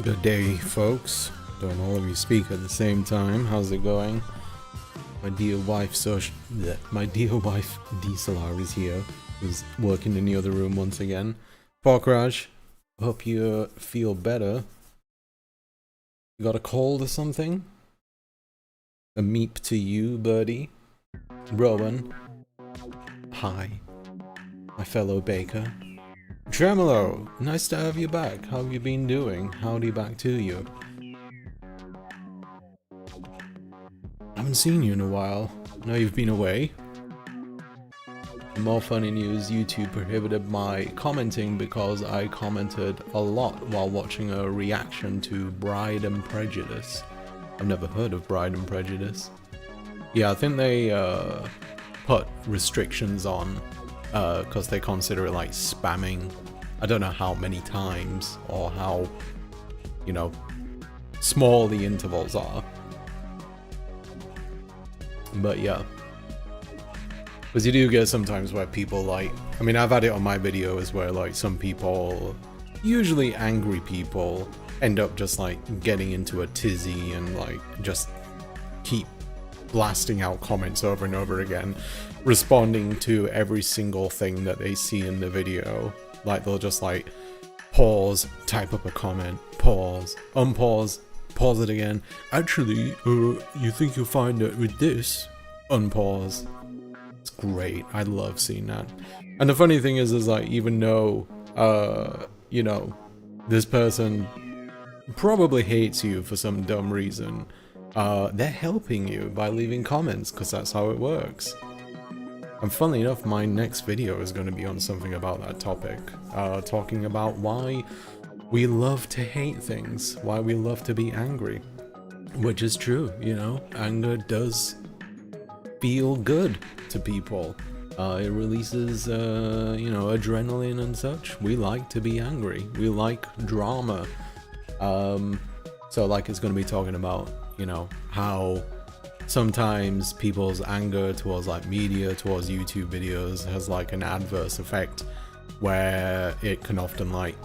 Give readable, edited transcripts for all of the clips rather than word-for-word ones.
Good day, folks. Don't all of you speak at the same time. How's it going? My dear wife, my dear wife, Salari is here, who's working in the other room once again. Pokraj, hope you feel better. You got a cold or something? A meep to you, birdie. Rowan. Hi, my fellow baker. Tremolo, nice to have you back. How have you been doing? Howdy back to you. Haven't seen you in a while. I know you've been away. More funny news, YouTube prohibited my commenting because I commented a lot while watching a reaction to Bride and Prejudice. I've never heard of Bride and Prejudice. Yeah, I think they put restrictions on because they consider it like spamming. I don't know how many times or how, you know, small the intervals are. But yeah. Because you do get sometimes where people like, I mean, I've had it on my videos where like some people, usually angry people, end up just like getting into a tizzy and like just keep blasting out comments over and over again, responding to every single thing that they see in the video. Like they'll just like pause, type up a comment, pause, unpause, pause it again. Actually, you think you'll find that with this, unpause. It's great. I love seeing that. And the funny thing is like, even though, you know, this person probably hates you for some dumb reason, they're helping you by leaving comments, because that's how it works. And funnily enough, my next video is going to be on something about that topic, talking about why we love to hate things, why we love to be angry, which is true, you know, anger does feel good to people. It releases, you know, adrenaline and such. We like to be angry. We like drama. So like it's going to be talking about, you know, how sometimes people's anger towards like media, towards YouTube videos has like an adverse effect where it can often like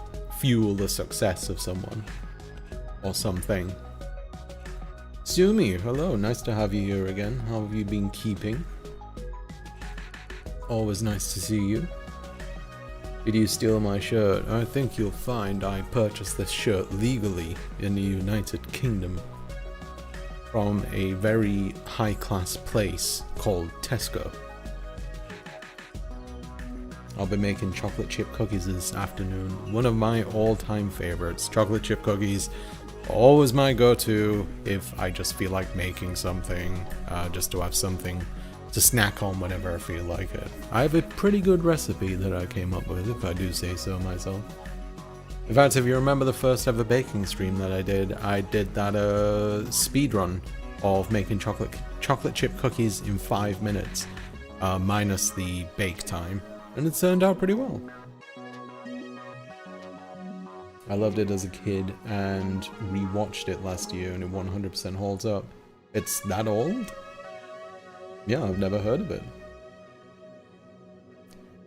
fuel the success of someone or something. Sumi, hello, nice to have you here again. How have you been keeping? Always nice to see you. Did you steal my shirt? I think you'll find I purchased this shirt legally in the United Kingdom from a very high-class place called Tesco. I'll be making chocolate chip cookies this afternoon. One of my all-time favorites. Chocolate chip cookies, always my go-to if I just feel like making something, just to have something to snack on whenever I feel like it. I have a pretty good recipe that I came up with, if I do say so myself. In fact, if you remember the first ever baking stream that I did that speed run of making chocolate chip cookies in 5 minutes, minus the bake time, and it turned out pretty well. I loved it as a kid and rewatched it last year, and it 100% holds up. It's that old? Yeah, I've never heard of it.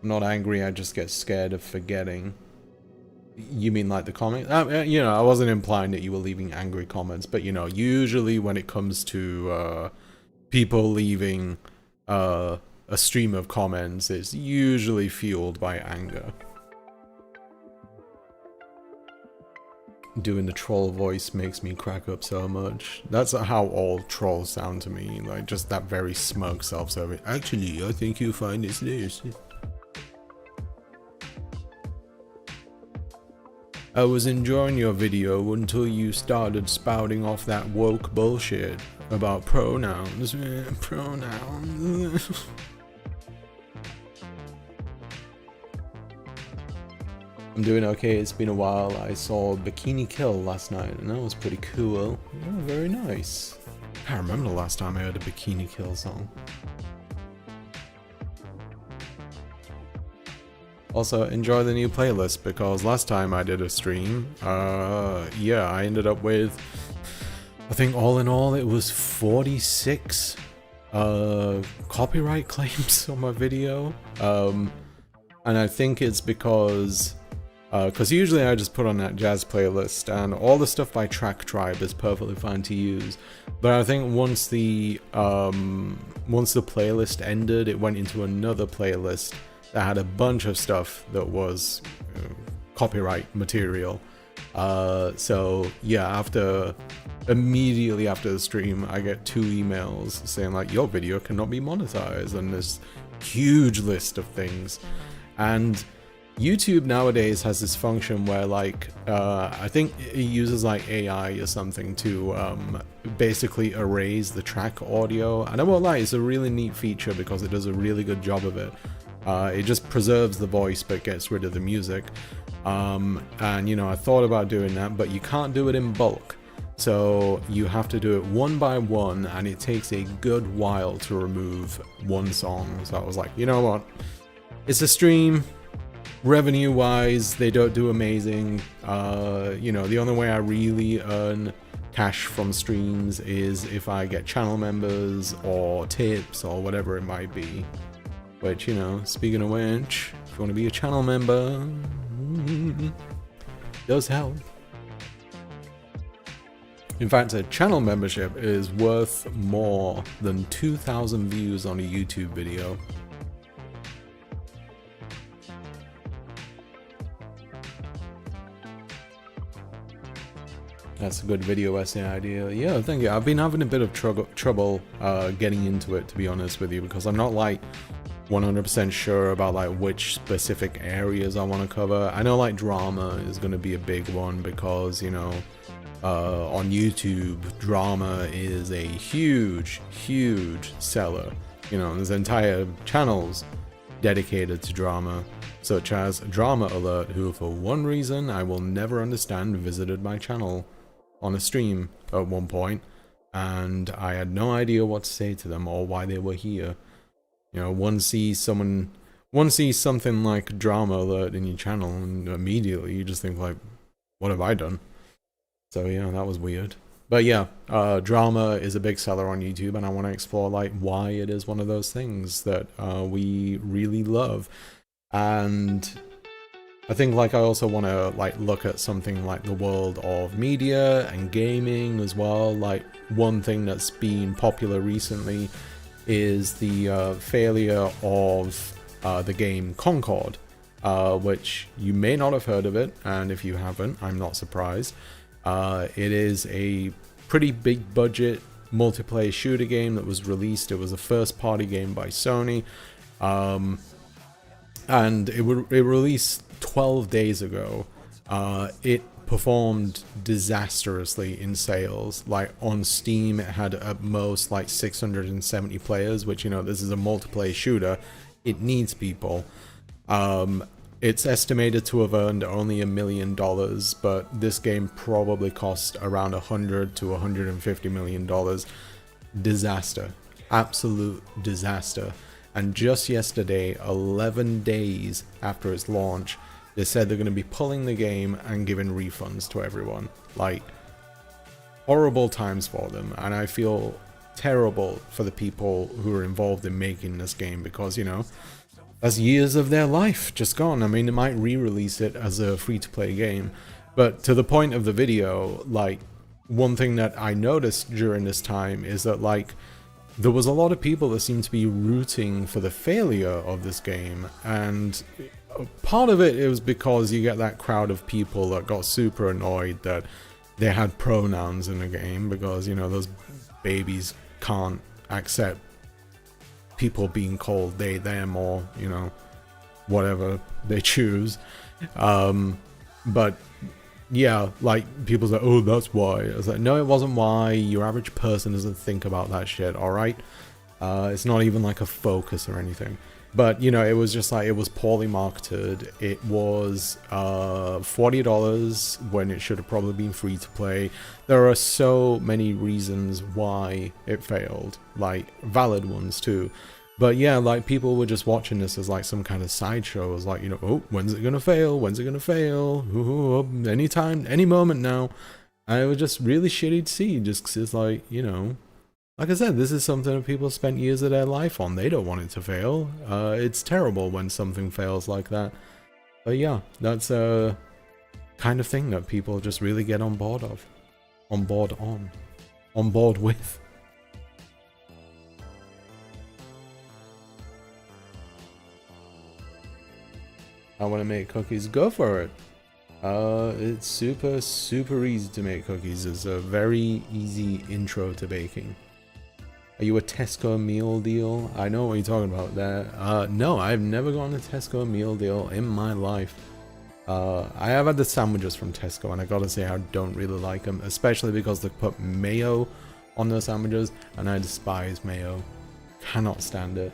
I'm not angry, I just get scared of forgetting. You mean like the comments? You know, I wasn't implying that you were leaving angry comments, but you know, usually when it comes to people leaving a stream of comments, it's usually fueled by anger. Doing the troll voice makes me crack up so much. That's how all trolls sound to me, like just that very smug self-serving. Actually, I think you'll find it's this. I was enjoying your video until you started spouting off that woke bullshit about pronouns. Pronouns. I'm doing okay, it's been a while. I saw Bikini Kill last night and that was pretty cool. Yeah, very nice. I can't remember the last time I heard a Bikini Kill song. Also, enjoy the new playlist, because last time I did a stream, yeah, I ended up with, I think all in all it was 46 copyright claims on my video. And I think it's because Because usually I just put on that jazz playlist, and all the stuff by Track Tribe is perfectly fine to use. But I think once the playlist ended, it went into another playlist that had a bunch of stuff that was copyright material. So yeah, immediately after the stream, I get 2 emails saying like, your video cannot be monetized, and this huge list of things. And YouTube nowadays has this function where like, I think it uses like AI or something to basically erase the track audio. And I won't lie, it's a really neat feature because it does a really good job of it. It just preserves the voice but gets rid of the music. And you know, I thought about doing that, but you can't do it in bulk. So you have to do it one by one, and it takes a good while to remove one song. So I was like, you know what? It's a stream. Revenue wise, they don't do amazing. You know, the only way I really earn cash from streams is if I get channel members or tips or whatever it might be. Which, you know, speaking of which, if you want to be a channel member, does help. In fact, a channel membership is worth more than 2,000 views on a YouTube video. That's a good video essay idea. Yeah, thank you. I've been having a bit of trouble getting into it, to be honest with you, because I'm not like 100% sure about like which specific areas I want to cover. I know like drama is going to be a big one because, you know, on YouTube, drama is a huge seller. You know, there's entire channels dedicated to drama, such as Drama Alert, who for one reason I will never understand visited my channel on a stream at one point, and I had no idea what to say to them or why they were here. You know, one sees something like Drama Alert in your channel, and immediately you just think like, what have I done? So yeah, that was weird. But yeah, drama is a big seller on YouTube, and I want to explore like why it is one of those things that we really love. And I think like I also want to like look at something like the world of media and gaming as well. Like one thing that's been popular recently is the failure of the game Concord, which you may not have heard of it, and if you haven't, I'm not surprised. It is a pretty big budget multiplayer shooter game that was released. It was a first party game by Sony, and it released 12 days ago. It performed disastrously in sales. Like on Steam, it had at most like 670 players, which, you know, this is a multiplayer shooter. It needs people. It's estimated to have earned only $1 million, but this game probably cost around $100 to $150 million. Disaster. Absolute disaster. And just yesterday, 11 days after its launch, they said they're going to be pulling the game and giving refunds to everyone. Like, horrible times for them. And I feel terrible for the people who are involved in making this game because, you know, that's years of their life just gone. I mean, they might re-release it as a free-to-play game. But to the point of the video, like, one thing that I noticed during this time is that, like, there was a lot of people that seemed to be rooting for the failure of this game. And part of it was because you get that crowd of people that got super annoyed that they had pronouns in the game because, you know, those babies can't accept people being called they, them, or, you know, whatever they choose. But yeah, like, people say, oh, that's why. I was like, no, it wasn't why. Your average person doesn't think about that shit, alright? It's not even like a focus or anything. But, you know, it was just like, it was poorly marketed. It was $40 when it should have probably been free to play. There are so many reasons why it failed, like valid ones too. But yeah, like, people were just watching this as like some kind of sideshow. It was like, you know, oh, when's it gonna fail? When's it gonna fail? Ooh, anytime, any moment now. And it was just really shitty to see, just 'cause it's like, you know, like I said, this is something that people spent years of their life on. They don't want it to fail. It's terrible when something fails like that. But yeah, that's a kind of thing that people just really get on board of. On board with. I want to make cookies, go for it. It's super easy to make cookies. It's a very easy intro to baking. Are you a Tesco meal deal? I know what you're talking about there. No, I've never gone a Tesco meal deal in my life. I have had the sandwiches from Tesco, and I gotta say I don't really like them, especially because they put mayo on their sandwiches, and I despise mayo. Cannot stand it.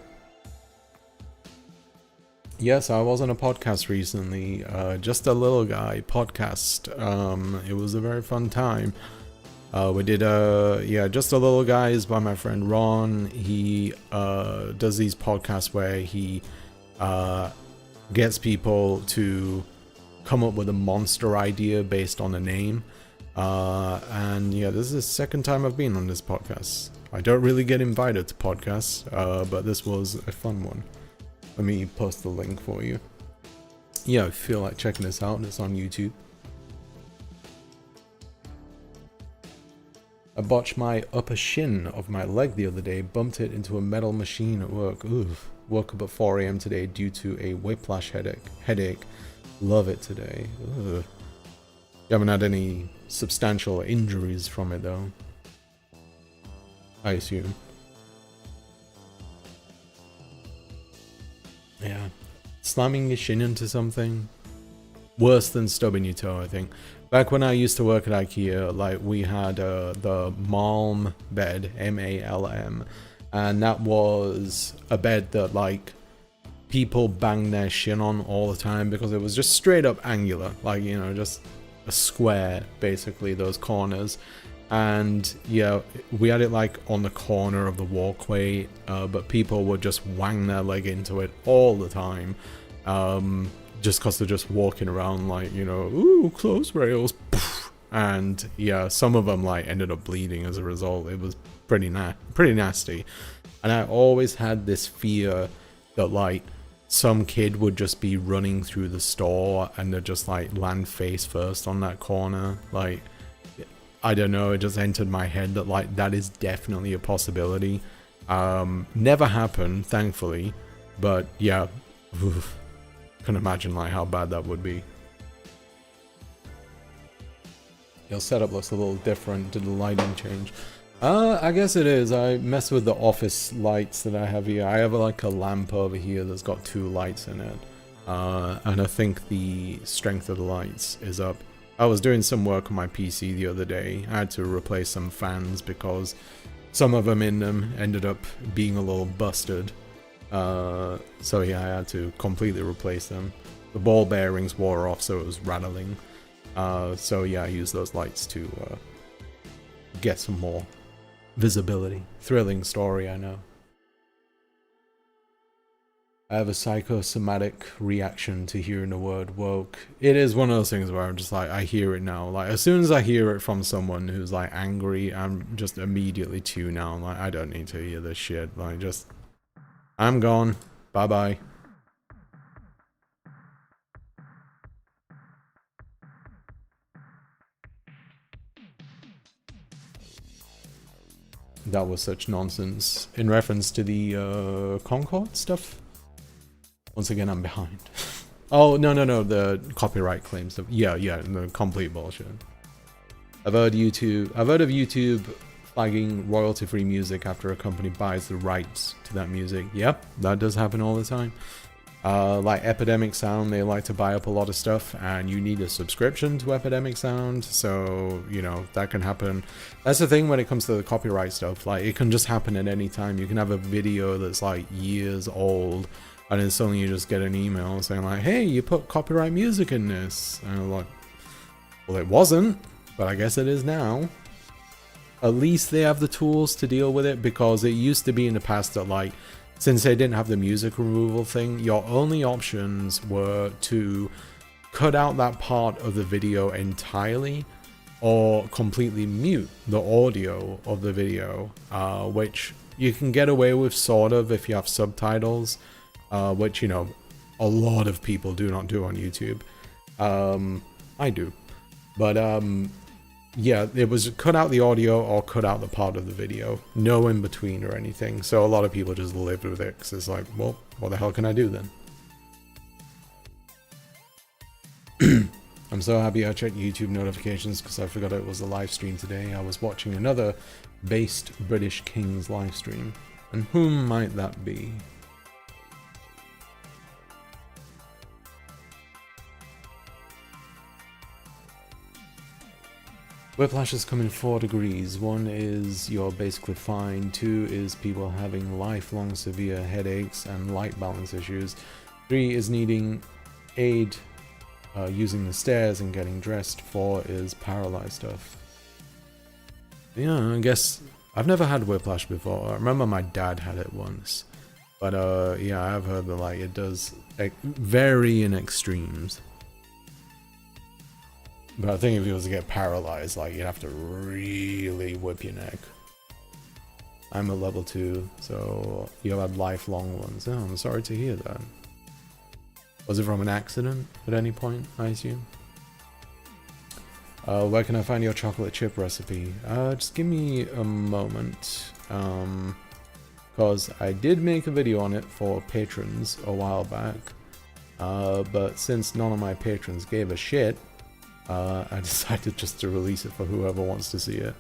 Yes, I was on a podcast recently, Just a Little Guy podcast. It was a very fun time. We did Just a Little Guy is by my friend Ron. He does these podcasts where he gets people to come up with a monster idea based on a name. And yeah, this is the second time I've been on this podcast. I don't really get invited to podcasts, but this was a fun one. Let me post the link for you. Yeah, if you feel like checking this out, it's on YouTube. I botched my upper shin of my leg the other day, bumped it into a metal machine at work. Oof. Woke up at 4 AM today due to a whiplash headache. Love it today. Ugh. You haven't had any substantial injuries from it though, I assume. Yeah. Slamming your shin into something, worse than stubbing your toe, I think. Back when I used to work at IKEA, like, we had the Malm bed, M-A-L-M, and that was a bed that, like, people banged their shin on all the time because it was just straight up angular, like, you know, just a square, basically, those corners. And yeah, we had it like on the corner of the walkway, but people would just wang their leg into it all the time, just because they're just walking around like, you know, ooh, close rails, and yeah, some of them like ended up bleeding as a result. It was pretty nasty. And I always had this fear that like some kid would just be running through the store and they'd just like land face first on that corner. Like, I don't know, it just entered my head that like that is definitely a possibility. Never happened, thankfully, but yeah, oof, can imagine like how bad that would be. Your setup looks a little different. Did the lighting change? I guess it is. I messed with the office lights that I have here. I have like a lamp over here that's got 2 lights in it, and I think the strength of the lights is up. I was doing some work on my PC the other day. I had to replace some fans because some of them in them ended up being a little busted. So yeah, I had to completely replace them. The ball bearings wore off, so it was rattling. So yeah, I used those lights to get some more visibility. Thrilling story, I know. I have a psychosomatic reaction to hearing the word woke. It is one of those things where I'm just like, I hear it now. Like, as soon as I hear it from someone who's like angry, I'm just immediately tune out. Like, I don't need to hear this shit. Like, just, I'm gone. Bye-bye. That was such nonsense. In reference to the Concord stuff? Once again, I'm behind. Oh, no, the copyright claim stuff. Yeah, the complete bullshit. I've heard of YouTube flagging royalty-free music after a company buys the rights to that music. Yep, that does happen all the time. Like Epidemic Sound, they like to buy up a lot of stuff, and you need a subscription to Epidemic Sound, so, you know, that can happen. That's the thing when it comes to the copyright stuff. Like, it can just happen at any time. You can have a video that's like years old, and then suddenly you just get an email saying like, hey, you put copyright music in this. And I'm like, well, it wasn't, but I guess it is now. At least they have the tools to deal with it, because it used to be in the past that, like, since they didn't have the music removal thing, your only options were to cut out that part of the video entirely or completely mute the audio of the video, which you can get away with sort of if you have subtitles. Which, you know, a lot of people do not do on YouTube. I do. But yeah, it was cut out the audio or cut out the part of the video. No in between or anything. So a lot of people just lived with it because it's like, well, what the hell can I do then? I'm so happy I checked YouTube notifications because I forgot it was a live stream today. I was watching another based British King's live stream. And whom might that be? Whiplash is coming 4 degrees. 1 is you're basically fine. 2 is people having lifelong severe headaches and light balance issues. 3 is needing aid using the stairs and getting dressed. 4 is paralyzed stuff. Yeah, I guess I've never had whiplash before. I remember my dad had it once. But yeah, I've heard that like it does vary in extremes. But I think if you was to get paralyzed, like you'd have to really whip your neck. I'm a level 2, so you had lifelong ones. Oh, I'm sorry to hear that. Was it from an accident at any point, I assume? Where can I find your chocolate chip recipe? Just give me a moment. Because I did make a video on it for patrons a while back. But since none of my patrons gave a shit, I decided just to release it for whoever wants to see it.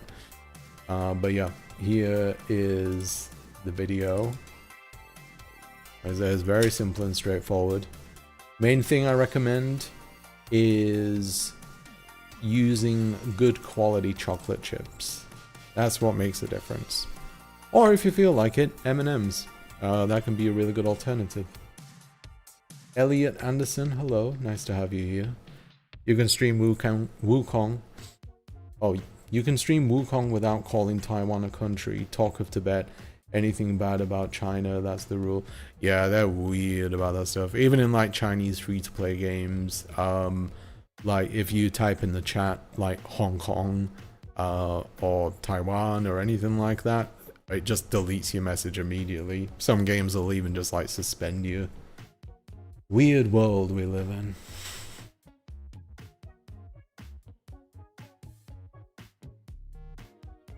But yeah, here is the video. As it's very simple and straightforward. Main thing I recommend is using good quality chocolate chips. That's what makes a difference. Or if you feel like it, M&M's. That can be a really good alternative. Elliot Anderson, hello, nice to have you here. You can stream Wukong. Oh, you can stream Wukong without calling Taiwan a country. Talk of Tibet. Anything bad about China, that's the rule. Yeah, they're weird about that stuff. Even in like Chinese free-to-play games, like if you type in the chat like Hong Kong or Taiwan or anything like that, it just deletes your message immediately. Some games will even just like suspend you. Weird world we live in.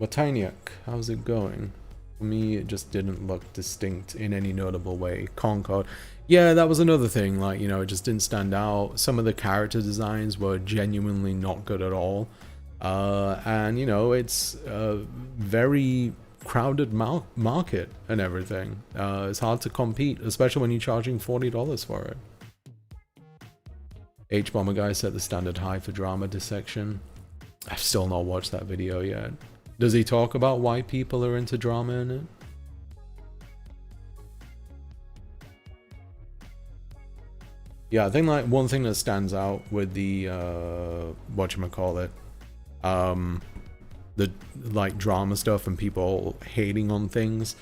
Wataniak, how's it going? For me, it just didn't look distinct in any notable way. Concord. Yeah, that was another thing, like, you know, it just didn't stand out. Some of the character designs were genuinely not good at all. And, you know, it's a very crowded market and everything. It's hard to compete, especially when you're charging $40 for it. H-Bomber Guy set the standard high for drama dissection. I've still not watched that video yet. Does he talk about why people are into drama in it? Yeah, I think like one thing that stands out with the whatchamacallit, the like drama stuff and people hating on things,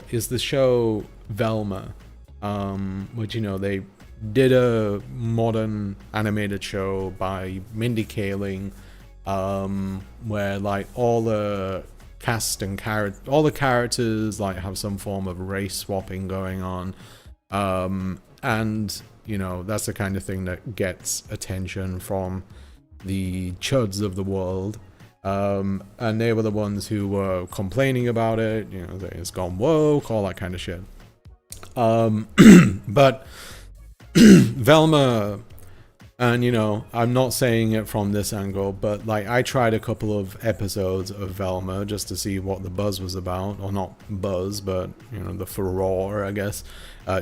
is the show Velma, which, you know, they did a modern animated show by Mindy Kaling, where like all the cast and all the characters like have some form of race swapping going on, and you know, that's the kind of thing that gets attention from the chuds of the world, and they were the ones who were complaining about it, you know, it's gone woke, all that kind of shit. But Velma, and you know, I'm not saying it from this angle, but like I tried a couple of episodes of Velma just to see what the buzz was about, or not buzz, but you know, the furore, I guess.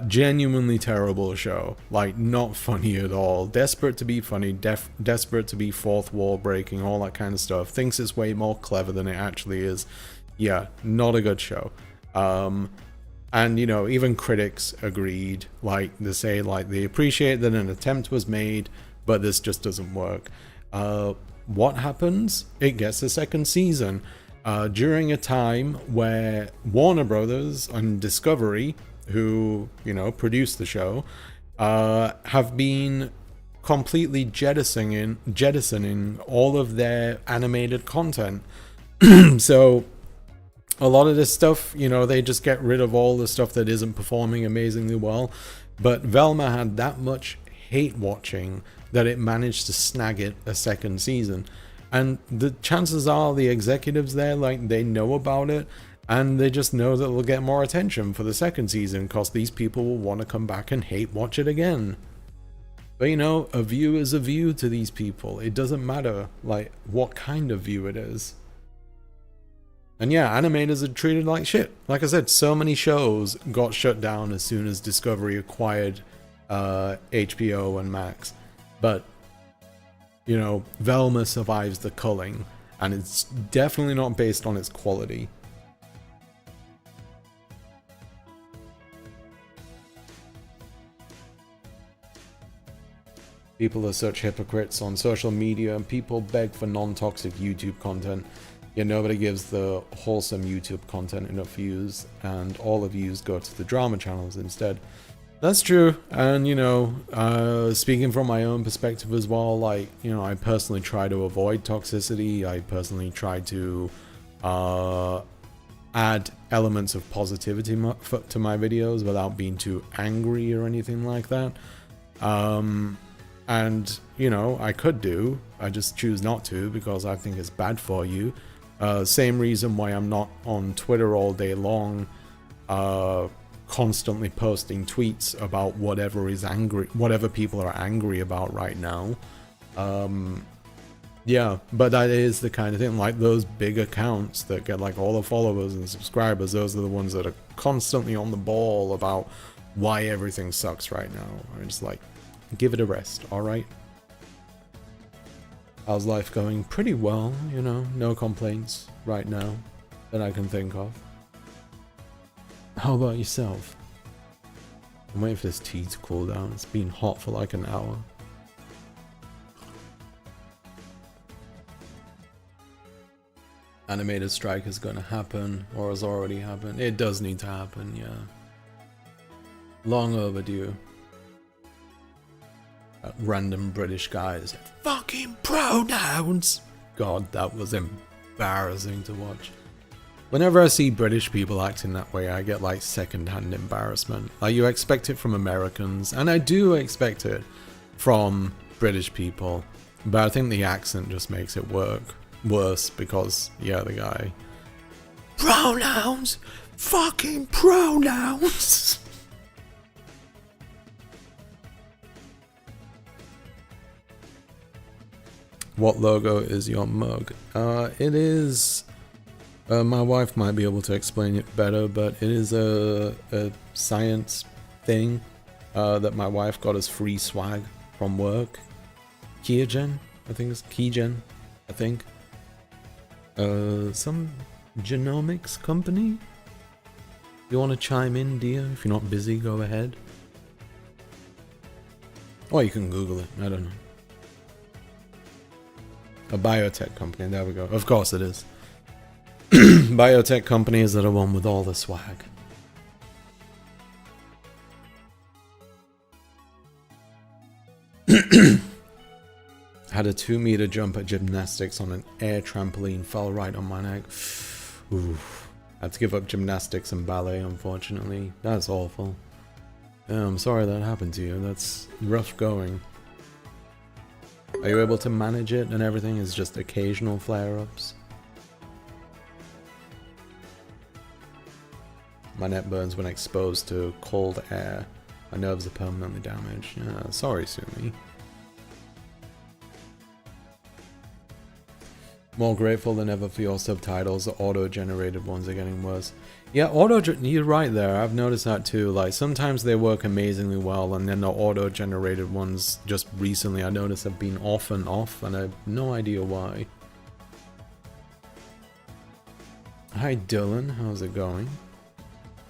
Genuinely terrible show, like not funny at all, desperate to be funny, desperate to be fourth wall breaking, all that kind of stuff, thinks it's way more clever than it actually is. Yeah, not a good show. And you know, even critics agreed, like they say, like they appreciate that an attempt was made, but this just doesn't work. What happens? It gets a second season during a time where Warner Brothers and Discovery, who, you know, produced the show, have been completely jettisoning all of their animated content. So a lot of this stuff, you know, they just get rid of all the stuff that isn't performing amazingly well. But Velma had that much hate watching that it managed to snag it a second season. And the chances are the executives there, like, they know about it, and they just know that they'll get more attention for the second season because these people will want to come back and hate watch it again. But you know, a view is a view to these people. It doesn't matter, like, what kind of view it is. And yeah, animators are treated like shit. Like I said, so many shows got shut down as soon as Discovery acquired HBO and Max. But, you know, Velma survives the culling, and it's definitely not based on its quality. People are such hypocrites on social media, and people beg for non-toxic YouTube content, yet nobody gives the wholesome YouTube content enough views, and all the views go to the drama channels instead. That's true, and you know, speaking from my own perspective as well, like, you know, I personally try to avoid toxicity. I personally try to add elements of positivity to my videos without being too angry or anything like that. And, you know, I just choose not to because I think it's bad for you. Same reason why I'm not on Twitter all day long, constantly posting tweets about whatever people are angry about right now. Yeah, but that is the kind of thing, like those big accounts that get like all the followers and subscribers, those are the ones that are constantly on the ball about why everything sucks right now. I'm just like, give it a rest, alright? How's life going? Pretty well, you know, no complaints right now that I can think of. How about yourself? I'm waiting for this tea to cool down. It's been hot for like an hour. Animated strike is going to happen, or has already happened. It does need to happen, yeah. Long overdue. That random British guy that said, fucking pronouns! God, that was embarrassing to watch. Whenever I see British people acting that way, I get like second-hand embarrassment. Like, you expect it from Americans, and I do expect it from British people, but I think the accent just makes it worse because, yeah, the guy... Pronouns! Fucking pronouns! What logo is your mug? It is... my wife might be able to explain it better, but it is a science thing that my wife got as free swag from work. Keygen, I think it's Keygen, I think. Some genomics company? You want to chime in, dear? If you're not busy, go ahead. Or you can Google it, I don't know. A biotech company, there we go. Of course it is. Biotech companies that are one with all the swag. Had a 2-meter jump at gymnastics on an air trampoline, fell right on my neck. Oof. Had to give up gymnastics and ballet, unfortunately. That's awful. I'm sorry that happened to you. That's rough going. Are you able to manage it and everything? Is just occasional flare-ups? My neck burns when exposed to cold air. My nerves are permanently damaged. Yeah, sorry, Sumi. More grateful than ever for your subtitles. The auto-generated ones are getting worse. Yeah, you're right there. I've noticed that too. Like, sometimes they work amazingly well, and then the auto-generated ones just recently I noticed have been off, and I have no idea why. Hi Dylan, how's it going?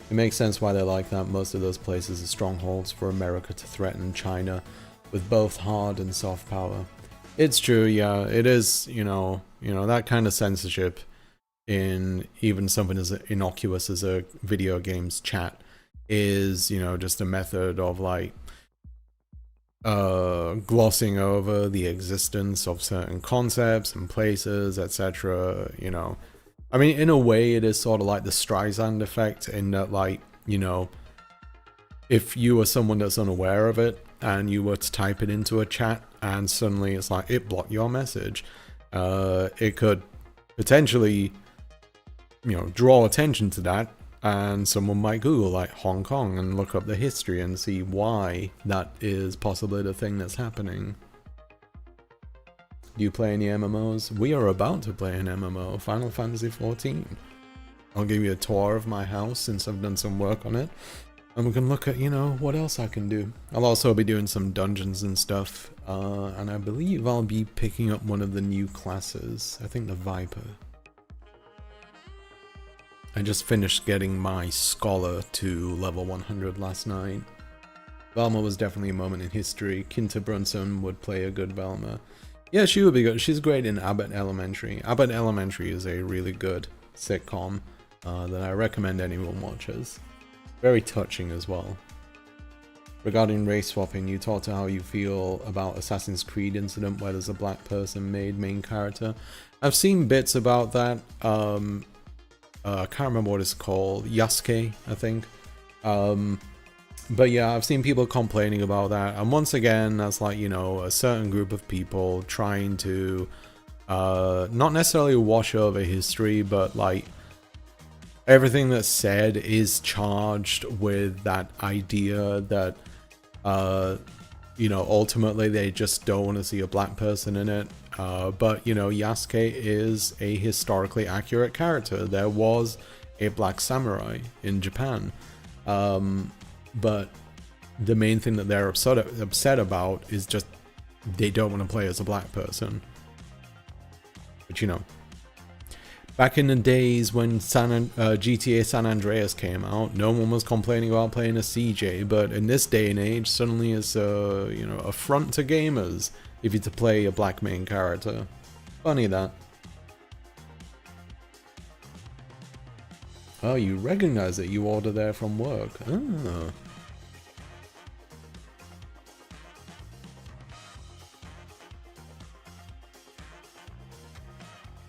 It makes sense why they're like that. Most of those places are strongholds for America to threaten China with both hard and soft power. It's true, yeah. It is, you know, that kind of censorship in even something as innocuous as a video games chat is, you know, just a method of like glossing over the existence of certain concepts and places, etc. You know, I mean, in a way, it is sort of like the Streisand effect in that, like, you know, if you were someone that's unaware of it and you were to type it into a chat and suddenly it's like it blocked your message, it could potentially, you know, draw attention to that, and someone might Google like Hong Kong and look up the history and see why that is possibly the thing that's happening. Do you play any MMOs? We are about to play an MMO, Final Fantasy XIV. I'll give you a tour of my house since I've done some work on it. And we can look at, you know, what else I can do. I'll also be doing some dungeons and stuff. And I believe I'll be picking up one of the new classes. I think the Viper. I just finished getting my Scholar to level 100 last night. Velma was definitely a moment in history. Kinta Brunson would play a good Velma. Yeah, she would be good. She's great in Abbott Elementary. Abbott Elementary is a really good sitcom that I recommend anyone watches. Very touching as well. Regarding race swapping, you talked to how you feel about Assassin's Creed incident where there's a black person made main character. I've seen bits about that. I can't remember what it's called. Yasuke, I think. But yeah, I've seen people complaining about that. And once again, that's like, you know, a certain group of people trying to not necessarily wash over history, but like everything that's said is charged with that idea that, you know, ultimately they just don't want to see a black person in it. But, you know, Yasuke is a historically accurate character. There was a black samurai in Japan. But the main thing that they're upset about is just they don't want to play as a black person. But, you know, back in the days when GTA San Andreas came out, no one was complaining about playing a CJ, but in this day and age, suddenly it's a, you know, affront to gamers if you're to play a black main character. Funny that. Oh, you recognize it. You order there from work. Oh.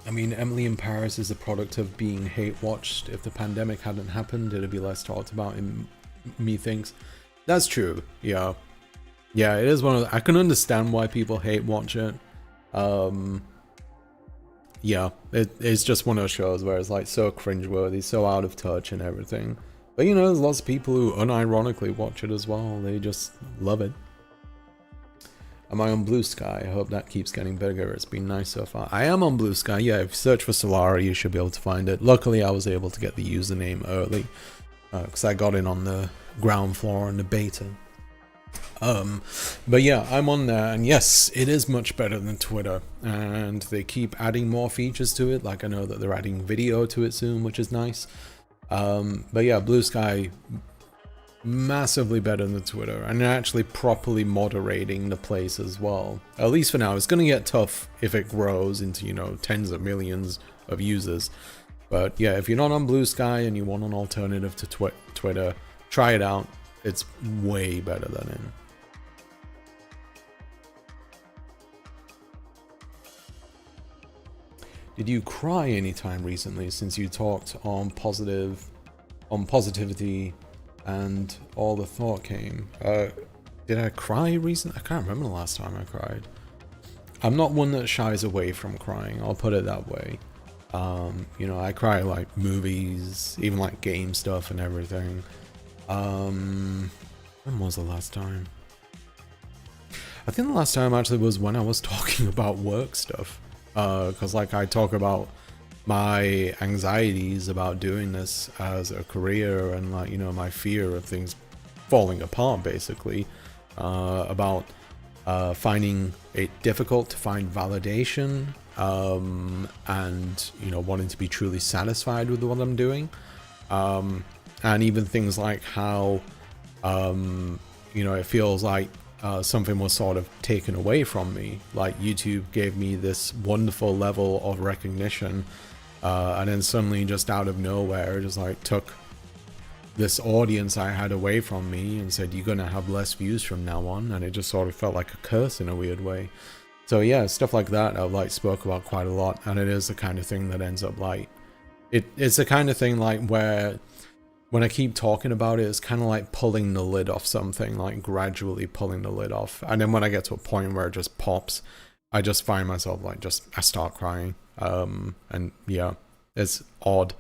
I mean, Emily in Paris is a product of being hate-watched. If the pandemic hadn't happened, it'd be less talked about, methinks. That's true, yeah. Yeah, it is one of the, I can understand why people hate-watch it. Yeah, it's just one of those shows where it's like so cringeworthy, so out of touch and everything. But you know, there's lots of people who unironically watch it as well. They just love it. Am I on Blue Sky? I hope that keeps getting bigger. It's been nice so far. I am on Blue Sky. Yeah, if you search for Salari, you should be able to find it. Luckily, I was able to get the username early because I got in on the ground floor in the beta. But yeah, I'm on there, and yes, it is much better than Twitter, and they keep adding more features to it. Like I know that they're adding video to it soon, which is nice. But yeah, Blue Sky, massively better than Twitter, and they're actually properly moderating the place as well. At least for now. It's going to get tough if it grows into, you know, tens of millions of users. But yeah, if you're not on Blue Sky and you want an alternative to Twitter, try it out. It's way better than it. Did you cry anytime recently since you talked on positivity and all the thought came? Did I cry recently? I can't remember the last time I cried. I'm not one that shies away from crying, I'll put it that way. You know, I cry at like movies, even like game stuff and everything. When was the last time? I think the last time actually was when I was talking about work stuff. Because like I talk about my anxieties about doing this as a career and like, you know, my fear of things falling apart basically, about finding it difficult to find validation, and, you know, wanting to be truly satisfied with what I'm doing, and even things like how, you know, it feels like something was sort of taken away from me. Like YouTube gave me this wonderful level of recognition, and then suddenly just out of nowhere just like took this audience I had away from me and said, you're gonna have less views from now on, and it just sort of felt like a curse in a weird way. So yeah, stuff like that I've like spoke about quite a lot, and it is the kind of thing that ends up like it's the kind of thing like where when I keep talking about it, it's kind of like pulling the lid off something, like gradually pulling the lid off. And then when I get to a point where it just pops, I just find myself like I start crying. And yeah, it's odd.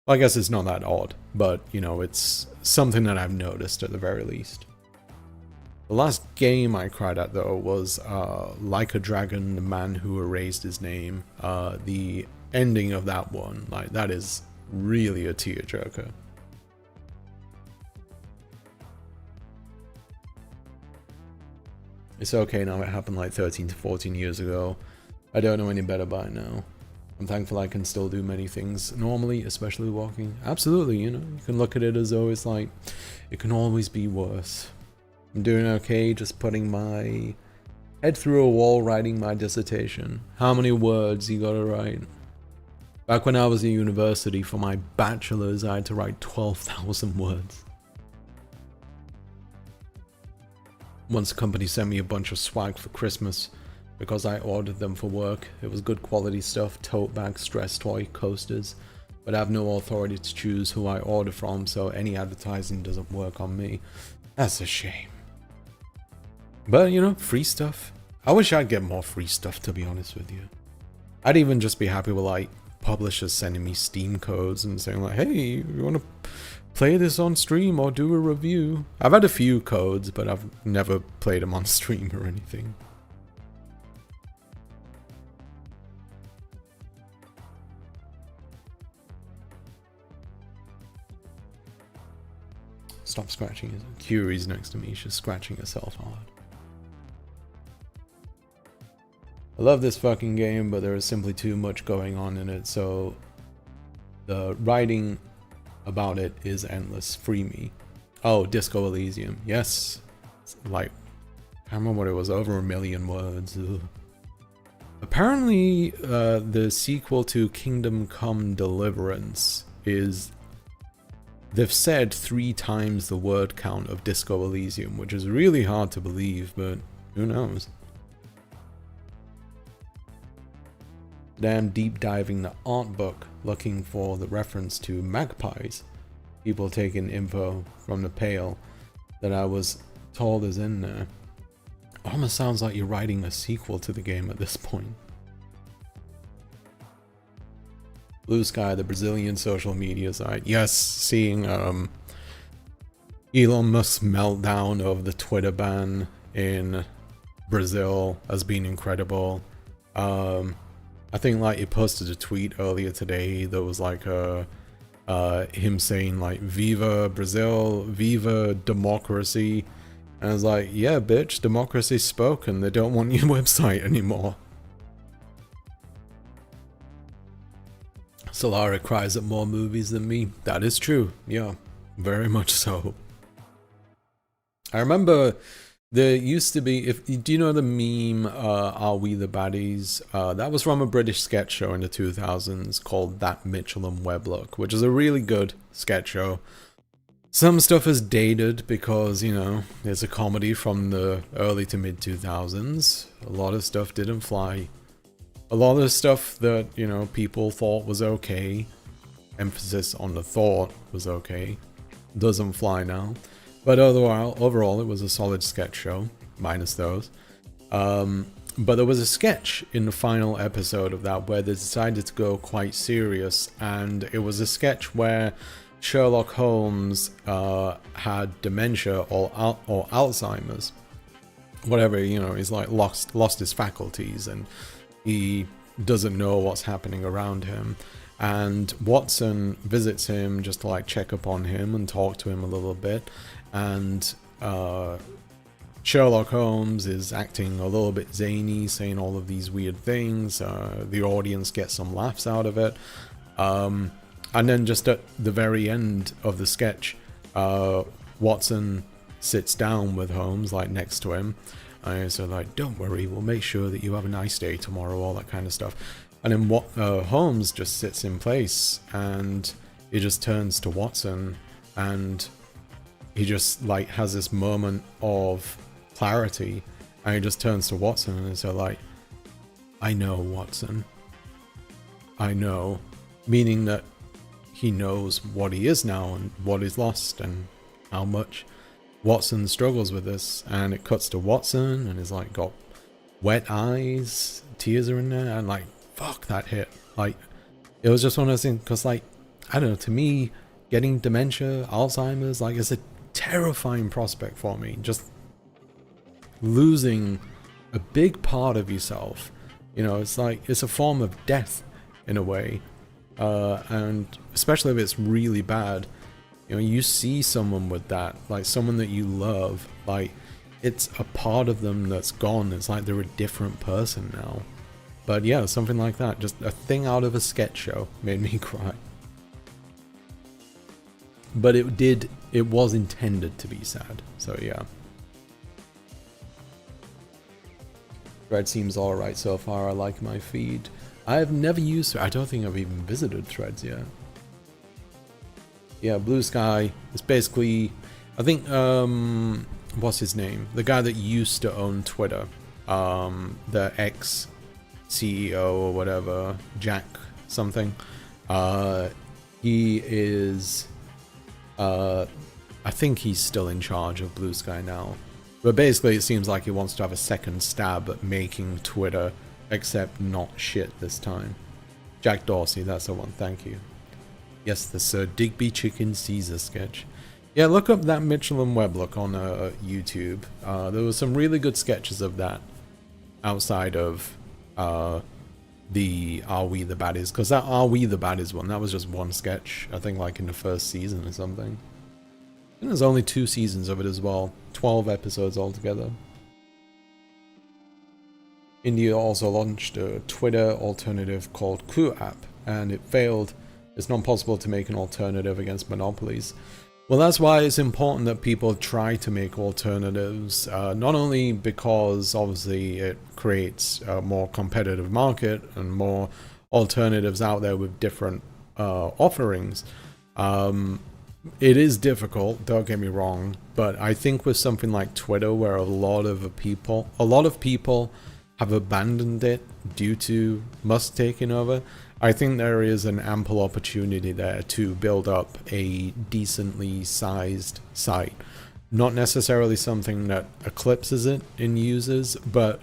Well, I guess it's not that odd, but you know, it's something that I've noticed at the very least. The last game I cried at though was Like a Dragon, The Man Who Erased His Name. The ending of that one, like that is really a tearjerker. It's okay now, it happened like 13 to 14 years ago. I don't know any better by now. I'm thankful I can still do many things normally, especially walking. Absolutely, you know, you can look at it as though it's like, it can always be worse. I'm doing okay, just putting my head through a wall writing my dissertation. How many words you gotta write? Back when I was at university for my bachelor's, I had to write 12,000 words. Once a company sent me a bunch of swag for Christmas because I ordered them for work. It was good quality stuff, tote bags, stress toy, coasters, but I have no authority to choose who I order from, so any advertising doesn't work on me. That's a shame. But you know, free stuff. I wish I'd get more free stuff, to be honest with you. I'd even just be happy with like publishers sending me Steam codes and saying like, hey, you want to play this on stream or do a review? I've had a few codes, but I've never played them on stream or anything. Stop scratching. Curie's next to me. She's scratching herself hard. I love this fucking game, but there is simply too much going on in it, so the writing about it is endless. Free me. Oh, Disco Elysium. Yes. It's like, I can't remember what it was, over 1 million words. Ugh. Apparently, the sequel to Kingdom Come Deliverance is, they've said 3 times the word count of Disco Elysium, which is really hard to believe, but who knows? Then deep diving the art book, looking for the reference to magpies. People taking info from the Pale that I was told is in there. Almost sounds like you're writing a sequel to the game at this point. Blue Sky, the Brazilian social media site. Yes, seeing Elon Musk's meltdown of the Twitter ban in Brazil has been incredible. I think like he posted a tweet earlier today that was like him saying like Viva Brazil, Viva democracy. And I was like, yeah bitch, democracy's spoken, they don't want your website anymore. Salari cries at more movies than me. That is true, yeah, very much so. I remember there used to be, do you know the meme, Are We the Baddies? That was from a British sketch show in the 2000s called That Mitchell and Webb Look, which is a really good sketch show. Some stuff is dated because, you know, it's a comedy from the early to mid 2000s. A lot of stuff didn't fly. A lot of stuff that, you know, people thought was okay, emphasis on the thought was okay, doesn't fly now. But overall, it was a solid sketch show, minus those. But there was a sketch in the final episode of that where they decided to go quite serious, and it was a sketch where Sherlock Holmes had dementia or Alzheimer's. Whatever, you know, he's like lost his faculties and he doesn't know what's happening around him. And Watson visits him just to like check up on him and talk to him a little bit. And Sherlock Holmes is acting a little bit zany, saying all of these weird things. The audience gets some laughs out of it. And then just at the very end of the sketch, Watson sits down with Holmes, like next to him. And so like, don't worry, we'll make sure that you have a nice day tomorrow, all that kind of stuff. And then Holmes just sits in place and he just turns to Watson and he just like has this moment of clarity and he just turns to Watson and so like, I know, Watson. I know. Meaning that he knows what he is now and what he's lost and how much Watson struggles with this. And it cuts to Watson and he's like got wet eyes, tears are in there, and like, fuck, that hit. Like, it was just one of those things, because like, I don't know, to me, getting dementia, Alzheimer's, like, it's a terrifying prospect for me. Just losing a big part of yourself, you know, it's like, it's a form of death in a way. And especially if it's really bad, you know, you see someone with that, like someone that you love, like it's a part of them that's gone. It's like they're a different person now. But yeah, something like that, just a thing out of a sketch show made me cry. But it was intended to be sad, so yeah. Thread seems alright so far, I like my feed. I've never used it, I don't think I've even visited Threads yet. Yeah, Blue Sky is basically, I think, what's his name? The guy that used to own Twitter, the ex-CEO or whatever, Jack something. He is, I think he's still in charge of Blue Sky now. But basically it seems like he wants to have a second stab at making Twitter, except not shit this time. Jack Dorsey, that's the one, thank you. Yes, the Sir Digby Chicken Caesar sketch. Yeah, look up that Mitchell and Webb look on YouTube. There were some really good sketches of that outside of the Are We the Baddies, because that Are We the Baddies one, that was just one sketch, I think like in the first season or something. And there's only 2 seasons of it as well, 12 episodes altogether. India also launched a Twitter alternative called QApp, and it failed. It's not possible to make an alternative against monopolies. Well, that's why it's important that people try to make alternatives, not only because obviously it creates a more competitive market and more alternatives out there with different offerings. It is difficult, don't get me wrong, but I think with something like Twitter, where a lot of people have abandoned it due to Musk taking over, I think there is an ample opportunity there to build up a decently sized site. Not necessarily something that eclipses it in users, but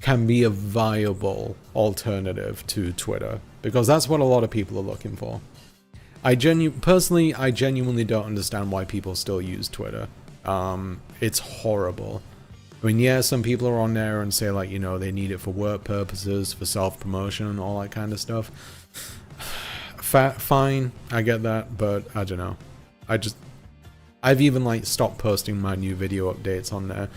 can be a viable alternative to Twitter, because that's what a lot of people are looking for. Personally, I genuinely don't understand why people still use Twitter. It's horrible. I mean, yeah, some people are on there and say, like, you know, they need it for work purposes, for self-promotion and all that kind of stuff. Fine, I get that, but I don't know. I've even, like, stopped posting my new video updates on there.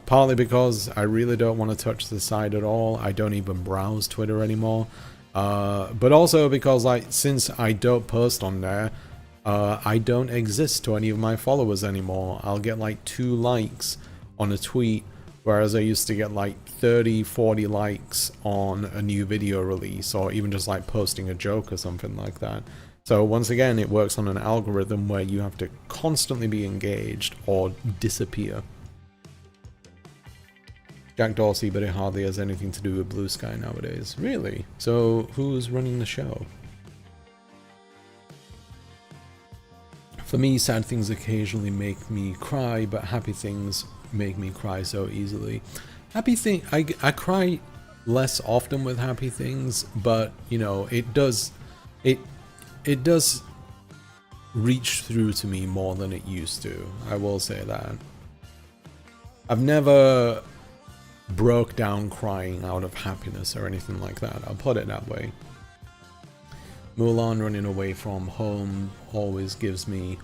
Partly because I really don't want to touch the site at all. I don't even browse Twitter anymore. But also because, like, since I don't post on there, I don't exist to any of my followers anymore. I'll get, like, 2 likes on a tweet, whereas I used to get like 30, 40 likes on a new video release, or even just like posting a joke or something like that. So once again, it works on an algorithm where you have to constantly be engaged or disappear. Jack Dorsey, but it hardly has anything to do with Blue Sky nowadays. Really? So who's running the show? For me, sad things occasionally make me cry, but happy things make me cry so easily. I cry less often with happy things, but you know, it does reach through to me more than it used to. I will say that. I've never broke down crying out of happiness or anything like that. I'll put it that way. Mulan running away from home always gets me,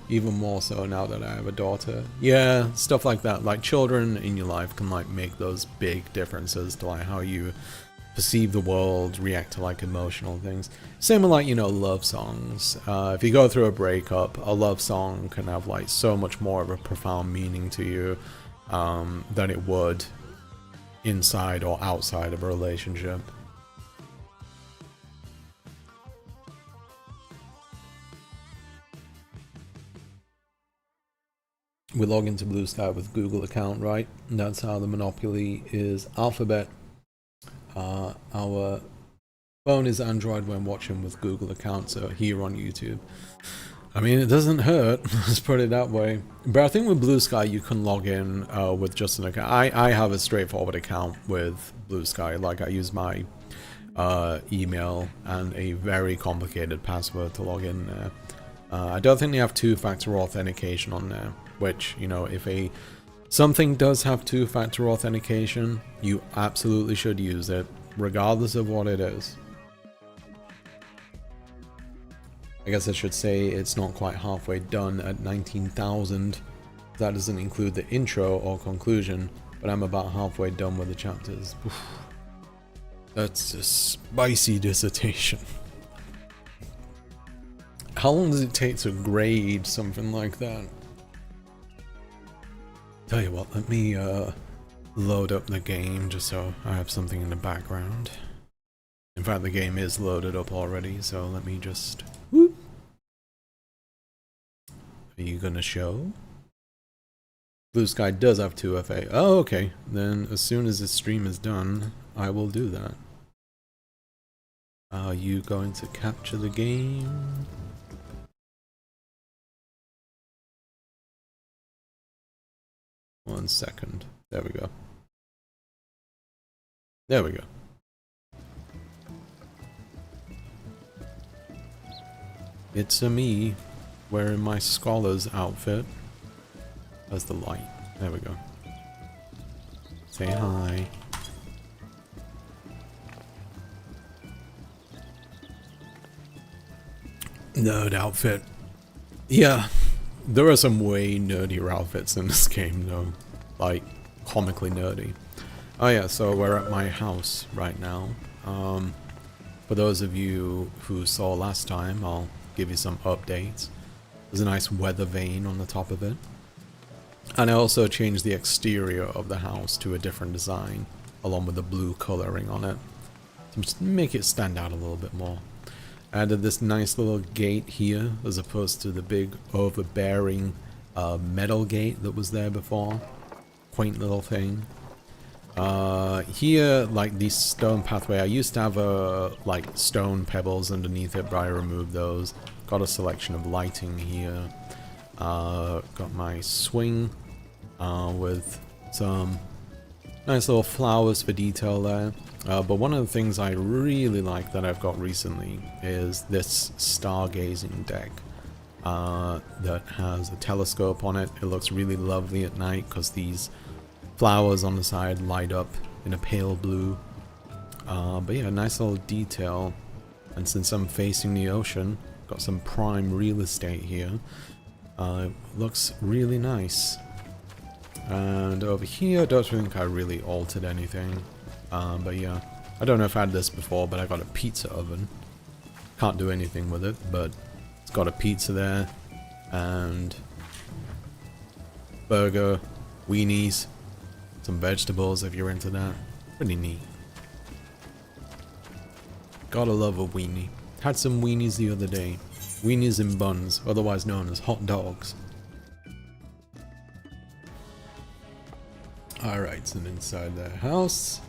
even more so now that I have a daughter. Yeah, stuff like that. Like, children in your life can like make those big differences to like how you perceive the world, react to like emotional things. Same with like, you know, love songs. If you go through a breakup, a love song can have like so much more of a profound meaning to you than it would inside or outside of a relationship. We log into Blue Sky with Google account, right? And that's how the monopoly is. Alphabet, our Phone is Android when watching with Google accounts here on YouTube. I mean, it doesn't hurt, let's put it that way. But I think with Blue Sky, you can log in with just an account. I have a straightforward account with Blue Sky. Like, I use my email and a very complicated password to log in there. I don't think they have two-factor authentication on there, which, you know, if something does have two-factor authentication, you absolutely should use it, regardless of what it is. I guess I should say it's not quite halfway done at 19,000. That doesn't include the intro or conclusion, but I'm about halfway done with the chapters. Oof. That's a spicy dissertation. How long does it take to grade something like that? Tell you what, let me load up the game just so I have something in the background. In fact, the game is loaded up already, so let me just... Whoop. Are you gonna show? Blue Sky does have 2FA. Oh, okay. Then as soon as this stream is done, I will do that. Are you going to capture the game? One second. There we go. There we go. It's a me wearing my scholar's outfit. There's the light. There we go. Say hi. Nerd outfit. Yeah, there are some way nerdier outfits in this game though. Like, comically nerdy. Oh yeah, so we're at my house right now. For those of you who saw last time, I'll give you some updates. There's a nice weather vane on the top of it. And I also changed the exterior of the house to a different design, along with the blue coloring on it, to just make it stand out a little bit more. Added this nice little gate here, as opposed to the big overbearing metal gate that was there before. Quaint little thing. Here, like this stone pathway, I used to have like stone pebbles underneath it, but I removed those. Got a selection of lighting here. Got my swing with some nice little flowers for detail there. But one of the things I really like that I've got recently is this stargazing deck that has a telescope on it. It looks really lovely at night because these flowers on the side light up in a pale blue. But yeah, nice little detail. And since I'm facing the ocean, got some prime real estate here. It looks really nice. And over here, I don't think I really altered anything. But yeah, I don't know if I had this before, but I got a pizza oven. Can't do anything with it, but it's got a pizza there. And burger, weenies, some vegetables if you're into that. Pretty neat. Gotta love a weenie. Had some weenies the other day. Weenies in buns, otherwise known as hot dogs. Alright, and inside the house,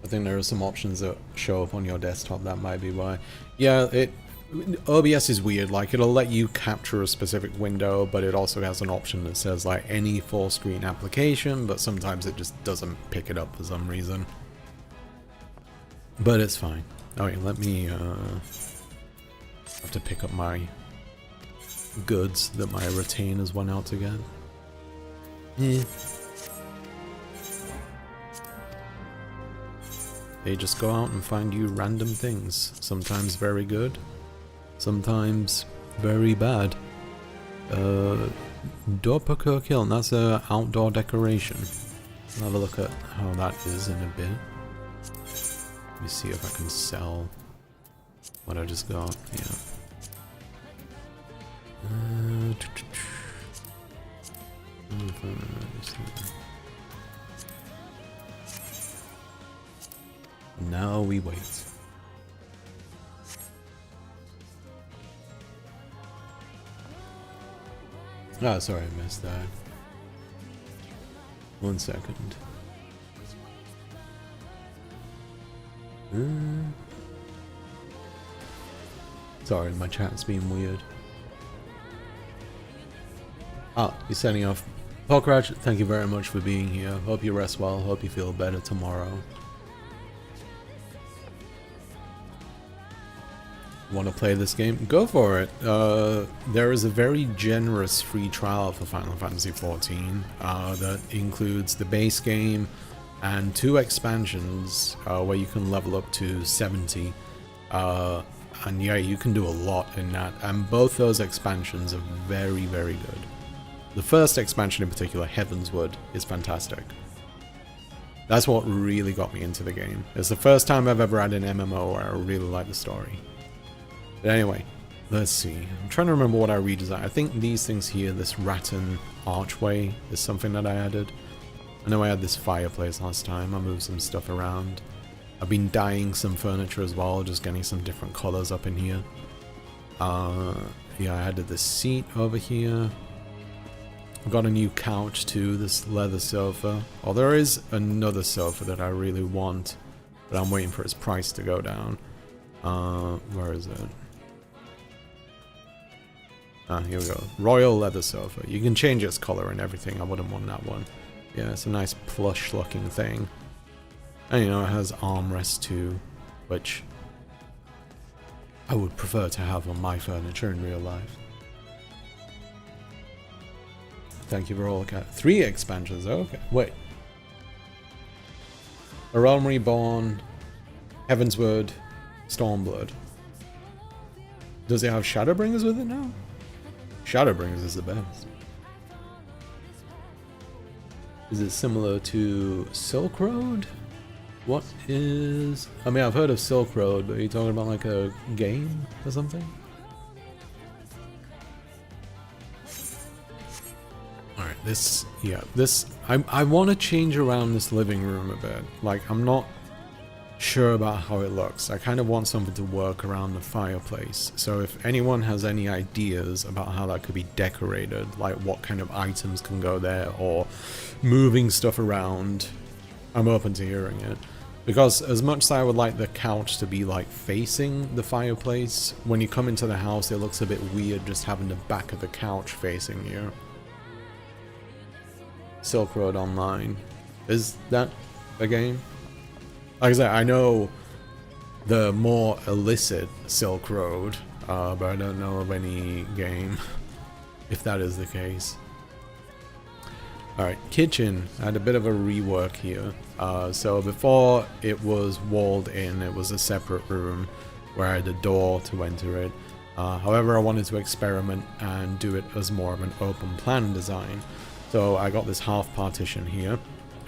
I think there are some options that show up on your desktop, that might be why. Yeah, OBS is weird, like it'll let you capture a specific window, but it also has an option that says like any full screen application, but sometimes it just doesn't pick it up for some reason. But it's fine. Alright, let me have to pick up my goods that my retainers went out to get. They just go out and find you random things. Sometimes very good, sometimes very bad. Dorpaker Kiln, that's an outdoor decoration. I'll have a look at how that is in a bit. Let me see if I can sell what I just got. Yeah. Now we wait. Ah, sorry, I missed that. 1 second. Sorry, my chat's being weird. Ah, you're sending off. Pokraj, thank you very much for being here. Hope you rest well. Hope you feel better tomorrow. Want to play this game? Go for it. There is a very generous free trial for Final Fantasy XIV that includes the base game and 2 expansions where you can level up to 70. And yeah, you can do a lot in that. And both those expansions are very, very good. The first expansion in particular, Heavensward, is fantastic. That's what really got me into the game. It's the first time I've ever had an MMO where I really like the story. But anyway, let's see. I'm trying to remember what I redesigned. I think these things here, this rattan archway, is something that I added. I know I had this fireplace last time. I moved some stuff around. I've been dyeing some furniture as well, just getting some different colors up in here. Yeah, I added this seat over here. I've got a new couch too, this leather sofa. Oh, there is another sofa that I really want, but I'm waiting for its price to go down. Where is it? Ah, here we go. Royal leather sofa. You can change its color and everything. I wouldn't want that one. Yeah, it's a nice plush looking thing. And you know, it has armrests too, which I would prefer to have on my furniture in real life. Thank you for all the 3 expansions. Okay, wait. A Realm Reborn, Heavensward, Stormblood. Does it have Shadowbringers with it now? Shadowbringers is the best. Is it similar to Silk Road? What is... I mean, I've heard of Silk Road, but are you talking about like a game or something? Alright, this... yeah, this... I want to change around this living room a bit. Like, I'm not sure about how it looks. I kind of want something to work around the fireplace. So if anyone has any ideas about how that could be decorated, like what kind of items can go there, or moving stuff around, I'm open to hearing it. Because as much as I would like the couch to be like facing the fireplace, when you come into the house it looks a bit weird just having the back of the couch facing you. Silk Road Online. Is that a game? Like I said, I know the more illicit Silk Road, but I don't know of any game, if that is the case. Alright, kitchen. I had a bit of a rework here. So before it was walled in, it was a separate room where I had a door to enter it. However, I wanted to experiment and do it as more of an open plan design. So I got this half partition here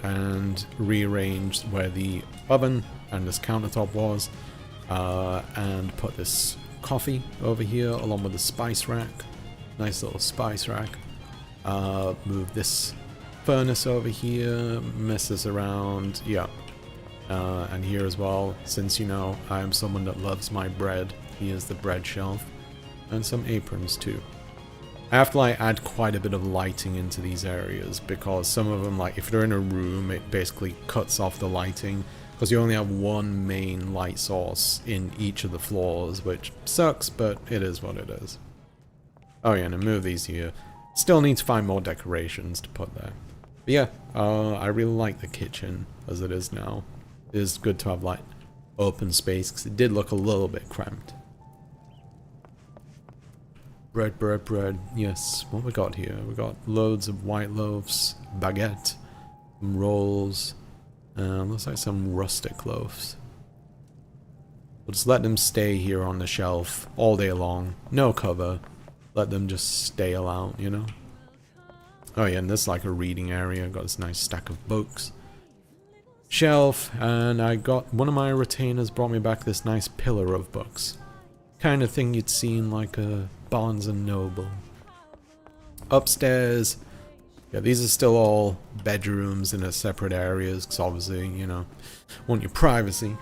and rearranged where the oven and this countertop was, and put this coffee over here along with the spice rack. Nice little spice rack. Move this furnace over here, mess this around, yeah. And here as well, since you know I am someone that loves my bread, here's the bread shelf. And some aprons too. I have to like add quite a bit of lighting into these areas because some of them, like if they're in a room, it basically cuts off the lighting because you only have one main light source in each of the floors, which sucks, but it is what it is. Oh yeah, and I move these here. Still need to find more decorations to put there. But yeah, I really like the kitchen as it is now. It is good to have like open space because it did look a little bit cramped. Bread, bread, bread. Yes, what we got here? We got loads of white loaves, baguette, some rolls, looks like some rustic loaves. We'll just let them stay here on the shelf all day long. No cover. Let them just stale out, you know? Oh yeah, and this is like a reading area. Got this nice stack of books. Shelf, and I got one of my retainers brought me back this nice pillar of books. Kind of thing you'd see in like a Barnes and Noble. Upstairs, yeah, these are still all bedrooms in a separate areas because obviously, you know, want your privacy.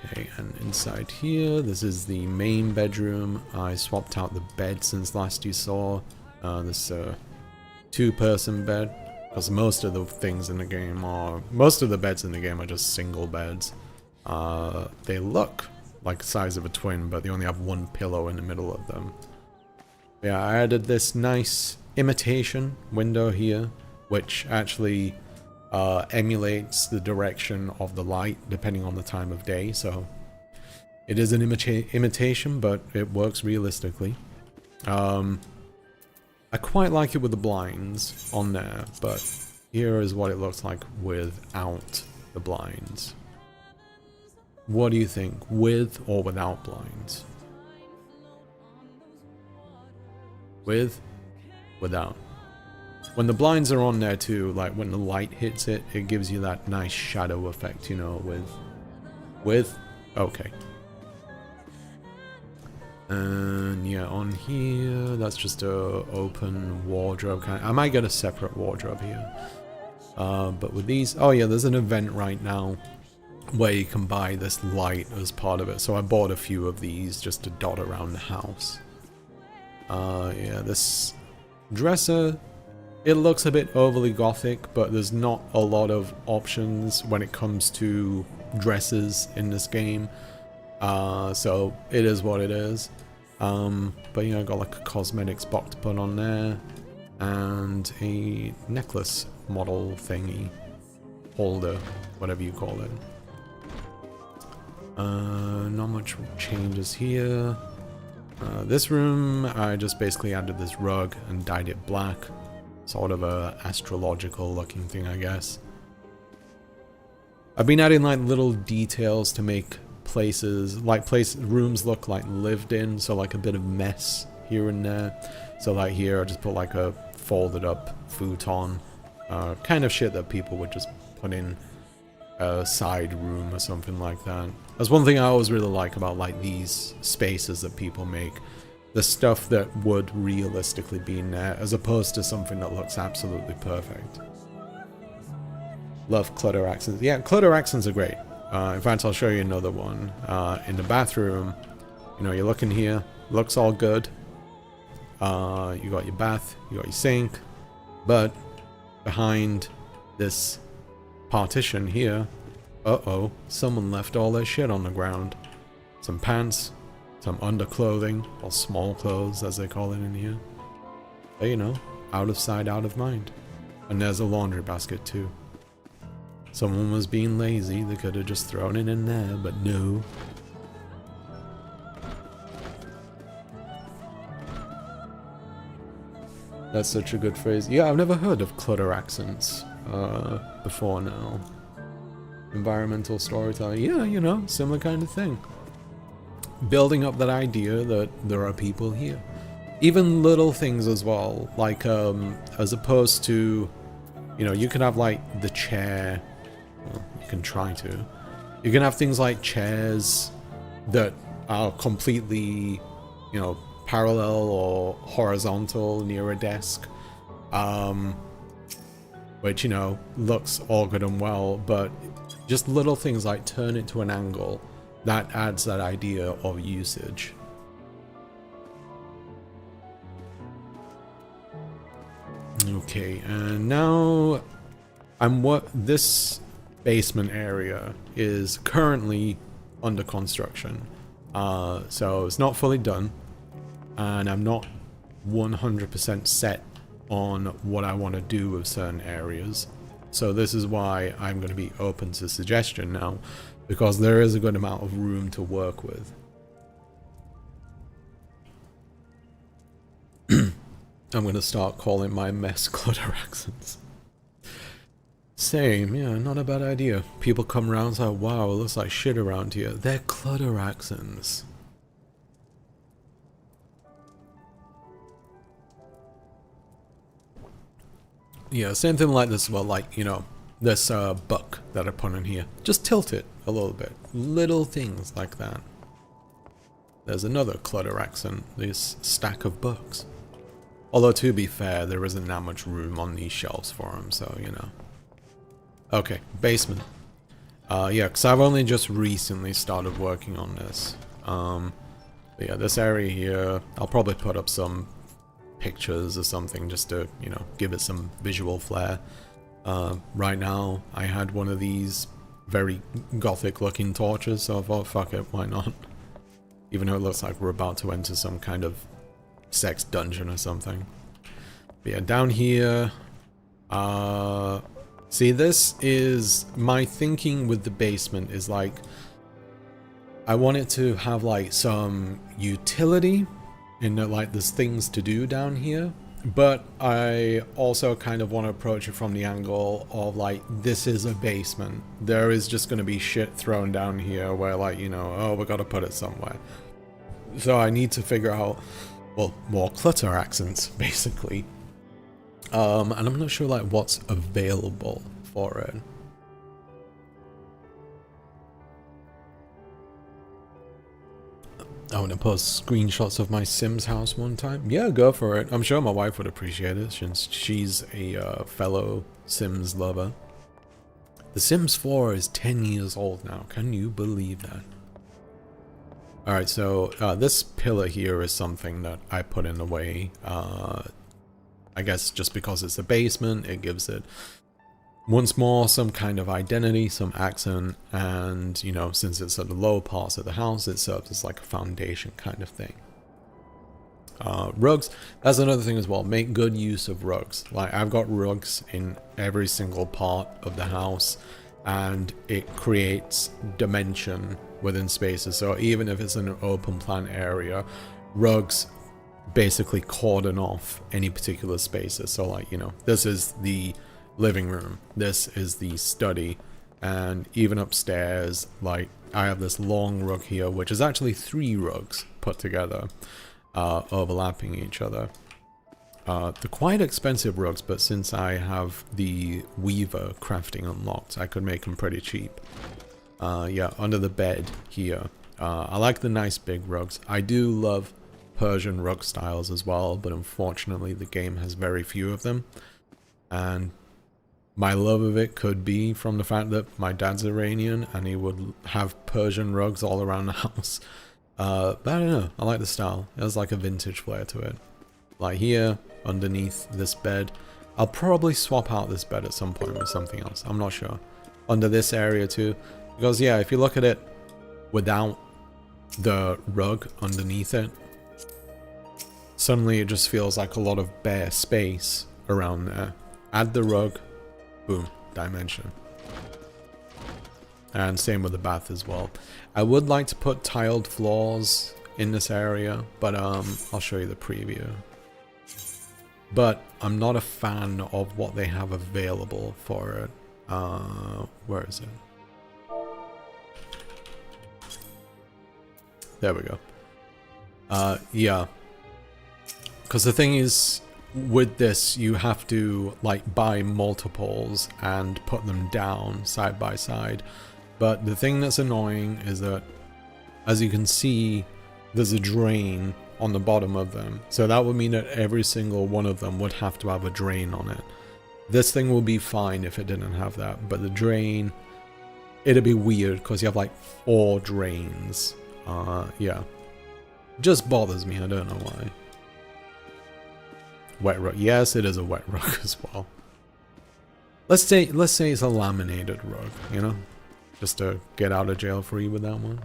Okay, and inside here, this is the main bedroom. I swapped out the bed since last you saw. This two-person bed, because most of the things in the game are, most of the beds in the game are just single beds. They look like the size of a twin, but they only have one pillow in the middle of them. Yeah, I added this nice imitation window here, which actually emulates the direction of the light depending on the time of day, so it is an imitation, but it works realistically. I quite like it with the blinds on there, but here is what it looks like without the blinds. What do you think, with or without blinds? With, without. When the blinds are on there too, like when the light hits it, it gives you that nice shadow effect, you know, with, okay. And yeah, on here, that's just a open wardrobe kind of, I might get a separate wardrobe here. But with these, oh yeah, there's an event right now where you can buy this light as part of it. So I bought a few of these just to dot around the house. Yeah, this dresser, it looks a bit overly gothic, but there's not a lot of options when it comes to dresses in this game. So it is what it is. But yeah, I got like a cosmetics box to put on there, and a necklace model thingy, holder, whatever you call it. Not much changes here. This room, I just basically added this rug and dyed it black. Sort of a astrological looking thing, I guess. I've been adding like little details to make places, like rooms look like lived in, so like a bit of mess here and there. So like here I just put like a folded up futon, kind of shit that people would just put in a side room or something like that. That's one thing I always really like about like these spaces that people make. The stuff that would realistically be in there, as opposed to something that looks absolutely perfect. Love clutter accents. Yeah, clutter accents are great. In fact, I'll show you another one. In the bathroom, you know, you look in here, looks all good. You got your bath, you got your sink, but behind this partition here, uh-oh, someone left all their shit on the ground. Some pants, some underclothing, or small clothes as they call it in here. But you know, out of sight, out of mind. And there's a laundry basket too. Someone was being lazy, they could have just thrown it in there, but no. That's such a good phrase. Yeah, I've never heard of clutter accents before now. Environmental storytelling. Yeah, you know, similar kind of thing. Building up that idea that there are people here. Even little things as well, like as opposed to, you know, you can have like the chair, well, you can try to. You can have things like chairs that are completely, you know, parallel or horizontal near a desk, which, you know, looks all good and well, but just little things like turn it to an angle, that adds that idea of usage. Okay, and now this basement area is currently under construction, so it's not fully done, and I'm not 100% set on what I want to do with certain areas. So this is why I'm going to be open to suggestion now, because there is a good amount of room to work with. I'm going to start calling my mess clutter accents. Same, yeah, not a bad idea. People come around and say, wow, it looks like shit around here. They're clutter accents. Yeah, same thing like this, well, like, you know, this book that I put in here. Just tilt it a little bit. Little things like that. There's another clutter accent, this stack of books. Although, to be fair, there isn't that much room on these shelves for them, so, you know. Okay, basement. Yeah, because I've only just recently started working on this. But yeah, this area here, I'll probably put up some pictures or something just to, you know, give it some visual flair. Right now, I had one of these very gothic looking torches, so I thought, fuck it, why not? Even though it looks like we're about to enter some kind of sex dungeon or something. But yeah, down here, see, this is my thinking with the basement is like, I want it to have like some utility in that, like there's things to do down here, but I also kind of want to approach it from the angle of like, this is a basement. There is just going to be shit thrown down here where like, you know, oh, we got to put it somewhere. So I need to figure out, well, more clutter accents, basically. And I'm not sure like what's available for it. I want to post screenshots of my Sims house one time. Yeah, go for it. I'm sure my wife would appreciate it since she's a fellow Sims lover. The Sims 4 is 10 years old now. Can you believe that? Alright, so this pillar here is something that I put in the way. I guess just because it's a basement, it gives it once more some kind of identity, some accent, and, you know, since it's at the low parts of the house, it serves as like a foundation kind of thing. Rugs, that's another thing as well. Make good use of rugs. Like, I've got rugs in every single part of the house, and it creates dimension within spaces. So even if it's in an open plan area, rugs basically cordon off any particular spaces. So like, you know, this is the living room, this is the study, and even upstairs, like, I have this long rug here, which is actually 3 rugs put together, overlapping each other. They're quite expensive rugs, but since I have the Weaver crafting unlocked, I could make them pretty cheap. Yeah, under the bed here. I like the nice big rugs. I do love Persian rug styles as well, but unfortunately the game has very few of them. And my love of it could be from the fact that my dad's Iranian and he would have Persian rugs all around the house. But I don't know, I like the style. It has like a vintage flair to it. Like here, underneath this bed. I'll probably swap out this bed at some point with something else, I'm not sure. Under this area too. Because yeah, if you look at it without the rug underneath it, suddenly it just feels like a lot of bare space around there. Add the rug, boom, dimension. And same with the bath as well. I would like to put tiled floors in this area, but I'll show you the preview. But I'm not a fan of what they have available for it. Where is it? There we go. Yeah. Because the thing is, with this, you have to like buy multiples and put them down side by side. But the thing that's annoying is that, as you can see, there's a drain on the bottom of them. So that would mean that every single one of them would have to have a drain on it. This thing will be fine if it didn't have that, but the drain, it'd be weird because you have like 4 drains. Yeah. Just bothers me, I don't know why. Wet rug. Yes, it is a wet rug as well. Let's say it's a laminated rug, you know? Just to get out of jail free with that one.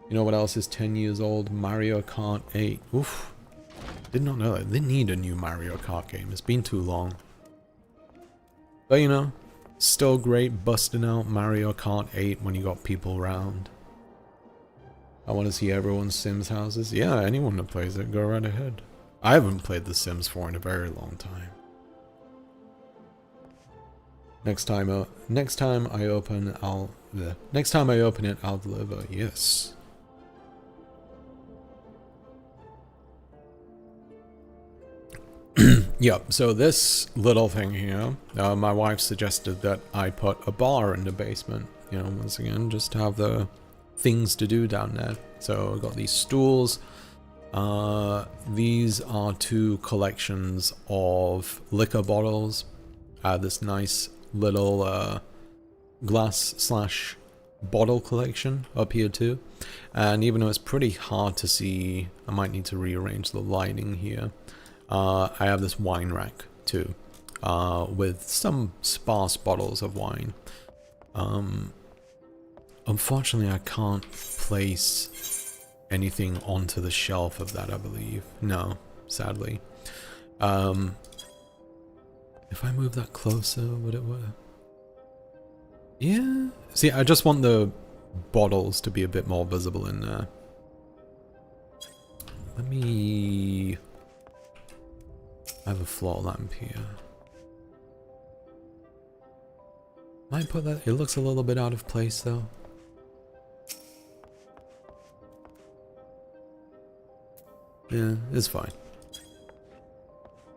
You know what else is 10 years old? Mario Kart 8. Oof. Did not know that. They need a new Mario Kart game. It's been too long. But you know, still great busting out Mario Kart 8 when you got people around. I want to see everyone's Sims houses. Yeah, anyone that plays it, go right ahead. I haven't played The Sims 4 in a very long time. Next time I open it, I'll deliver. Yes. Yeah, so this little thing here, my wife suggested that I put a bar in the basement. You know, once again, just to have the things to do down there. So I got these stools. These are 2 collections of liquor bottles. This nice little glass / bottle collection up here too. And even though it's pretty hard to see, I might need to rearrange the lighting here. I have this wine rack too, with some sparse bottles of wine. Unfortunately, I can't place anything onto the shelf of that, I believe. No, sadly. If I move that closer, would it work? Yeah. See, I just want the bottles to be a bit more visible in there. Let me... I have a floor lamp here. Might put that... It looks a little bit out of place, though. Yeah, it's fine.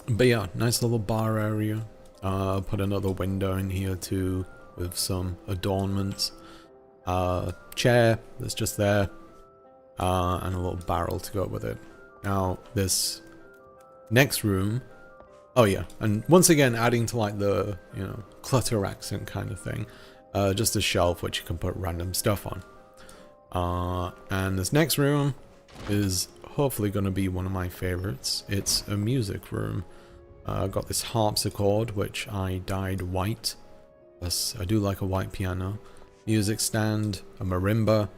But yeah, nice little bar area. Put another window in here too, with some adornments. Chair that's just there. And a little barrel to go with it. Now, this next room... Oh yeah, and once again adding to like the, you know, clutter accent kind of thing. Just a shelf which you can put random stuff on. And this next room is hopefully going to be one of my favorites. It's a music room. I've got this harpsichord which I dyed white. Plus, I do like a white piano. Music stand, a marimba,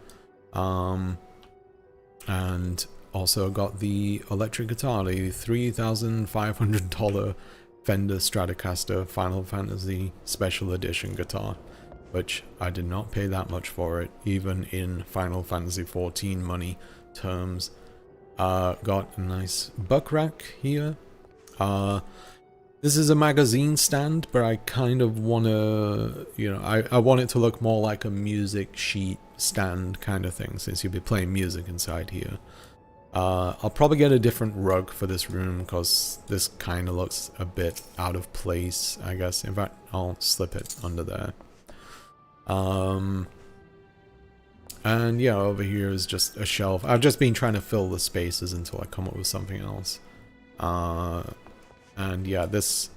and also got the electric guitar, the $3,500 Fender Stratocaster Final Fantasy Special Edition guitar, which I did not pay that much for it, even in Final Fantasy XIV money terms. Got a nice buck rack here. This is a magazine stand, but I kind of want to, you know, I want it to look more like a music sheet stand kind of thing, since you'll be playing music inside here. I'll probably get a different rug for this room, because this kind of looks a bit out of place, I guess. In fact, I'll slip it under there. And yeah, over here is just a shelf. I've just been trying to fill the spaces until I come up with something else. And yeah, this...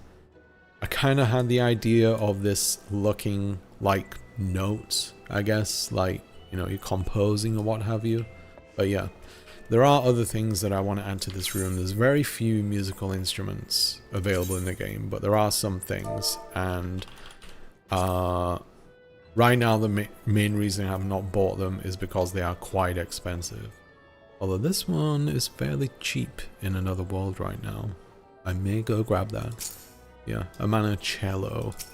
I kind of had the idea of this looking like notes, I guess. Like, you know, you're composing or what have you. But yeah, there are other things that I want to add to this room. There's very few musical instruments available in the game, but there are some things. And... right now, the main reason I have not bought them is because they are quite expensive. Although this one is fairly cheap in another world right now. I may go grab that. Yeah, a mana cello. It's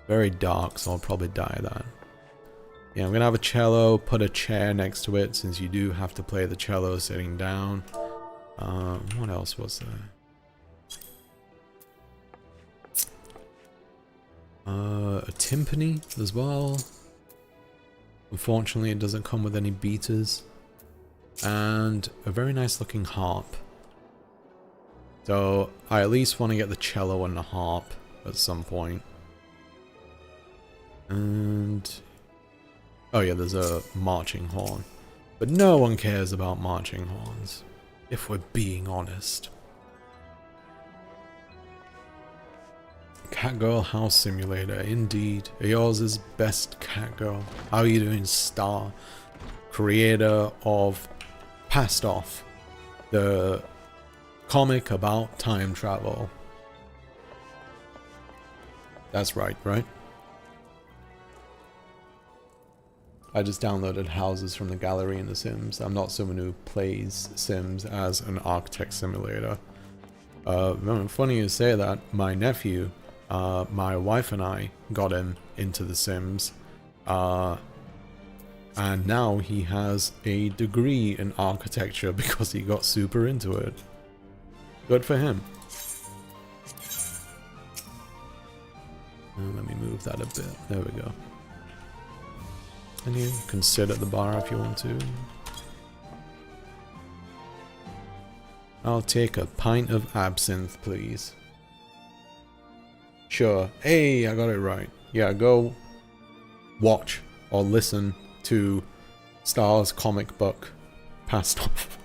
very dark, so I'll probably dye that. Yeah, I'm gonna have a cello, put a chair next to it, since you do have to play the cello sitting down. What else was there? A timpani as well. Unfortunately, it doesn't come with any beaters. And a very nice looking harp. So I at least want to get the cello and the harp at some point. And... oh yeah, there's a marching horn. But no one cares about marching horns, if we're being honest. Catgirl House Simulator, indeed. Eorzea's best catgirl. How are you doing, Star? Creator of Passed Off, the comic about time travel. That's right, right? I just downloaded houses from the gallery in The Sims. I'm not someone who plays Sims as an architect simulator. Funny you say that. My nephew, my wife and I got him into The Sims. And now he has a degree in architecture because he got super into it. Good for him. Let me move that a bit. There we go. And you can sit at the bar if you want to. I'll take a pint of absinthe, please. Sure. Hey, I got it right. Yeah, go watch or listen to Star's comic book Passed Off.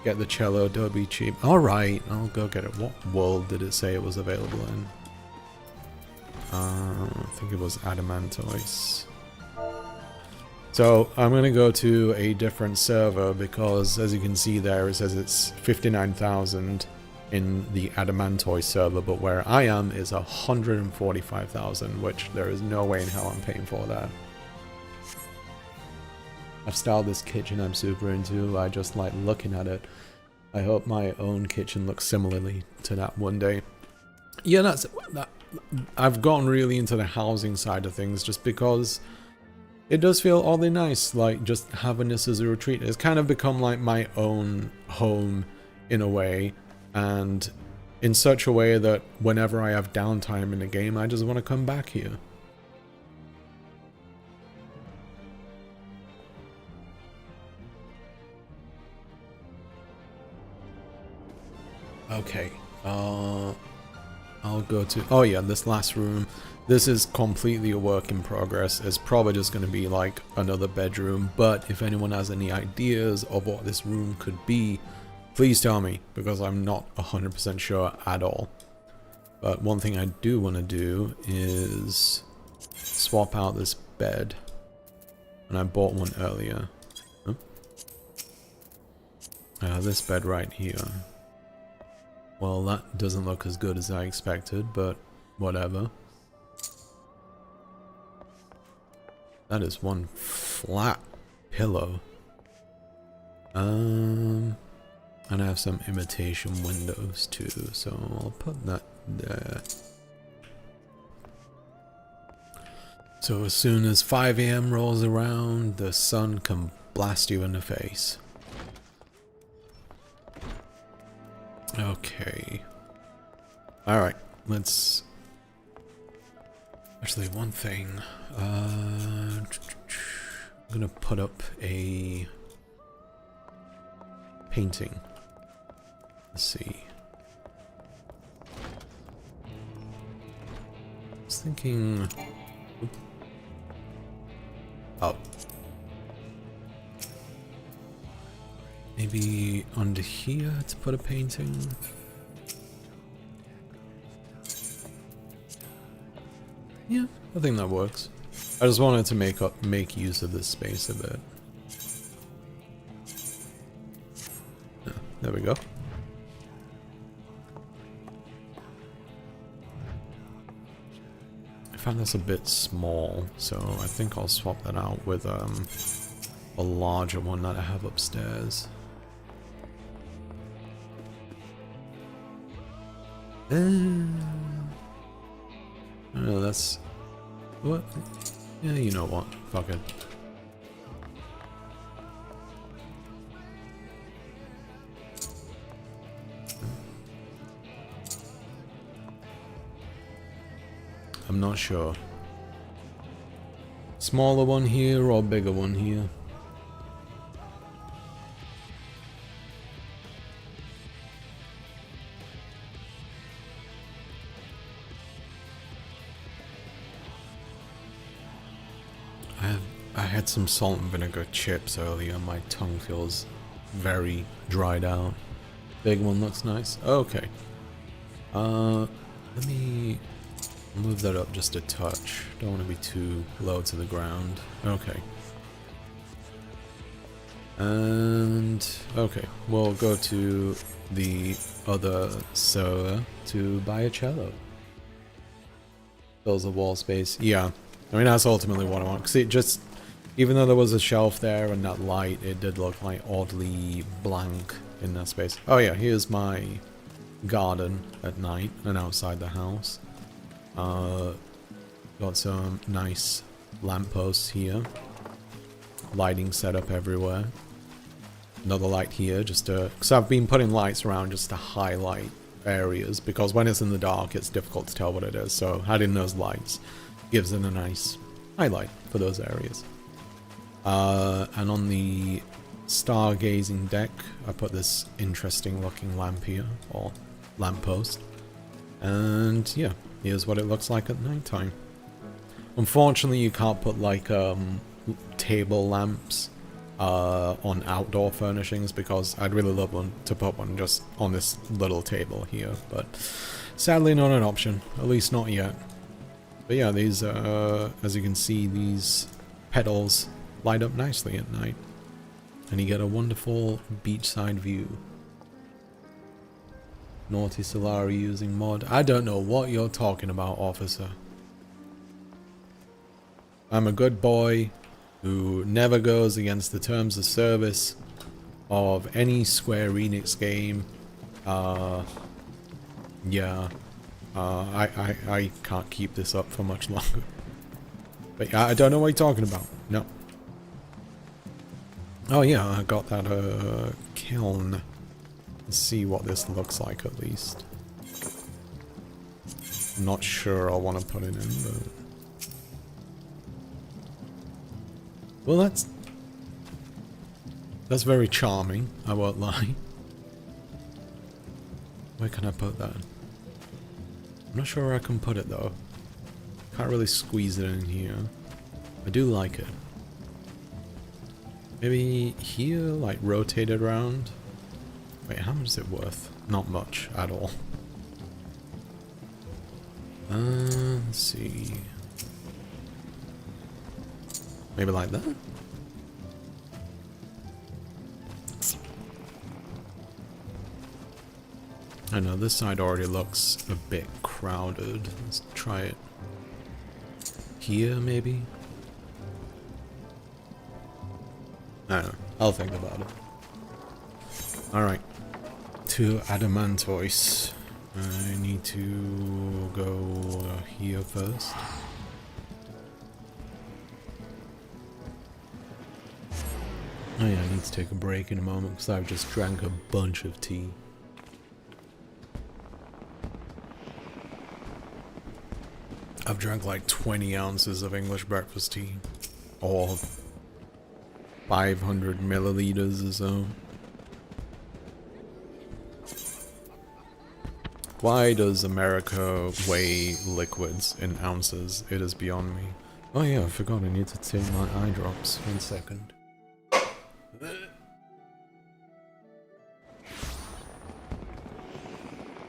Get the cello, don't be cheap. Alright, I'll go get it. What world did it say it was available in? I think it was Adamantois. So I'm going to go to a different server because, as you can see there, it says it's 59,000 in the Adamantoy server, but where I am is 145,000, which there is no way in hell I'm paying for that. I've styled this kitchen I'm super into. I just like looking at it. I hope my own kitchen looks similarly to that one day. Yeah, that. I've gotten really into the housing side of things just because it does feel oddly nice, like just having this as a retreat. It's kind of become like my own home in a way, and in such a way that whenever I have downtime in the game, I just want to come back here. Okay, I'll go to, oh yeah, this last room. This is completely a work in progress. It's probably just going to be like another bedroom, but if anyone has any ideas of what this room could be, please tell me, because I'm not 100% sure at all. But one thing I do want to do is swap out this bed, and I bought one earlier. Huh? This bed right here. Well, that doesn't look as good as I expected, but whatever. That is one flat pillow. And I have some imitation windows too, so I'll put that there. So as soon as 5 AM rolls around, the sun can blast you in the face. Okay. Alright, let's... Actually, one thing. I'm gonna put up a painting. Let's see. I was thinking... Oh. Maybe under here to put a painting. Yeah, I think that works. I just wanted to make use of this space a bit. Yeah, there we go. I found this a bit small, so I think I'll swap that out with a larger one that I have upstairs. Oh, that's... What? Yeah, you know what. Fuck it. I'm not sure. Smaller one here or bigger one here? I had some salt and vinegar chips earlier. My tongue feels very dried out. Big one looks nice. Okay. Let me move that up just a touch. Don't want to be too low to the ground. Okay. And okay, we'll go to the other server to buy a cello. Fills the wall space. Yeah. I mean, that's ultimately what I want. Because it just, even though there was a shelf there and that light, it did look like oddly blank in that space. Oh yeah, here's my garden at night and outside the house. Got some nice lampposts here. Lighting set up everywhere. Another light here, just to, because I've been putting lights around just to highlight areas, because when it's in the dark, it's difficult to tell what it is. So adding those lights gives it a nice highlight for those areas. And on the stargazing deck, I put this interesting looking lamp here, or lamppost. And yeah, here's what it looks like at nighttime. Unfortunately, you can't put like table lamps on outdoor furnishings, because I'd really love one to put one just on this little table here, but sadly not an option, at least not yet. But yeah, these, as you can see, these petals light up nicely at night, and you get a wonderful beachside view. Naughty Salari using mod. I don't know what you're talking about, officer. I'm a good boy who never goes against the terms of service of any Square Enix game. Yeah. I can't keep this up for much longer. But yeah, I don't know what you're talking about. No. Oh yeah, I got that kiln. Let's see what this looks like at least. I'm not sure I want to put it in, but... Well, that's very charming, I won't lie. Where can I put that? I'm not sure where I can put it though. Can't really squeeze it in here. I do like it. Maybe here, like rotate it around. Wait, how much is it worth? Not much at all. Let's see. Maybe like that? I know, this side already looks a bit crowded. Let's try it here, maybe? I don't know. I'll think about it. Alright. To Adamantoise. I need to go here first. Oh yeah, I need to take a break in a moment because I've just drank a bunch of tea. I've drank like 20 ounces of English breakfast tea. Or 500 milliliters or so. Why does America weigh liquids in ounces? It is beyond me. Oh yeah, I forgot I need to take my eye drops. 1 second.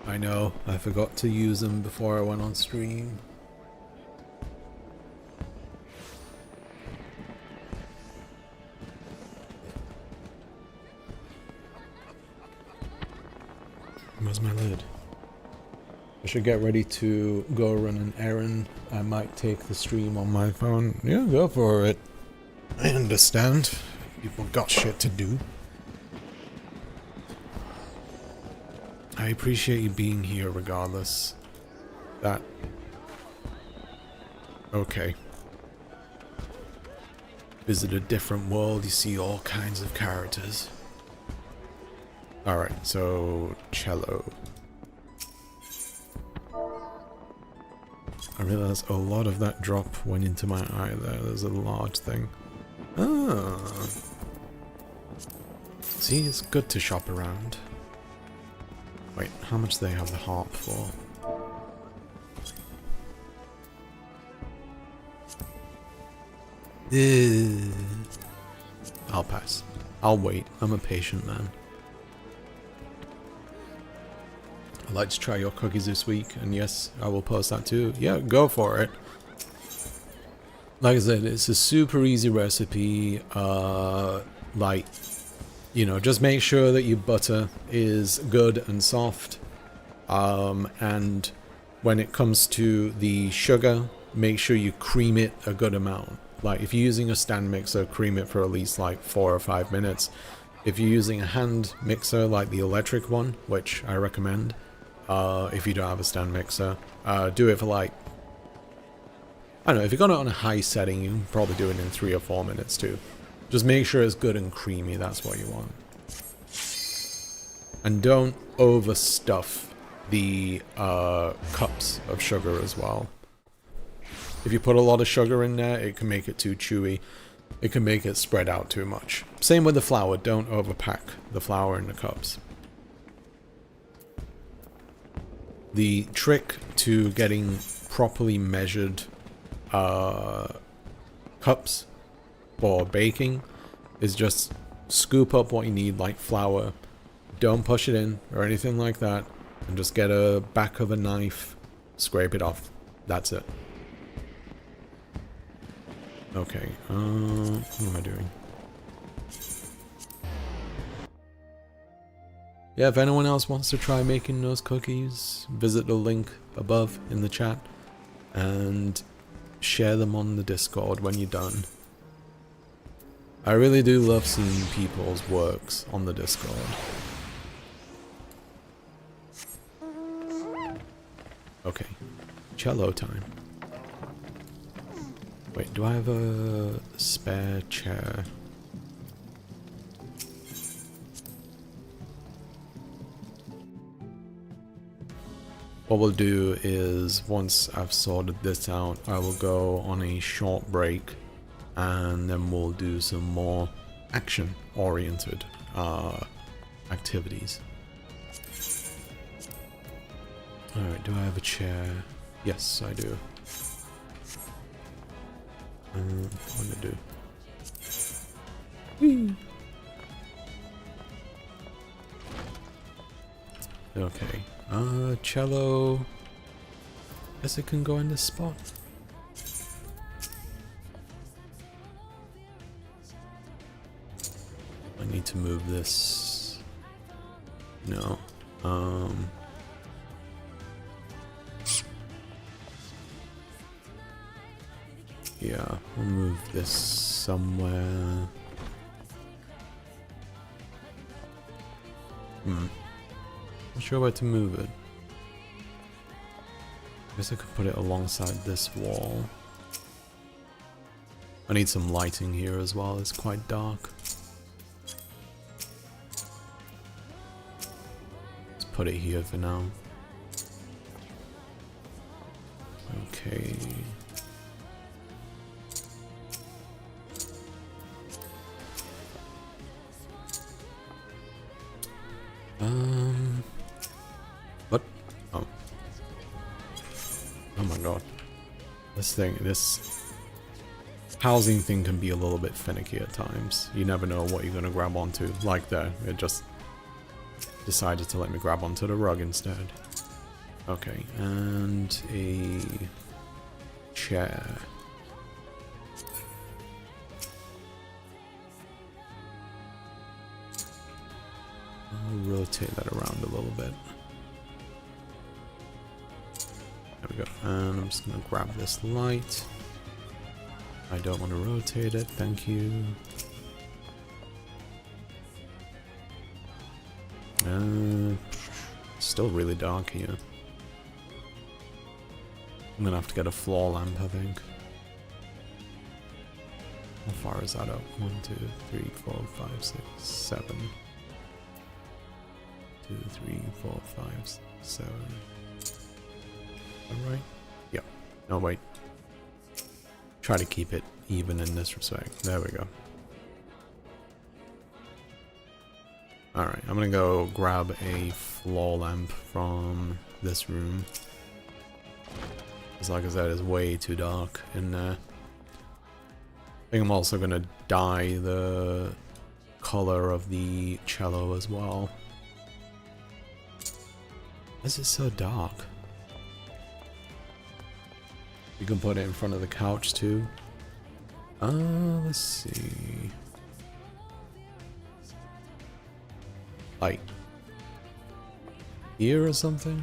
I know, I forgot to use them before I went on stream. Where's my lid? I should get ready to go run an errand. I might take the stream on my phone. Yeah, go for it. I understand. People got shit to do. I appreciate you being here regardless. That... Okay. Visit a different world, you see all kinds of characters. Alright, so... cello. I realized a lot of that drop went into my eye there. There's a large thing. Ah. See, it's good to shop around. Wait, how much do they have the harp for? I'll pass. I'll wait. I'm a patient man. I'd like to try your cookies this week, and yes, I will post that too. Yeah, go for it. Like I said, it's a super easy recipe. Like, you know, just make sure that your butter is good and soft. And when it comes to the sugar, make sure you cream it a good amount. Like, if you're using a stand mixer, cream it for at least like 4 or 5 minutes. If you're using a hand mixer, like the electric one, which I recommend, if you don't have a stand mixer, do it for like, I don't know, if you got it on a high setting, you can probably do it in 3 or 4 minutes too. Just make sure it's good and creamy, that's what you want. And don't overstuff the cups of sugar as well. If you put a lot of sugar in there, it can make it too chewy. It can make it spread out too much. Same with the flour, don't overpack the flour in the cups. The trick to getting properly measured cups for baking is just scoop up what you need, like flour. Don't push it in or anything like that, and just get a back of a knife, scrape it off. That's it. Okay, what am I doing? Yeah, if anyone else wants to try making those cookies, visit the link above in the chat and share them on the Discord when you're done. I really do love seeing people's works on the Discord. Okay, cello time. Wait, do I have a spare chair? What we'll do is, once I've sorted this out, I will go on a short break and then we'll do some more action-oriented activities. Alright, do I have a chair? Yes, I do. What to do? Whee! Okay. Cello. Guess it can go in this spot. I need to move this. No. Yeah, we'll move this somewhere. Not sure where to move it. I guess I could put it alongside this wall. I need some lighting here as well, it's quite dark. Let's put it here for now. Okay. What? Oh. Oh my god. This housing thing can be a little bit finicky at times. You never know what you're gonna grab onto. Like there, it just decided to let me grab onto the rug instead. Okay, and a chair. I'll rotate that around a little bit. There we go. And I'm just going to grab this light. I don't want to rotate it, thank you. Still really dark here. I'm going to have to get a floor lamp, I think. How far is that up? 1, 2, 3, 4, 5, 6, 7. 2, 3, 4, 5, 7. Alright? Yeah. No, wait. Try to keep it even in this respect. There we go. Alright, I'm gonna go grab a floor lamp from this room. Because like I said, it's way too dark in there. I think I'm also gonna dye the color of the cello as well. Why is it so dark? You can put it in front of the couch too. Let's see. Like here or something?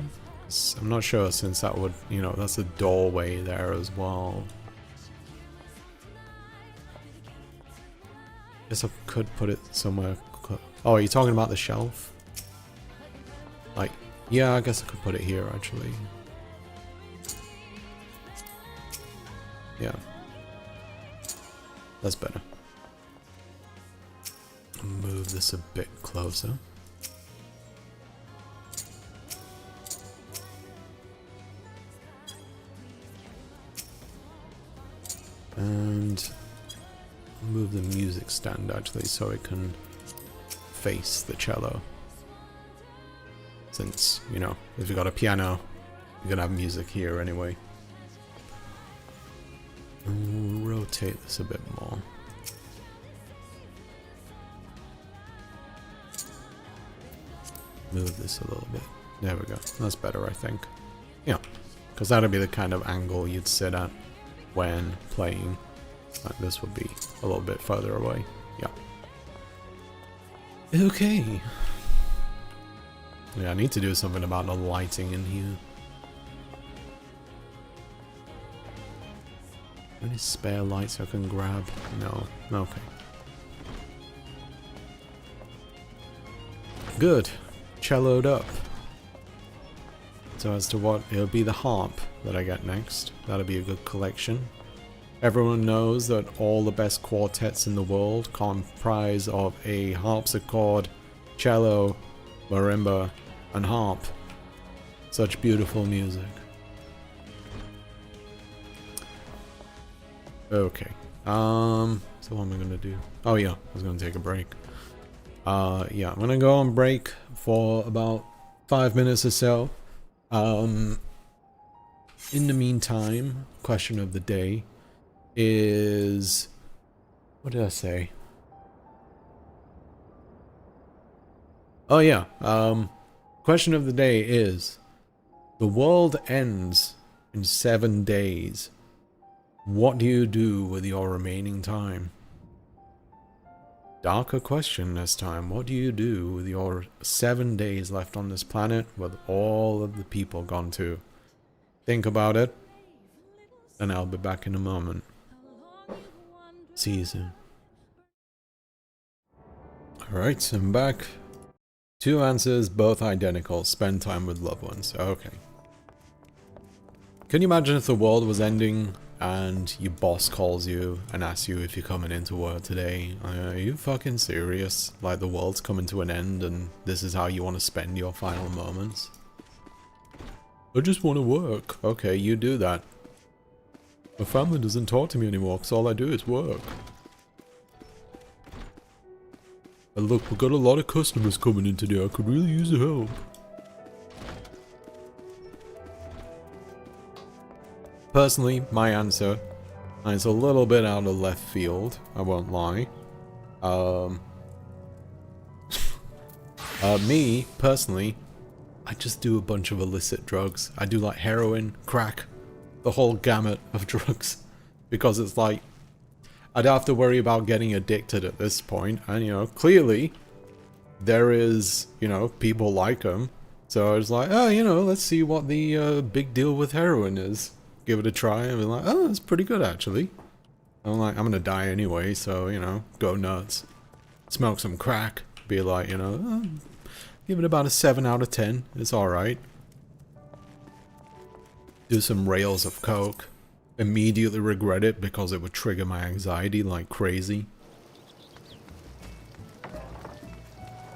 I'm not sure, since that would, you know, that's a doorway there as well. Guess I could put it somewhere. Oh, are you talking about the shelf? Like, yeah, I guess I could put it here actually. Yeah. That's better. Move this a bit closer. And move the music stand actually so it can face the cello. Since, you know, if you've got a piano, you're gonna have music here anyway. And we'll rotate this a bit more. Move this a little bit. There we go. That's better, I think. Yeah, because that'll be the kind of angle you'd sit at when playing. Like this would be a little bit further away. Yeah. Okay. Yeah, I need to do something about the lighting in here. Any spare lights I can grab? No. Okay. Good. Celloed up. So as to what, it'll be the harp that I get next. That'll be a good collection. Everyone knows that all the best quartets in the world comprise of a harpsichord, cello, marimba, and harp. Such beautiful music. Okay. So what am I gonna do? Oh yeah, I was gonna take a break. Yeah, I'm gonna go on break for about 5 minutes or so. In the meantime, question of the day is, what did I say? Oh yeah, question of the day is, the world ends in 7 days. What do you do with your remaining time? Darker question this time. What do you do with your 7 days left on this planet with all of the people gone too? Think about it, and I'll be back in a moment. See you soon. Alright, so I'm back. 2 answers, both identical. Spend time with loved ones. Okay. Can you imagine if the world was ending and your boss calls you and asks you if you're coming into work today? Are you fucking serious? Like the world's coming to an end and this is how you want to spend your final moments? I just want to work. Okay, you do that. My family doesn't talk to me anymore because all I do is work. And look, we've got a lot of customers coming in today. I could really use the help. Personally, my answer is a little bit out of left field, I won't lie. Me, personally, I just do a bunch of illicit drugs. I do like heroin, crack, the whole gamut of drugs. Because it's like, I'd have to worry about getting addicted at this point. And, you know, clearly, there is, you know, people like them. So I was like, oh, you know, let's see what the big deal with heroin is. Give it a try and be like, oh, that's pretty good actually. I'm like, I'm gonna die anyway, so, you know, go nuts. Smoke some crack, be like, you know, oh, give it about a 7 out of 10, it's alright. Do some rails of coke, immediately regret it because it would trigger my anxiety like crazy.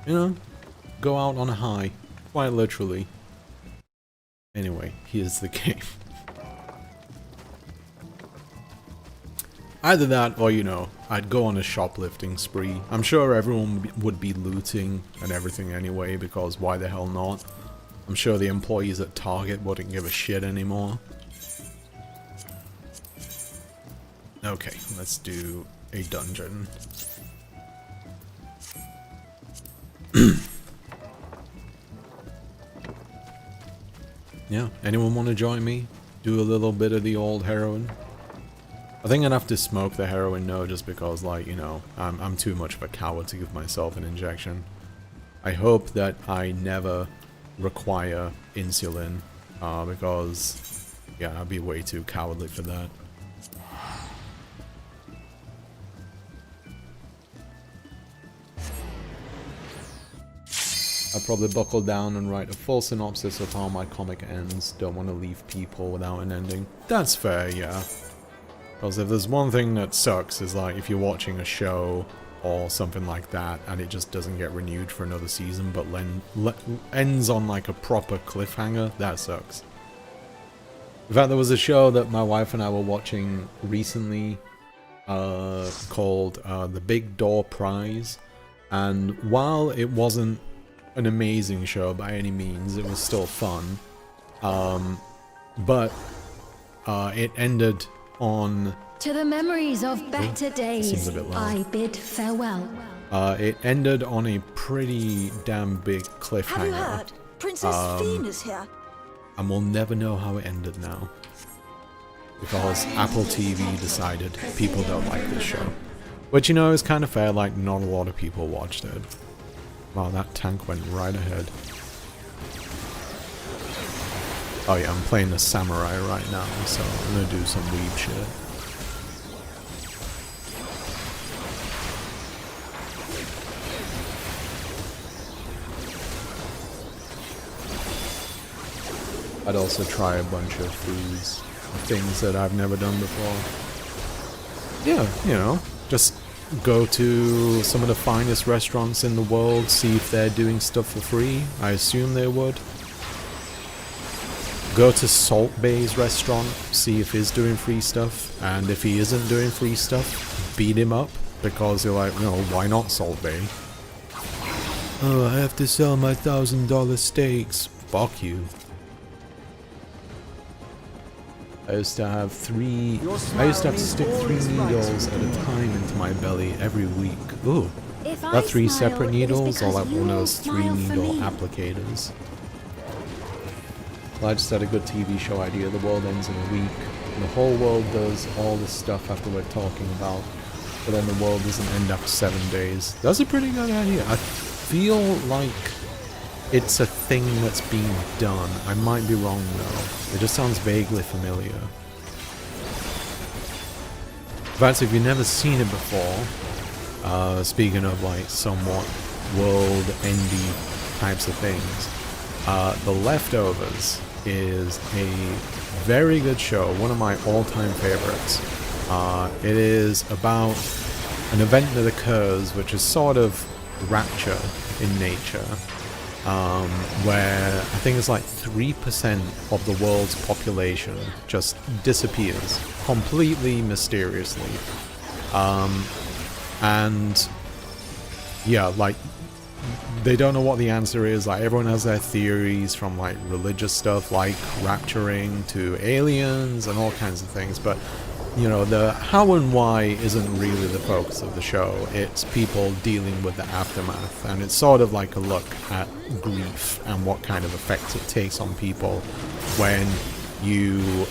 You know, go out on a high, quite literally. Anyway, here's the game. Either that or, you know, I'd go on a shoplifting spree. I'm sure everyone would be looting and everything anyway, because why the hell not? I'm sure the employees at Target wouldn't give a shit anymore. Okay, let's do a dungeon. Yeah, anyone want to join me? Do a little bit of the old heroin? I think I'd have to smoke the heroin, no, just because, like, you know, I'm too much of a coward to give myself an injection. I hope that I never require insulin, because, yeah, I'd be way too cowardly for that. I'll probably buckle down and write a full synopsis of how my comic ends. Don't want to leave people without an ending. That's fair, yeah. Because if there's one thing that sucks is like if you're watching a show or something like that and it just doesn't get renewed for another season but ends on like a proper cliffhanger, that sucks. In fact, there was a show that my wife and I were watching recently called The Big Door Prize, and while it wasn't an amazing show by any means, it was still fun, but it ended on... To the memories of better days, I bid farewell. It ended on a pretty damn big cliffhanger. Have you heard? Princess Fiend is here. And we'll never know how it ended now. Because Apple TV decided people don't like this show. Which, you know, is kind of fair, like not a lot of people watched it. Wow, that tank went right ahead. Oh yeah, I'm playing the samurai right now, so I'm gonna do some weeb shit. I'd also try a bunch of foods, things that I've never done before. Yeah, you know, just go to some of the finest restaurants in the world, see if they're doing stuff for free. I assume they would. Go to Salt Bay's restaurant, see if he's doing free stuff, and if he isn't doing free stuff, beat him up, because you're like, no, why not Salt Bay? Oh, I have to sell my $1,000 steaks. Fuck you. I used to have to stick 3 needles at a time into my belly every week. Ooh. That 3 separate needles, or like one of those 3 needle applicators. Well, I just had a good TV show idea. The world ends in a week. And the whole world does all this stuff after we're talking about. But then the world doesn't end after 7 days. That's a pretty good idea. I feel like it's a thing that's being done. I might be wrong though. It just sounds vaguely familiar. In fact, if you've never seen it before, speaking of like somewhat world-ending types of things, The Leftovers is a very good show, one of my all-time favorites. It is about an event that occurs which is sort of rapture in nature. Where I think it's like 3% of the world's population just disappears completely mysteriously. And yeah, like they don't know what the answer is. Like everyone has their theories, from like religious stuff like rapturing to aliens and all kinds of things, but you know, the how and why isn't really the focus of the show. It's people dealing with the aftermath, and it's sort of like a look at grief and what kind of effects it takes on people when you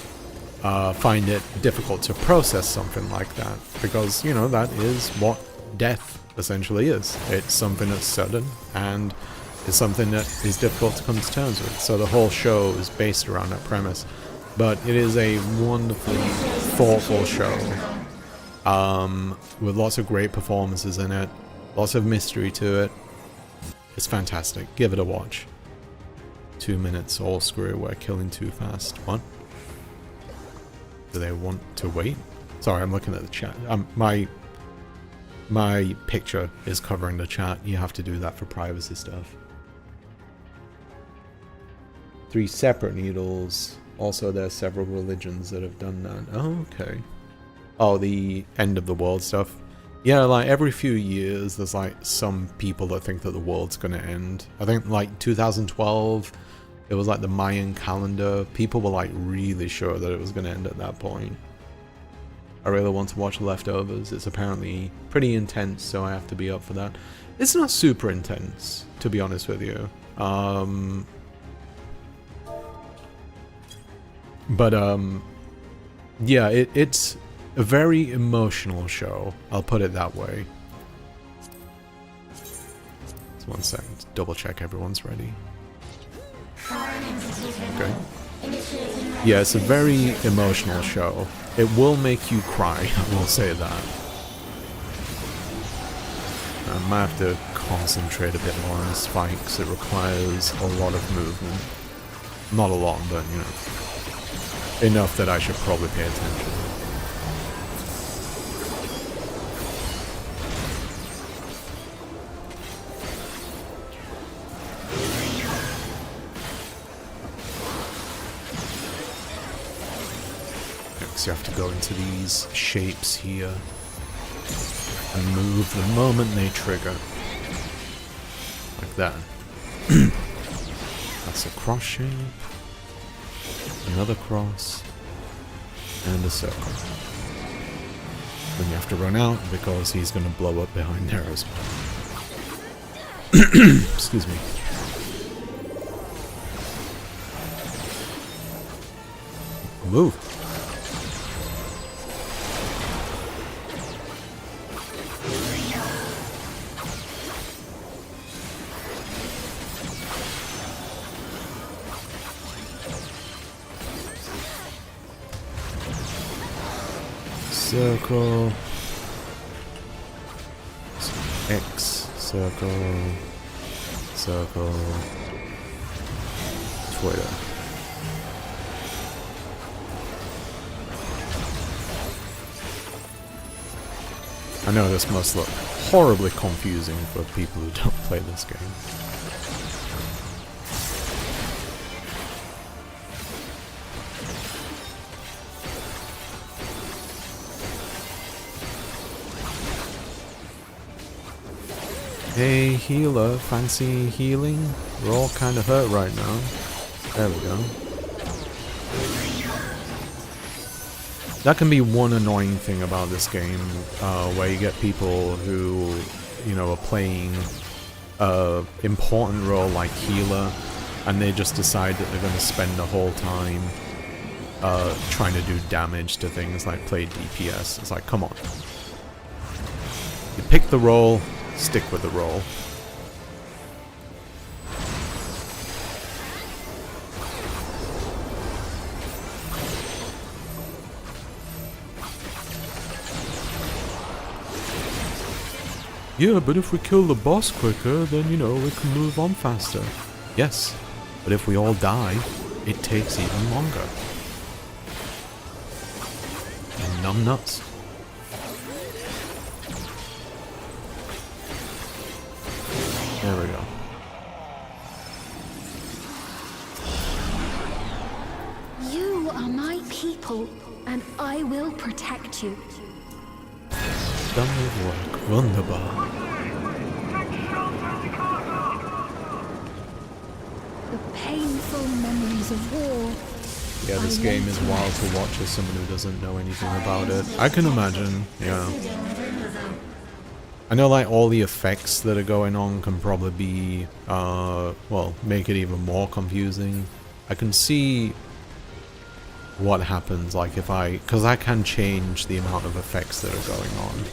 find it difficult to process something like that. Because, you know, that is what death essentially is. It's something that's sudden, and it's something that is difficult to come to terms with. So the whole show is based around that premise. But it is a wonderfully thoughtful show, with lots of great performances in it, lots of mystery to it. It's fantastic. Give it a watch. 2 minutes, all screw, we're killing too fast. What? Do they want to wait? Sorry, I'm looking at the chat. My picture is covering the chat. You have to do that for privacy stuff. 3 separate needles. Also, there are several religions that have done that. Oh, okay. Oh, the end of the world stuff. Yeah, like every few years, there's like some people that think that the world's gonna end. I think like 2012, it was like the Mayan calendar. People were like really sure that it was gonna end at that point. I really want to watch Leftovers. It's apparently pretty intense, so I have to be up for that. It's not super intense, to be honest with you. But yeah, it's a very emotional show. I'll put it that way. Just 1 second. Double check everyone's ready. Okay. Yeah, it's a very emotional show. It will make you cry, I will say that. I might have to concentrate a bit more on this fight because it requires a lot of movement. Not a lot, but you know. Enough that I should probably pay attention. Next, you have to go into these shapes here and move the moment they trigger. Like that. That's a cross shape. Another cross, and a circle. Then you have to run out because he's going to blow up behind there as well. Excuse me. Move. circle. X, circle, circle, Twitter. I know this must look horribly confusing for people who don't play this game. Hey healer, fancy healing? We're all kind of hurt right now. There we go. That can be one annoying thing about this game, where you get people who, you know, are playing an important role like healer, and they just decide that they're going to spend the whole time trying to do damage to things like play DPS. It's like, come on. You pick the role, stick with the role. Yeah, but if we kill the boss quicker, then, you know, we can move on faster. Yes, but if we all die, it takes even longer. And numb nuts. There we go. You are my people, and I will protect you. Done with work. Wunderbar. The painful memories of war. Yeah, this game is wild to watch as someone who doesn't know anything about it. I can imagine, yeah. I know, like, all the effects that are going on can probably be, well, make it even more confusing. I can see what happens, like, if because I can change the amount of effects that are going on.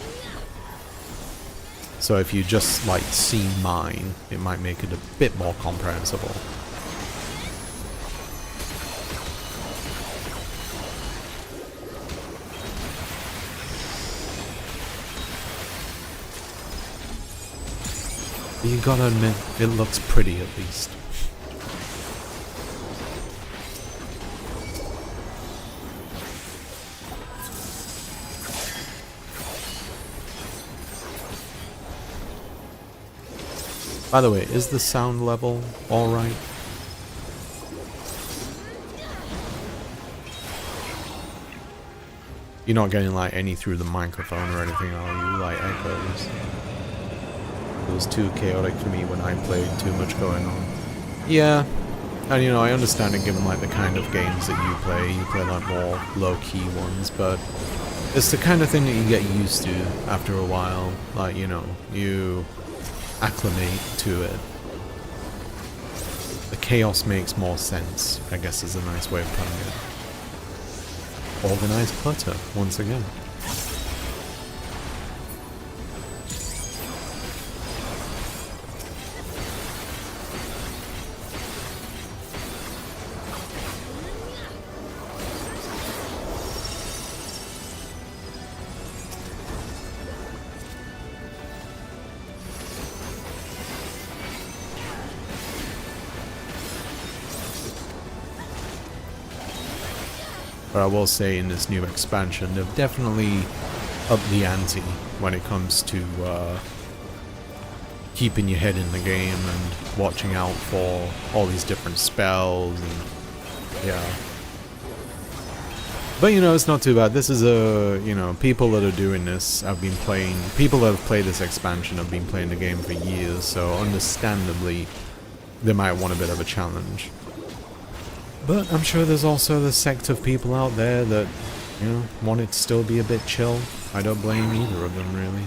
So if you just, like, see mine, it might make it a bit more comprehensible. You gotta admit, it looks pretty at least. By the way, is the sound level alright? You're not getting like any through the microphone or anything, are you? Like echoes? It was too chaotic for me when I played, too much going on. Yeah, and you know, I understand it given like the kind of games that you play like more low-key ones, but it's the kind of thing that you get used to after a while. Like, you know, you acclimate to it. The chaos makes more sense, I guess is a nice way of putting it. Organized clutter, once again. But I will say in this new expansion, they've definitely upped the ante when it comes to keeping your head in the game and watching out for all these different spells and yeah. But you know, it's not too bad. This is you know, people that are doing this have been playing, people that have played this expansion have been playing the game for years, so understandably they might want a bit of a challenge. But I'm sure there's also the sect of people out there that, you know, want it to still be a bit chill. I don't blame either of them, really.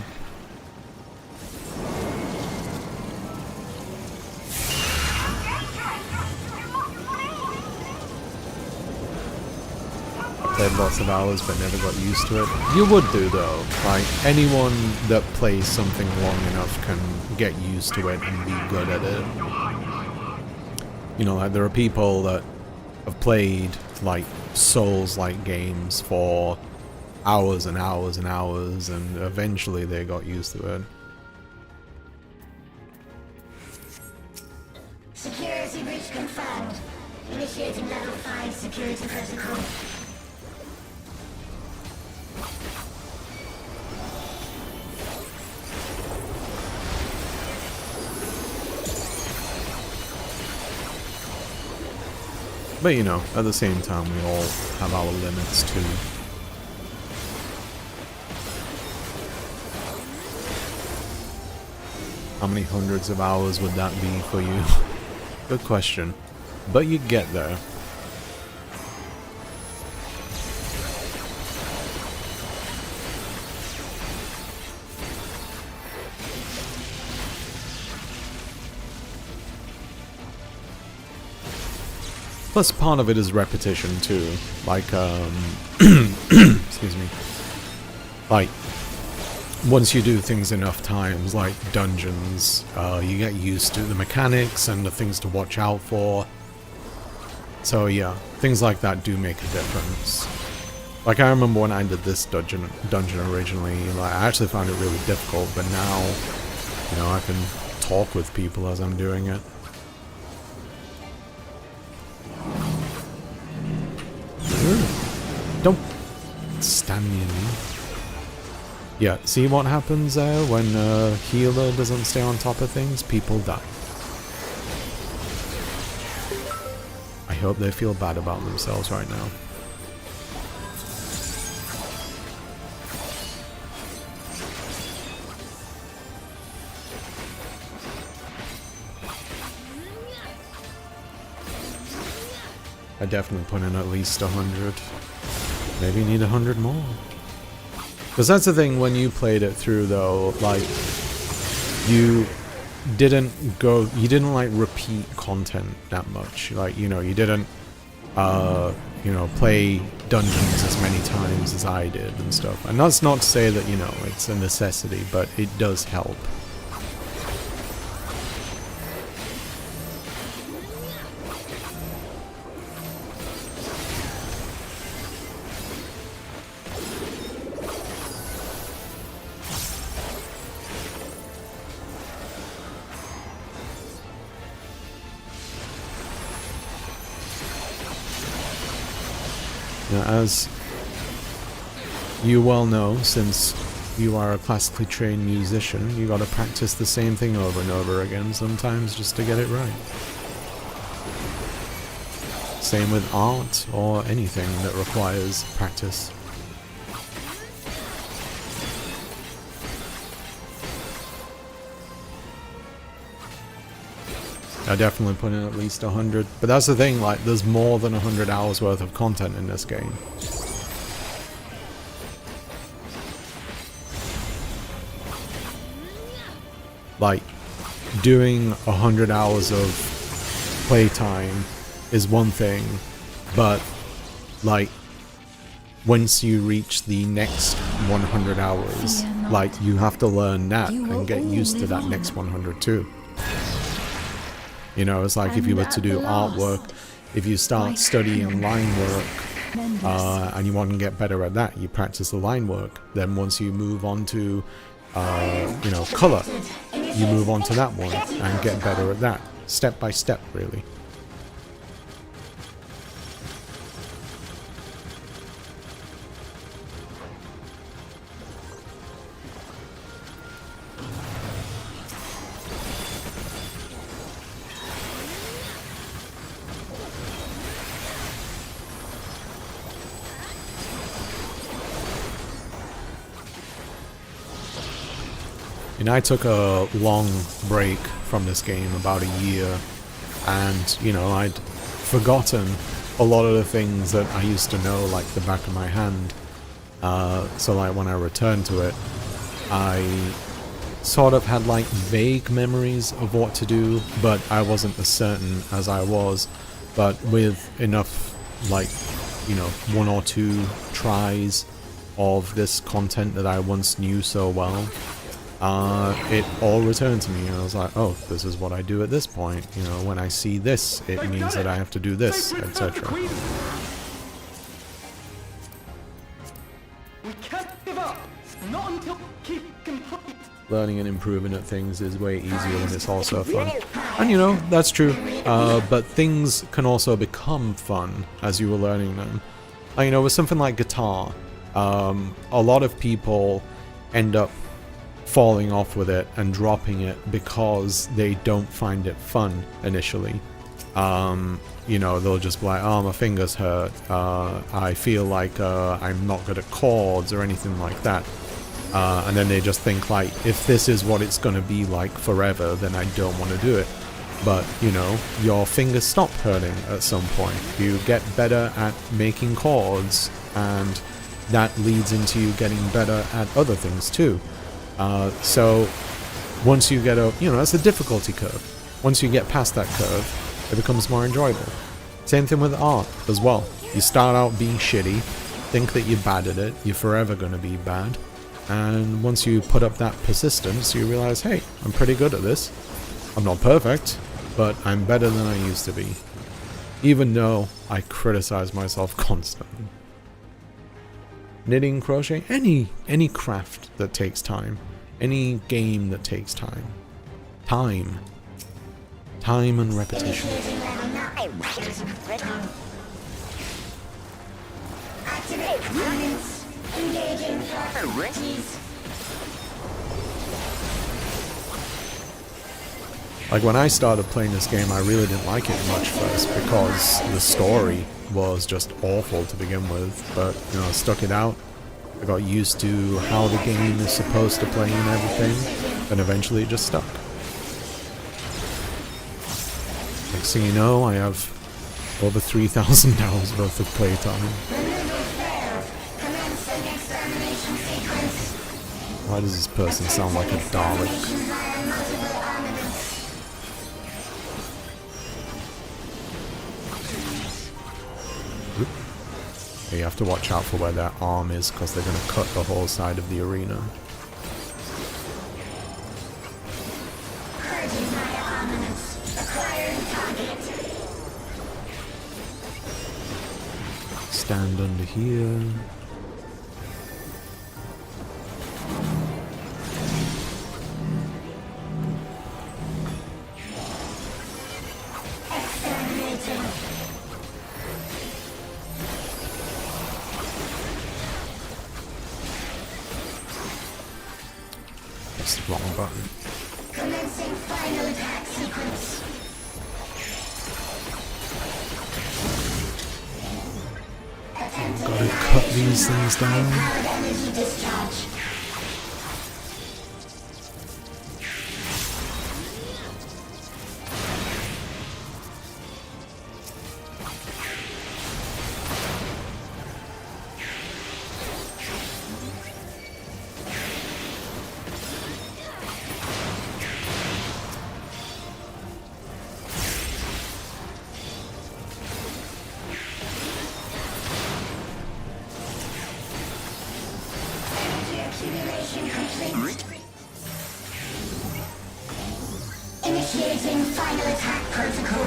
Played lots of hours but never got used to it. You would do though. Like, anyone that plays something long enough can get used to it and be good at it. You know, like there are people that have played like Souls-like games for hours and hours and hours, and eventually they got used to it. Security breach confirmed. Initiating level 5 security protocol. But you know, at the same time, we all have our limits too. How many hundreds of hours would that be for you? Good question. But you get there. Plus, part of it is repetition too. Like, excuse me. Like, once you do things enough times, like dungeons, you get used to the mechanics and the things to watch out for. So yeah, things like that do make a difference. Like, I remember when I did this dungeon originally, like, I actually found it really difficult, but now, you know, I can talk with people as I'm doing it. Don't stand near me. Yeah, see what happens there when a healer doesn't stay on top of things? People die. I hope they feel bad about themselves right now. I definitely put in at least 100. Maybe need 100 more. Because that's the thing, when you played it through though, like, you didn't like repeat content that much. Like, you know, you didn't, you know, play dungeons as many times as I did and stuff. And that's not to say that, you know, it's a necessity, but it does help. As you well know, since you are a classically trained musician, you gotta practice the same thing over and over again sometimes just to get it right. Same with art or anything that requires practice. I definitely put in at least 100, but that's the thing, like, there's more than 100 hours worth of content in this game. Like, doing 100 hours of playtime is one thing, but, like, once you reach the next 100 hours, like, you have to learn that and get used to that next 100 too. You know, it's like if you were to do artwork, if you start studying line work, and you want to get better at that, you practice the line work. Then once you move on to, you know, color, you move on to that one and get better at that. Step by step, really. And I took a long break from this game, about a year, and, you know, I'd forgotten a lot of the things that I used to know like the back of my hand. So like when I returned to it, I sort of had like vague memories of what to do, but I wasn't as certain as I was. But with enough, like, you know, 1 or 2 tries of this content that I once knew so well, it all returned to me, and I was like, oh, this is what I do at this point. You know, when I see this, it means that I have to do this, etc. We can't give up. Not until we keep complete. Learning and improving at things is way easier when it's also fun. And you know, that's true. But things can also become fun as you were learning them. You know, with something like guitar, a lot of people end up falling off with it and dropping it because they don't find it fun initially. You know, they'll just be like, oh, my fingers hurt, I feel like I'm not good at chords or anything like that. And then they just think like, if this is what it's going to be like forever, then I don't want to do it. But, you know, your fingers stop hurting at some point. You get better at making chords, and that leads into you getting better at other things too. So once you get you know, that's the difficulty curve. Once you get past that curve, it becomes more enjoyable. Same thing with art as well. You start out being shitty, think that you're bad at it, you're forever going to be bad. And once you put up that persistence, you realize, hey, I'm pretty good at this. I'm not perfect, but I'm better than I used to be. Even though I criticize myself constantly. Knitting, crochet, any craft that takes time. Any game that takes time. Time and repetition. Activate components. Engaging properties. Like when I started playing this game, I really didn't like it much first because the story was just awful to begin with. But, you know, I stuck it out. I got used to how the game is supposed to play and everything. And eventually it just stuck. Next thing you know, I have over 3,000 hours worth of playtime. Why does this person sound like a Dalek? You have to watch out for where their arm is because they're going to cut the whole side of the arena. Stand under here. That's the wrong button. Commencing final attack sequence. Gotta cut these things down. Powered energy discharge. Initiating final attack protocol.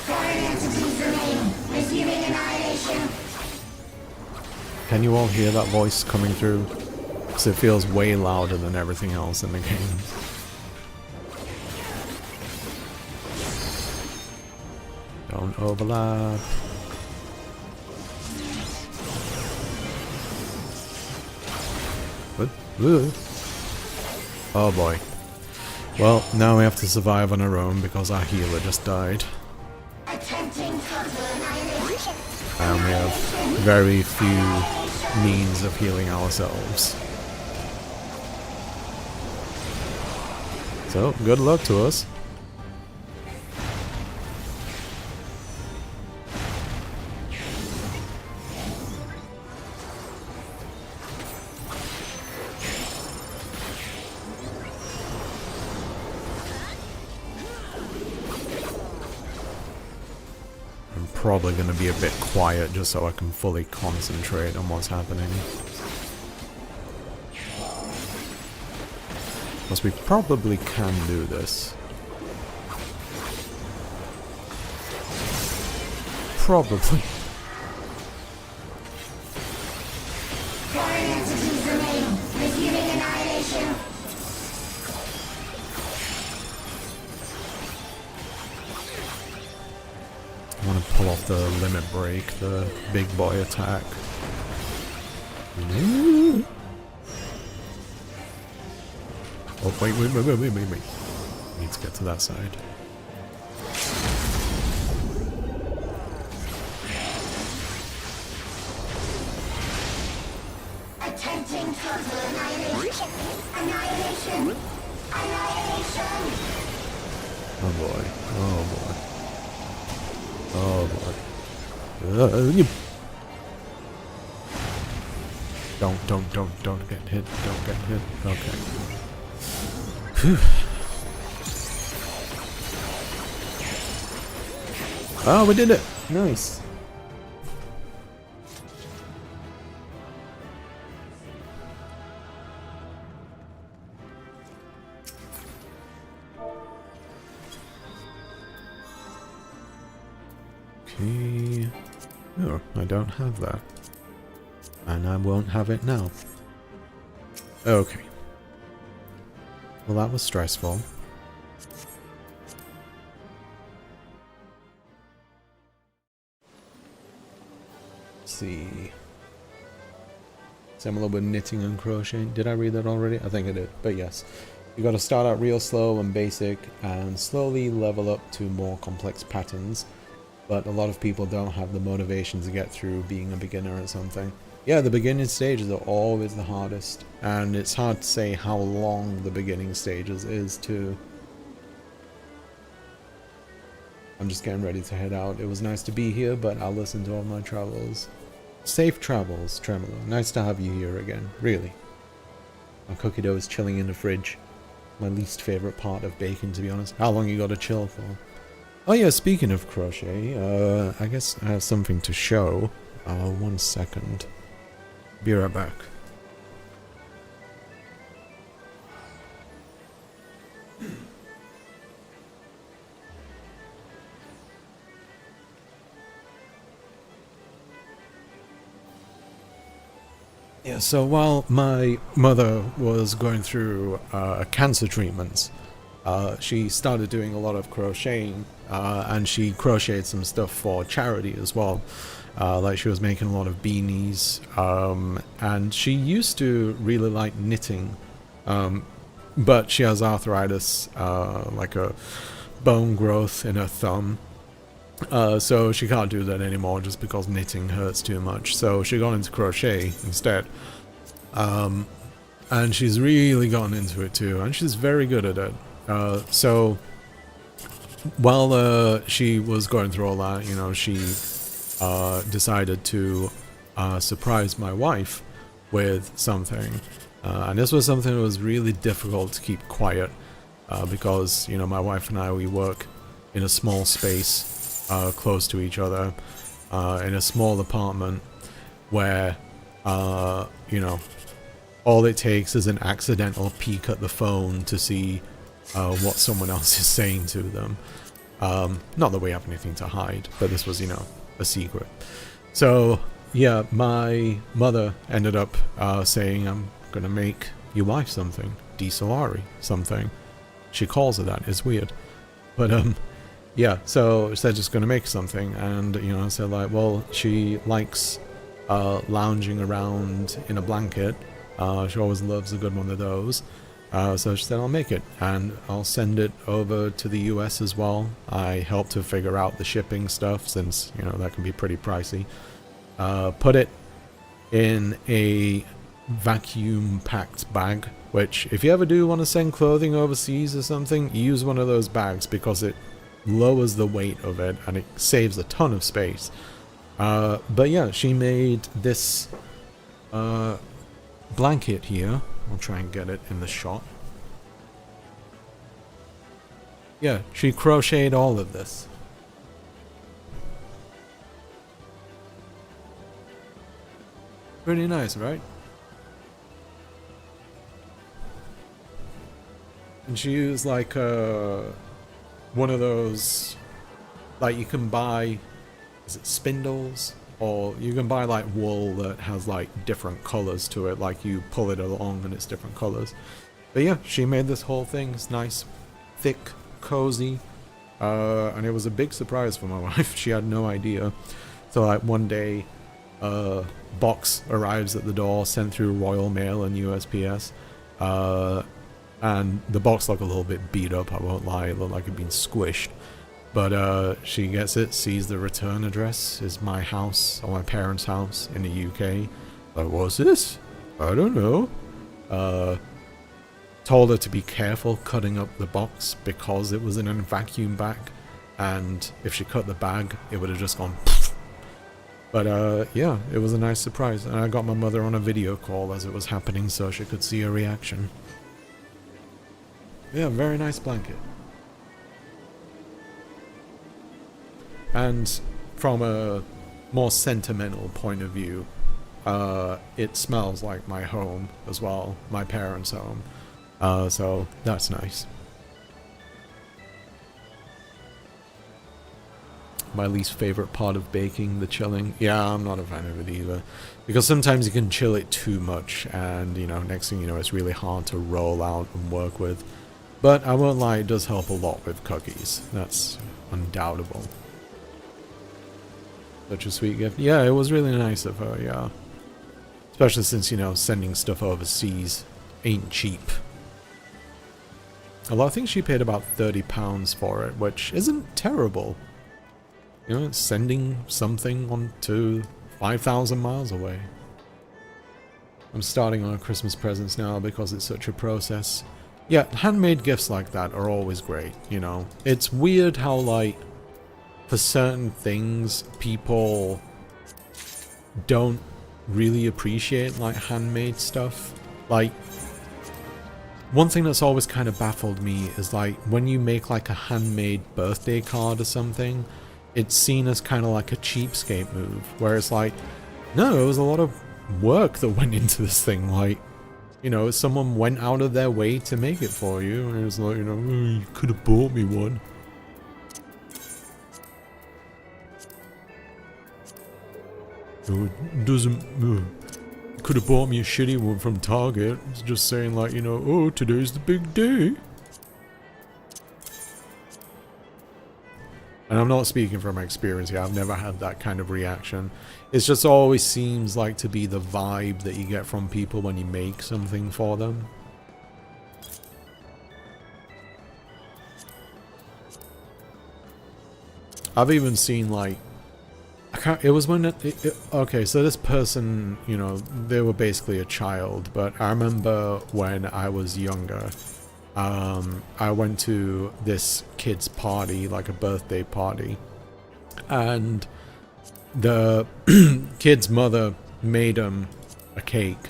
Foreign entities remain. Resuming annihilation. Can you all hear that voice coming through? Because it feels way louder than everything else in the game. Don't overlap. What? Ooh. Oh boy. Well, now we have to survive on our own because our healer just died. Attempting total annihilation. And we have very few means of healing ourselves. So, good luck to us. I'm probably going to be a bit quiet just so I can fully concentrate on what's happening. Because we probably can do this. Probably. Foreign entities remain. Resuming annihilation. I want to pull off the limit break, the big boy attack. Oh, wait. Need to get to that side. Attempting total annihilation. Annihilation. Annihilation. Oh boy. Oh boy. Don't get hit. Don't get hit. Okay. Phew. Oh, we did it. Nice. Okay. Oh, I don't have that. And I won't have it now. Okay. Well, that was stressful. Let's see. Similar with knitting and crocheting. Did I read that already? I think I did, but yes. You gotta start out real slow and basic and slowly level up to more complex patterns. But a lot of people don't have the motivation to get through being a beginner at something. Yeah, the beginning stages are always the hardest, and it's hard to say how long the beginning stages is too. I'm just getting ready to head out. It was nice to be here, but I'll listen to all my travels. Safe travels, Tremolo. Nice to have you here again, really. My cookie dough is chilling in the fridge. My least favourite part of baking, to be honest. How long you gotta chill for? Oh yeah, speaking of crochet, I guess I have something to show. 1 second. Be right back. Yeah, so while my mother was going through cancer treatments, she started doing a lot of crocheting, and she crocheted some stuff for charity as well. Like she was making a lot of beanies, and she used to really like knitting, but she has arthritis, like a bone growth in her thumb, so she can't do that anymore just because knitting hurts too much. So she got into crochet instead, and she's really gotten into it too, and she's very good at it. So while she was going through all that, you know, she decided to surprise my wife with something, and this was something that was really difficult to keep quiet, because, you know, my wife and I, we work in a small space close to each other, in a small apartment where, you know, all it takes is an accidental peek at the phone to see what someone else is saying to them. Not that we have anything to hide, but this was, you know, a secret. So yeah, my mother ended up saying, I'm gonna make your wife something, Salari something. She calls it that. It's weird, but yeah, so they're just gonna make something, and you know, so like, well, she likes lounging around in a blanket. She always loves a good one of those. So she said, I'll make it, and I'll send it over to the US as well. I helped her figure out the shipping stuff, since, you know, that can be pretty pricey. Put it in a vacuum-packed bag, which, if you ever do want to send clothing overseas or something, use one of those bags, because it lowers the weight of it, and it saves a ton of space. But yeah, she made this blanket here. I'll try and get it in the shot. Yeah, she crocheted all of this. Pretty nice, right? And she used like one of those, like you can buy, is it spindles? Or you can buy like wool that has like different colors to it, like you pull it along and it's different colors. But yeah, she made this whole thing. It's nice, thick, cozy, and it was a big surprise for my wife. She had no idea. So like one day, box arrives at the door, sent through Royal Mail and USPS, and the box looked a little bit beat up, I won't lie. It looked like it'd been squished. But she gets it, sees the return address is my house, or my parents' house in the UK. Like, what's this? I don't know. Told her to be careful cutting up the box because it was in a vacuum bag, and if she cut the bag, it would have just gone pfft. But yeah, it was a nice surprise, and I got my mother on a video call as it was happening so she could see her reaction. Yeah, very nice blanket. And from a more sentimental point of view, it smells like my home as well, my parents' home. So that's nice. My least favorite part of baking, the chilling. Yeah, I'm not a fan of it either. Because sometimes you can chill it too much and, you know, next thing you know, it's really hard to roll out and work with. But I won't lie, it does help a lot with cookies. That's undoubtable. Such a sweet gift. Yeah, it was really nice of her, yeah. Especially since, you know, sending stuff overseas ain't cheap. Although I think she paid about £30 for it, which isn't terrible. You know, it's sending something on to 5,000 miles away. I'm starting on Christmas presents now because it's such a process. Yeah, handmade gifts like that are always great, you know. It's weird how, like, for certain things, people don't really appreciate, like, handmade stuff. Like, one thing that's always kind of baffled me is, like, when you make, like, a handmade birthday card or something, it's seen as kind of like a cheapskate move, where it's like, no, it was a lot of work that went into this thing, like, you know, someone went out of their way to make it for you, and it was like, you know, oh, you could have bought me one. Oh, it doesn't, could have bought me a shitty one from Target. It's just saying, like, you know, oh, today's the big day. And I'm not speaking from experience here, I've never had that kind of reaction. It just always seems like to be the vibe that you get from people when you make something for them. I've even seen, like, it was when okay, so this person, you know, they were basically a child, but I remember when I was younger, I went to this kid's party, like a birthday party, and the kid's mother made him a cake,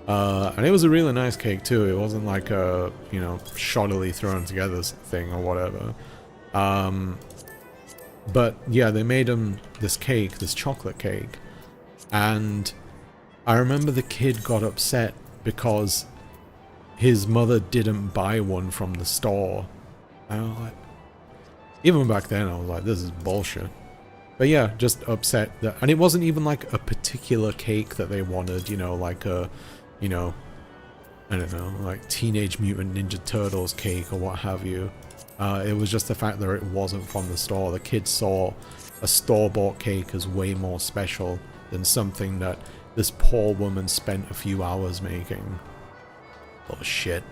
and it was a really nice cake too. It wasn't like a, you know, shoddily thrown together thing or whatever. But yeah, they made him this cake, this chocolate cake, and I remember the kid got upset because his mother didn't buy one from the store. And I was like, even back then I was like, this is bullshit. But yeah, just upset that, and it wasn't even like a particular cake that they wanted, you know, like a, you know, I don't know, like Teenage Mutant Ninja Turtles cake or what have you. It was just the fact that it wasn't from the store. The kids saw a store-bought cake as way more special than something that this poor woman spent a few hours making. Oh shit.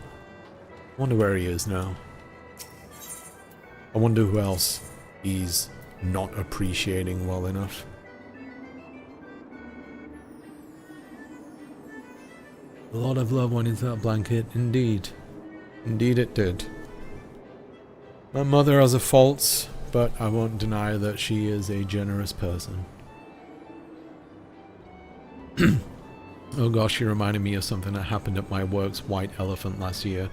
I wonder where he is now. I wonder who else he's not appreciating well enough. A lot of love went into that blanket, indeed. Indeed it did. My mother has her faults, but I won't deny that she is a generous person. Oh gosh, you reminded me of something that happened at my work's White Elephant last year.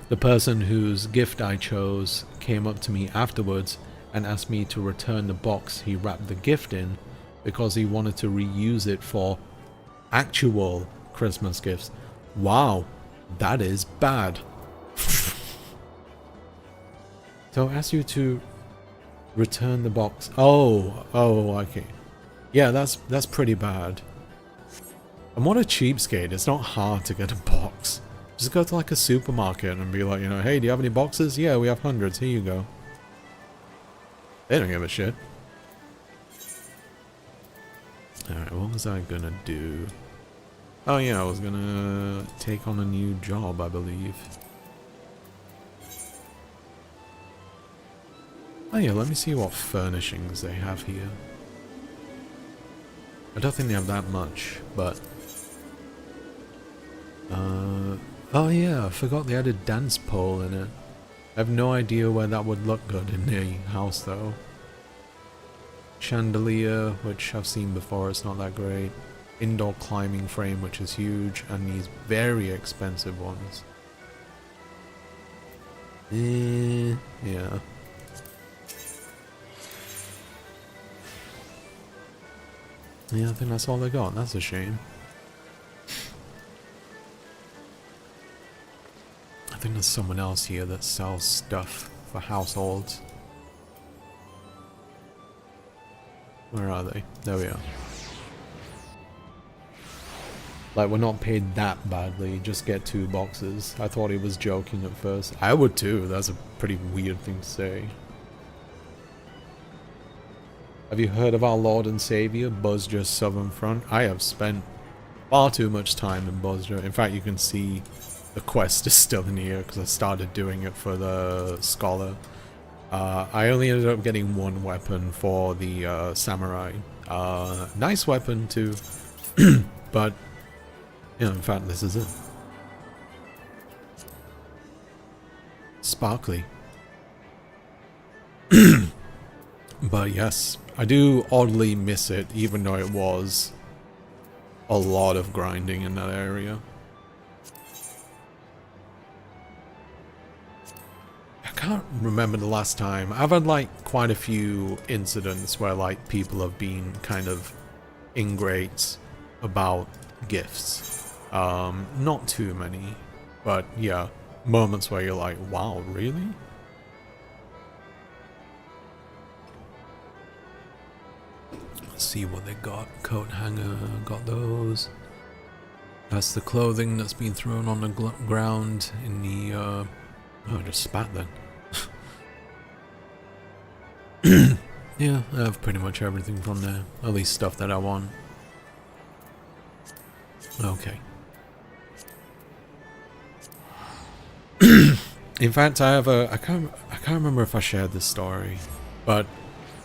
The person whose gift I chose came up to me afterwards and asked me to return the box he wrapped the gift in because he wanted to reuse it for actual Christmas gifts. Wow, that is bad. So I ask you to return the box. Oh, okay. Yeah, that's pretty bad. And what a cheapskate. It's not hard to get a box. Just go to like a supermarket and be like, you know, hey, do you have any boxes? Yeah, we have hundreds. Here you go. They don't give a shit. Alright, what was I gonna do? Oh yeah, I was gonna take on a new job, I believe. Oh yeah, let me see what furnishings they have here. I don't think they have that much, but... oh yeah, I forgot they had a dance pole in it. I have no idea where that would look good in a house though. Chandelier, which I've seen before, it's not that great. Indoor climbing frame, which is huge, and these very expensive ones. Yeah. Yeah, I think that's all they got. That's a shame. I think there's someone else here that sells stuff for households. Where are they? There we are. Like, we're not paid that badly, just get 2 boxes. I thought he was joking at first. I would too, that's a pretty weird thing to say. Have you heard of our Lord and Savior, Bosger Southern Front? I have spent far too much time in Bosger. In fact, you can see the quest is still in here because I started doing it for the Scholar. I only ended up getting 1 weapon for the Samurai. Nice weapon too, but you know, in fact, this is it. Sparkly. But yes, I do oddly miss it, even though it was a lot of grinding in that area. I can't remember the last time. I've had like quite a few incidents where like people have been kind of ingrate about gifts. Not too many, but yeah, moments where you're like, wow, really? Let's see what they got. Coat hanger, got those. That's the clothing that's been thrown on the ground in the, oh, I just spat then. Yeah, I have pretty much everything from there. At least stuff that I want. Okay. In fact, I have a... I can't remember if I shared this story, but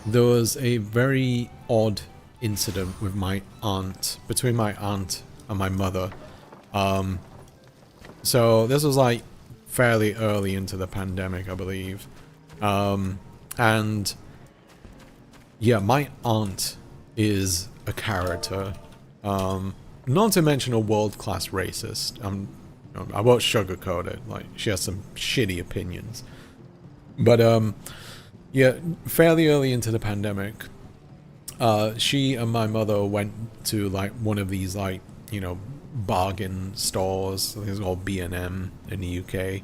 there was a very odd incident with my aunt, between my aunt and my mother. So this was like fairly early into the pandemic, I believe. And yeah, my aunt is a character. Not to mention a world-class racist. I won't sugarcoat it. Like, she has some shitty opinions. But yeah, fairly early into the pandemic, she and my mother went to like one of these like, you know, bargain stores. I think it's called B&M in the UK.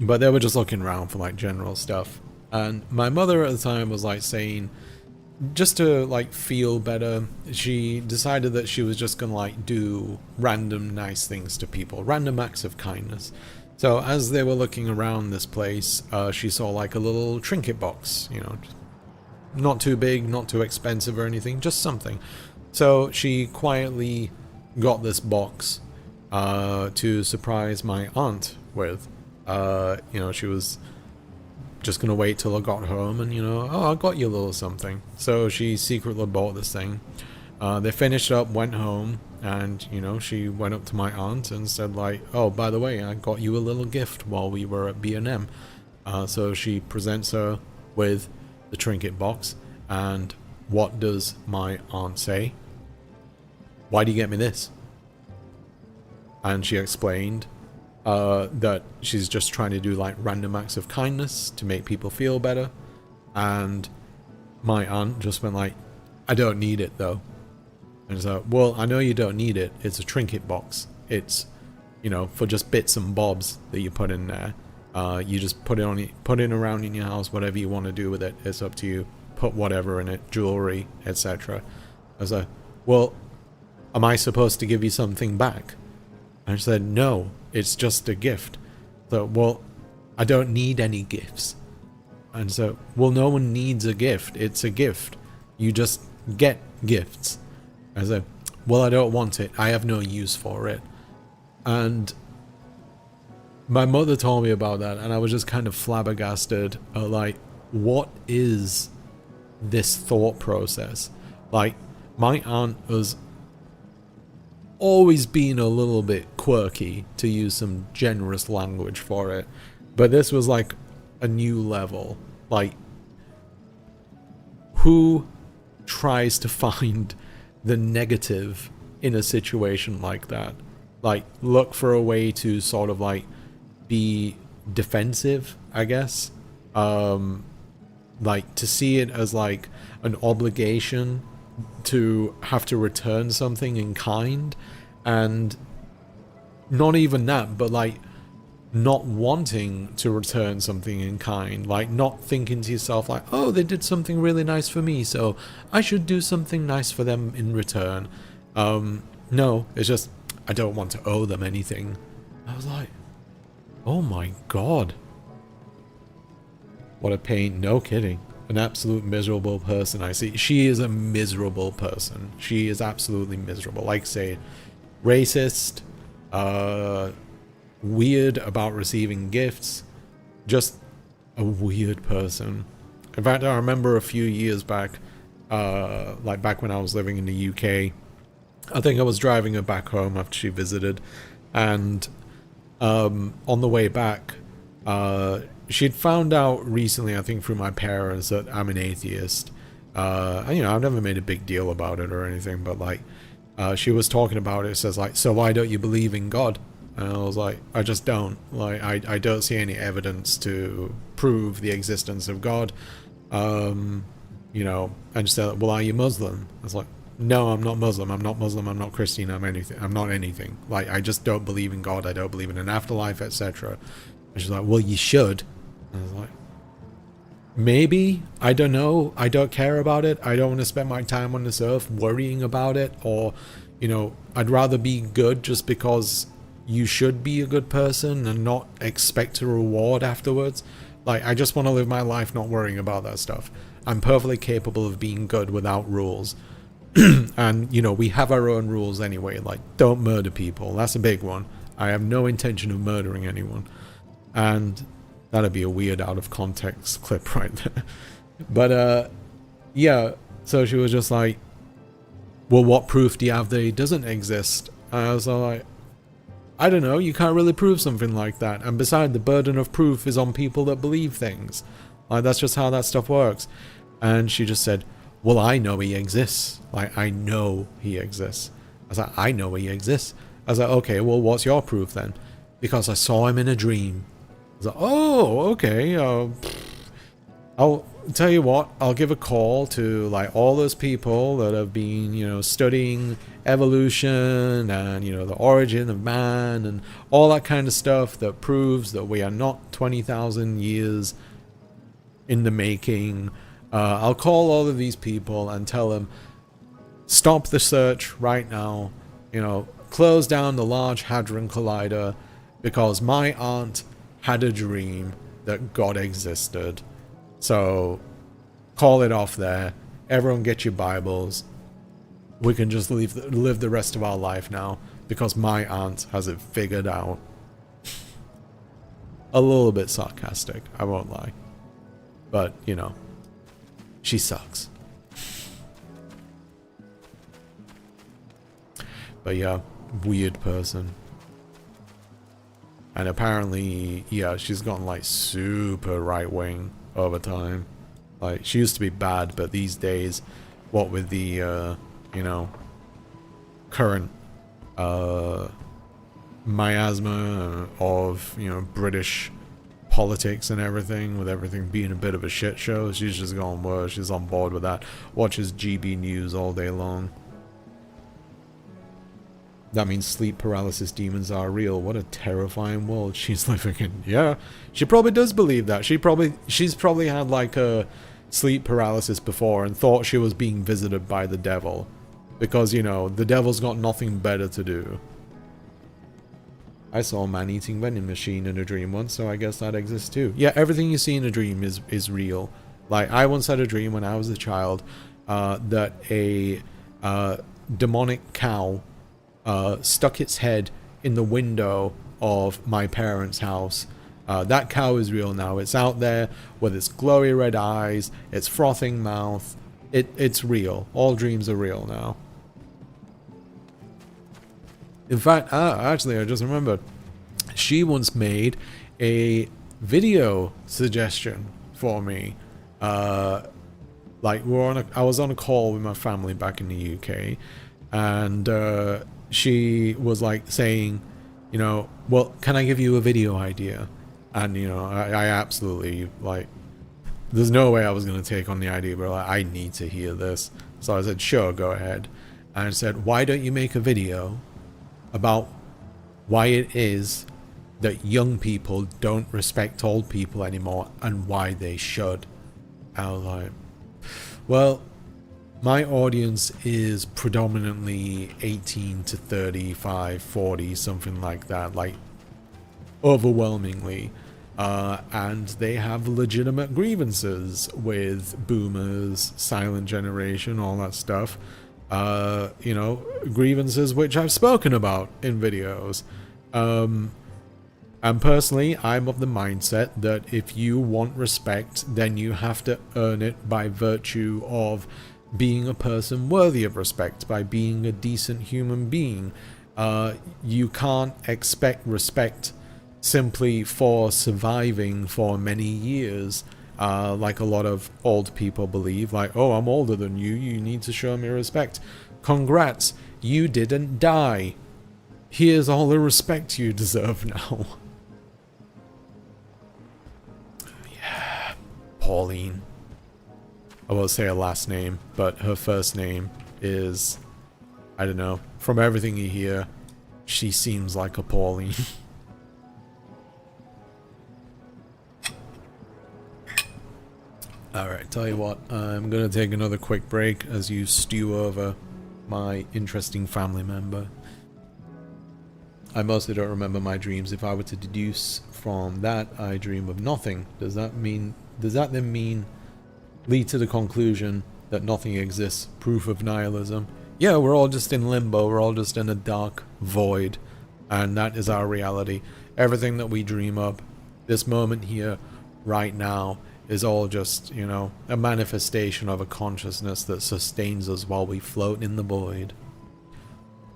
But they were just looking around for like general stuff. And my mother at the time was like saying, just to like feel better, she decided that she was just gonna like do random nice things to people, random acts of kindness. So as they were looking around this place, she saw like a little trinket box, you know, not too big, not too expensive or anything, just something. So she quietly got this box to surprise my aunt with. You know, she was just gonna wait till I got home and, you know, oh, I got you a little something. So she secretly bought this thing. They finished up, went home, and, you know, she went up to my aunt and said like, oh, by the way, I got you a little gift while we were at B&M. So she presents her with the trinket box, and what does my aunt say? Why do you get me this? And she explained that she's just trying to do like random acts of kindness to make people feel better. And my aunt just went like, I don't need it though. And it's like, well, I know you don't need it. It's a trinket box. It's, you know, for just bits and bobs that you put in there. You just put it around in your house, whatever you want to do with it. It's up to you. Put whatever in it, jewelry, etc. I was like, well, am I supposed to give you something back? And I said, no, it's just a gift. So, well, I don't need any gifts. And so, well, no one needs a gift. It's a gift. You just get gifts. I said, well, I don't want it. I have no use for it. And my mother told me about that, and I was just kind of flabbergasted. Like, what is this thought process? Like, my aunt was always been a little bit quirky, to use some generous language for it, but this was like a new level. Like, who tries to find the negative in a situation like that? Like, look for a way to sort of like be defensive, I guess. Like, to see it as like an obligation to have to return something in kind, and not even that, but like not wanting to return something in kind, like not thinking to yourself like, oh, they did something really nice for me, so I should do something nice for them in return. No, it's just, I don't want to owe them anything. I was like, oh my god, what a pain. No kidding. An absolute miserable person. I see. She is a miserable person. She is absolutely miserable. Like, say, racist, weird about receiving gifts, just a weird person. In fact, I remember a few years back, like back when I was living in the UK, I think I was driving her back home after she visited, and on the way back, she'd found out recently, I think through my parents, that I'm an atheist. You know, I've never made a big deal about it or anything, but like, she was talking about it. It says like, so why don't you believe in God? And I was like, I just don't. Like, I don't see any evidence to prove the existence of God. You know, and she said, well, are you Muslim? I was like, no, I'm not Muslim. I'm not Muslim. I'm not Christian. I'm anything. I'm not anything. Like, I just don't believe in God. I don't believe in an afterlife, etc. And she's like, well, you should. And I was like, maybe. I don't know. I don't care about it. I don't want to spend my time on this earth worrying about it. Or, you know, I'd rather be good just because you should be a good person and not expect a reward afterwards. Like, I just want to live my life not worrying about that stuff. I'm perfectly capable of being good without rules. And, you know, we have our own rules anyway. Like, don't murder people. That's a big one. I have no intention of murdering anyone. And that'd be a weird out of context clip right there. But, yeah. So she was just like, well, what proof do you have that he doesn't exist? And I was like, I don't know, you can't really prove something like that. And besides, the burden of proof is on people that believe things. Like, that's just how that stuff works. And she just said, well, I know he exists. Like, I know he exists. I was like, I know he exists. I was like, okay, well, what's your proof then? Because I saw him in a dream. I was like, oh, okay. I'll tell you what, I'll give a call to, like, all those people that have been, you know, studying evolution and, you know, the origin of man and all that kind of stuff that proves that we are not 20,000 years in the making. I'll call all of these people and tell them, stop the search right now, you know, close down the Large Hadron Collider, because my aunt had a dream that God existed. So, call it off there. Everyone get your Bibles. We can just live the rest of our life now, because my aunt has it figured out. A little bit sarcastic, I won't lie. But, you know, she sucks. But yeah, weird person. And apparently, yeah, she's gotten like super right-wing over time. Like, she used to be bad, but these days, what with the, you know, current, miasma of, you know, British politics and everything, with everything being a bit of a shit show, she's just gone worse. She's on board with that. Watches GB News all day long. That means sleep paralysis demons are real. What a terrifying world she's living in. Yeah, she probably does believe that. She's probably had like a sleep paralysis before and thought she was being visited by the devil. Because, you know, the devil's got nothing better to do. I saw a man eating vending machine in a dream once, so I guess that exists too. Yeah, everything you see in a dream is real. Like, I once had a dream when I was a child that a demonic cow stuck its head in the window of my parents' house. That cow is real now. It's out there with its glowy red eyes, its frothing mouth. It's real. All dreams are real now. In fact, actually, I just remembered. She once made a video suggestion for me. Like, I was on a call with my family back in the UK, and she was like saying, you know, well, can I give you a video idea? And, you know, I absolutely, like, there's no way I was going to take on the idea, but like, I need to hear this. So I said, sure, go ahead. And I said, why don't you make a video about why it is that young people don't respect old people anymore and why they should? I was like, well, my audience is predominantly 18 to 35, 40, something like that, like overwhelmingly. And they have legitimate grievances with boomers, silent generation, all that stuff. You know, grievances which I've spoken about in videos. And personally, I'm of the mindset that if you want respect, then you have to earn it by virtue of being a person worthy of respect, by being a decent human being. You can't expect respect simply for surviving for many years, like a lot of old people believe, like, oh, I'm older than you, you need to show me respect. Congrats, you didn't die. Here's all the respect you deserve now. Yeah, Pauline. I won't say her last name, but her first name is, I don't know, from everything you hear, she seems like a Pauline. Alright, tell you what, I'm gonna take another quick break as you stew over my interesting family member. I mostly don't remember my dreams. If I were to deduce from that I dream of nothing, does that then mean lead to the conclusion that nothing exists? Proof of nihilism? Yeah, we're all just in limbo, we're all just in a dark void, and that is our reality. Everything that we dream up, this moment here, right now, is all just, you know, a manifestation of a consciousness that sustains us while we float in the void.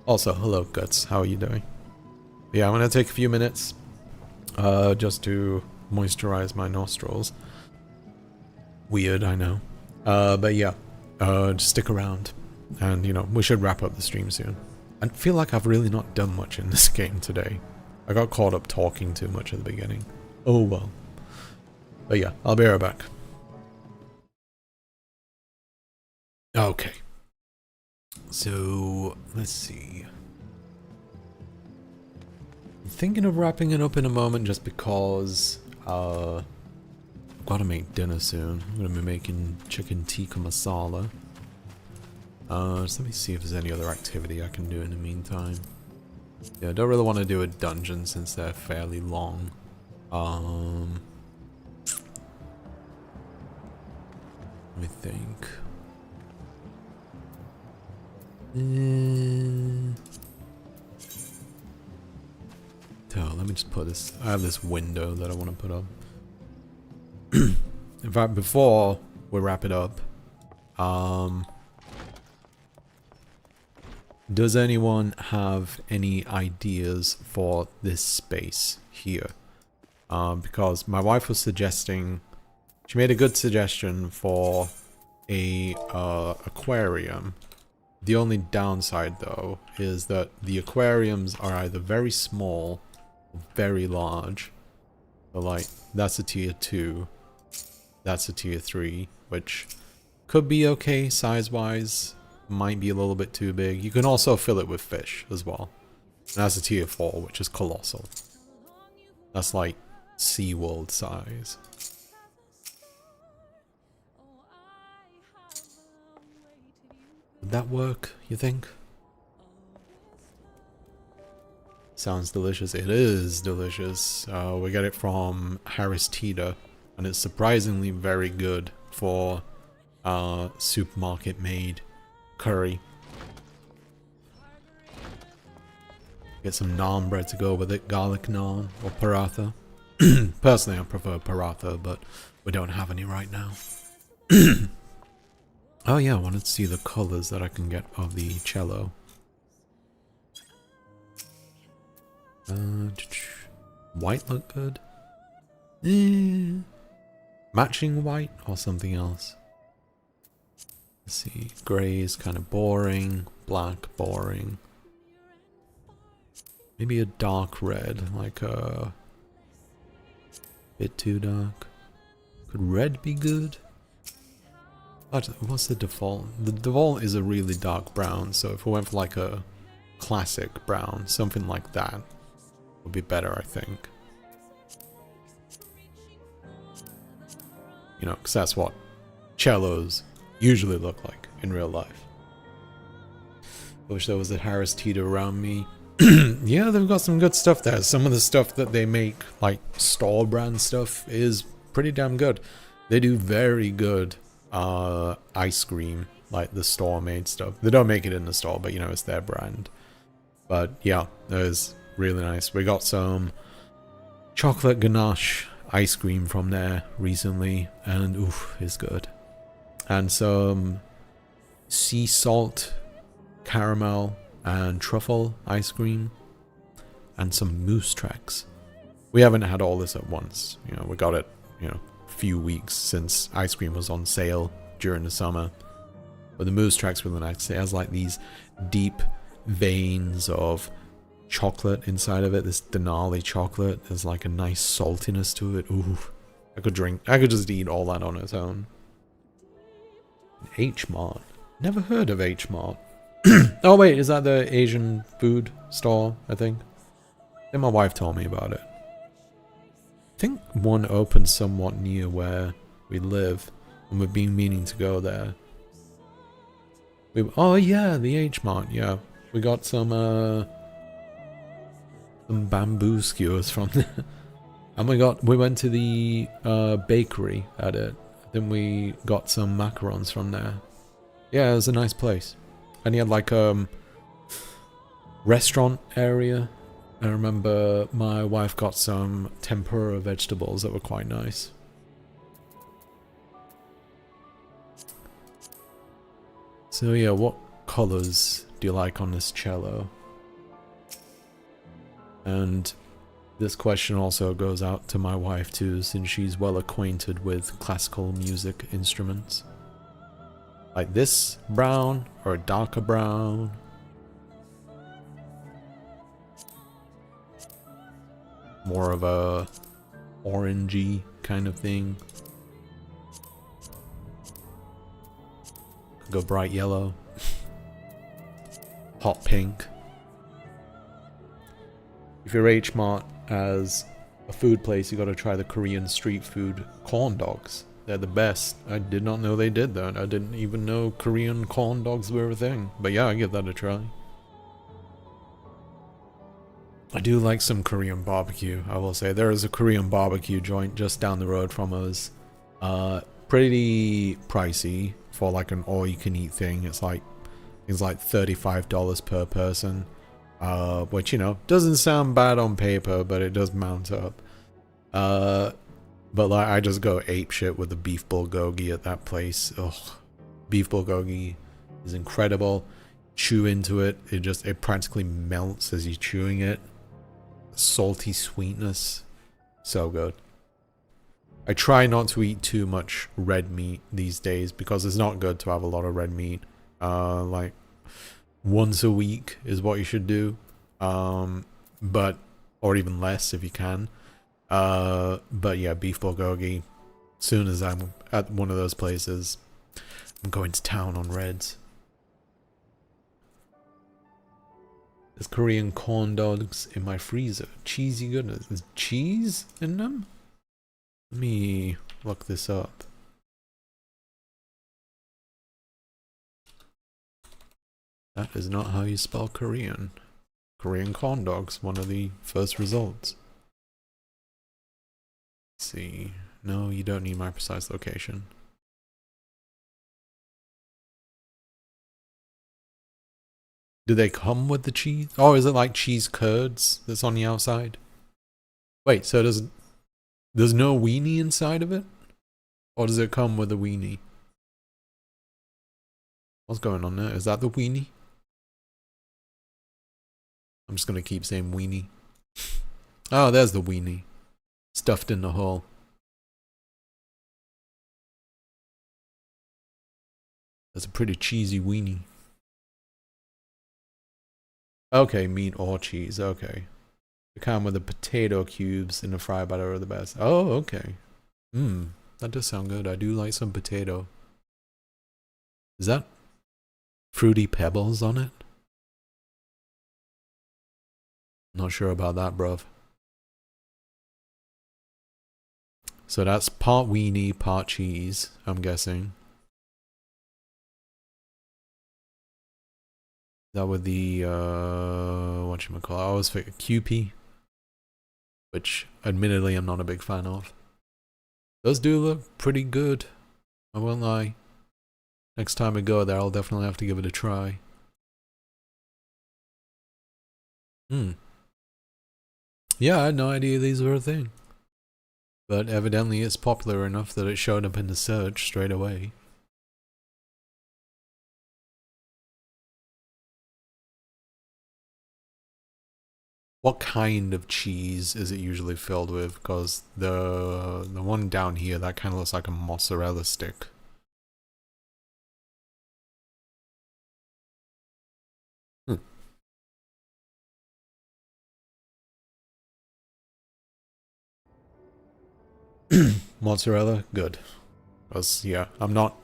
Also, hello Guts, how are you doing? Yeah, I'm gonna take a few minutes just to moisturize my nostrils. Weird, I know. But yeah, just stick around. And, you know, we should wrap up the stream soon. I feel like I've really not done much in this game today. I got caught up talking too much at the beginning. Oh well. But yeah, I'll be right back. Okay. So, let's see. I'm thinking of wrapping it up in a moment just because I've got to make dinner soon. I'm going to be making chicken tikka masala. Just let me see if there's any other activity I can do in the meantime. Yeah, I don't really want to do a dungeon since they're fairly long. Let me think. So let me just put this. I have this window that I want to put up. In fact, before we wrap it up, does anyone have any ideas for this space here? Because my wife was suggesting. She made a good suggestion for a aquarium. The only downside though is that the aquariums are either very small or very large. So like that's a tier 2. That's a tier 3, which could be okay size wise. Might be a little bit too big. You can also fill it with fish as well. And that's a tier 4, which is colossal. That's like SeaWorld size. Would that work, you think? Sounds delicious. It is delicious. We get it from Harris Teeter, and it's surprisingly very good for supermarket made curry. Get some naan bread to go with it, garlic naan or paratha. Personally, I prefer paratha, but we don't have any right now. Oh yeah, I wanted to see the colors that I can get of the cello. White look good. Matching white or something else. Let's see. Grey is kind of boring. Black, boring. Maybe a dark red, like a bit too dark. Could red be good? What's the default? The default is a really dark brown, so if we went for like a classic brown, something like that would be better, I think. You know, because that's what cellos usually look like in real life. I wish there was a Harris Teeter around me. Yeah, they've got some good stuff there. Some of the stuff that they make, like store brand stuff, is pretty damn good. They do very good ice cream, like the store made stuff. They don't make it in the store, but you know, it's their brand. But yeah, it was really nice. We got some chocolate ganache ice cream from there recently, and oof, it's good. And some sea salt caramel and truffle ice cream, and some moose tracks. We haven't had all this at once. You know, we got it, you know, a few weeks since ice cream was on sale during the summer. But the moose tracks were really nice. It has like these deep veins of chocolate inside of it. This Denali chocolate. There's like a nice saltiness to it. Ooh, I could just eat all that on its own. H Mart. Never heard of H Mart. Oh wait, is that the Asian food store, I think? I think my wife told me about it. I think one opened somewhat near where we live, and we've been meaning to go there. Oh yeah, the H Mart, yeah. We got some bamboo skewers from there. And we went to the bakery at it. Then we got some macarons from there. Yeah, it was a nice place. And he had like restaurant area. I remember my wife got some tempura vegetables that were quite nice. So yeah, what colors do you like on this cello? And this question also goes out to my wife too, since she's well acquainted with classical music instruments. Like this brown or a darker brown? More of a orangey kind of thing. Could go bright yellow. Hot pink. If you're H Mart as a food place, you gotta try the Korean street food corn dogs. They're the best. I did not know they did that. I didn't even know Korean corn dogs were a thing. But yeah, I give that a try. I do like some Korean barbecue, I will say. There is a Korean barbecue joint just down the road from us. Pretty pricey for like an all-you-can-eat thing. It's like $35 per person. Which, you know, doesn't sound bad on paper, but it does mount up. But like, I just go apeshit with the beef bulgogi at that place. Ugh. Beef bulgogi is incredible. Chew into it. It practically melts as you're chewing it. Salty sweetness. So good. I try not to eat too much red meat these days because it's not good to have a lot of red meat. Like once a week is what you should do. Or even less if you can. But yeah, beef bulgogi. As soon as I'm at one of those places, I'm going to town on reds. There's Korean corn dogs in my freezer. Cheesy goodness. There's cheese in them? Let me look this up. That is not how you spell Korean. Korean corn dogs, one of the first results. Let's see. No, you don't need my precise location. Do they come with the cheese? Oh, is it like cheese curds that's on the outside? Wait, so there's no weenie inside of it? Or does it come with a weenie? What's going on there? Is that the weenie? I'm just gonna keep saying weenie. Oh, there's the weenie. Stuffed in the hole. That's a pretty cheesy weenie. Okay, meat or cheese, okay. The kind with the potato cubes in the fry batter are the best. Oh, okay. That does sound good. I do like some potato. Is that Fruity Pebbles on it? Not sure about that, bruv. So that's part weenie, part cheese, I'm guessing. That with the, whatchamacallit, I always forget, QP. Which, admittedly, I'm not a big fan of. Those do look pretty good. I won't lie. Next time I go there, I'll definitely have to give it a try. Yeah, I had no idea these were a thing. But evidently it's popular enough that it showed up in the search straight away. What kind of cheese is it usually filled with? Because the one down here, that kind of looks like a mozzarella stick. Mozzarella, good. Because, yeah, I'm not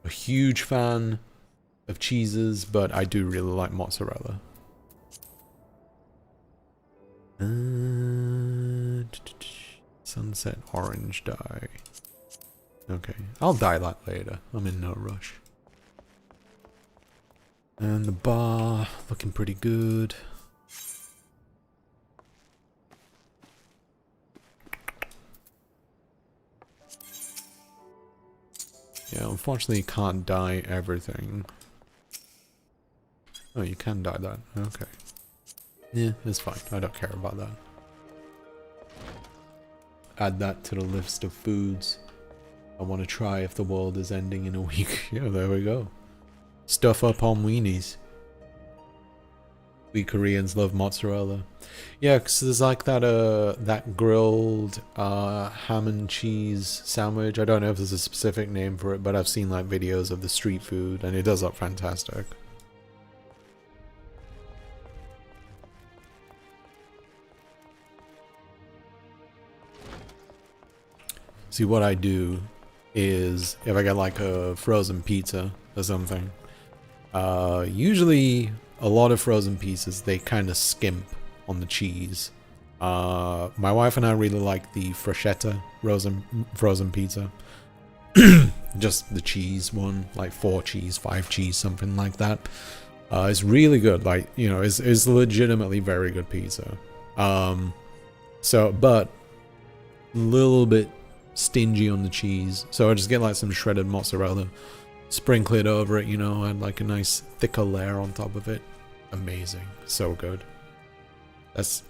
a huge fan of cheeses, but I do really like mozzarella. Sunset orange dye. Okay, I'll dye that later. I'm in no rush. And the bar looking pretty good. Yeah, unfortunately you can't dye everything. Oh, you can dye that. Okay. Yeah, it's fine. I don't care about that. Add that to the list of foods I want to try if the world is ending in a week. Yeah, there we go. Stuff up on weenies. We Koreans love mozzarella. Yeah, because there's like that grilled ham and cheese sandwich. I don't know if there's a specific name for it, but I've seen like videos of the street food and it does look fantastic. See, what I do is if I get like a frozen pizza or something, usually a lot of frozen pizzas, they kind of skimp on the cheese. My wife and I really like the Freschetta frozen pizza. Just the cheese one, like 4 cheese, 5 cheese, something like that. It's really good. Like, you know, it's legitimately very good pizza. But a little bit stingy on the cheese, so I just get like some shredded mozzarella, sprinkle it over it, you know, add like a nice thicker layer on top of it. Amazing, so good. That's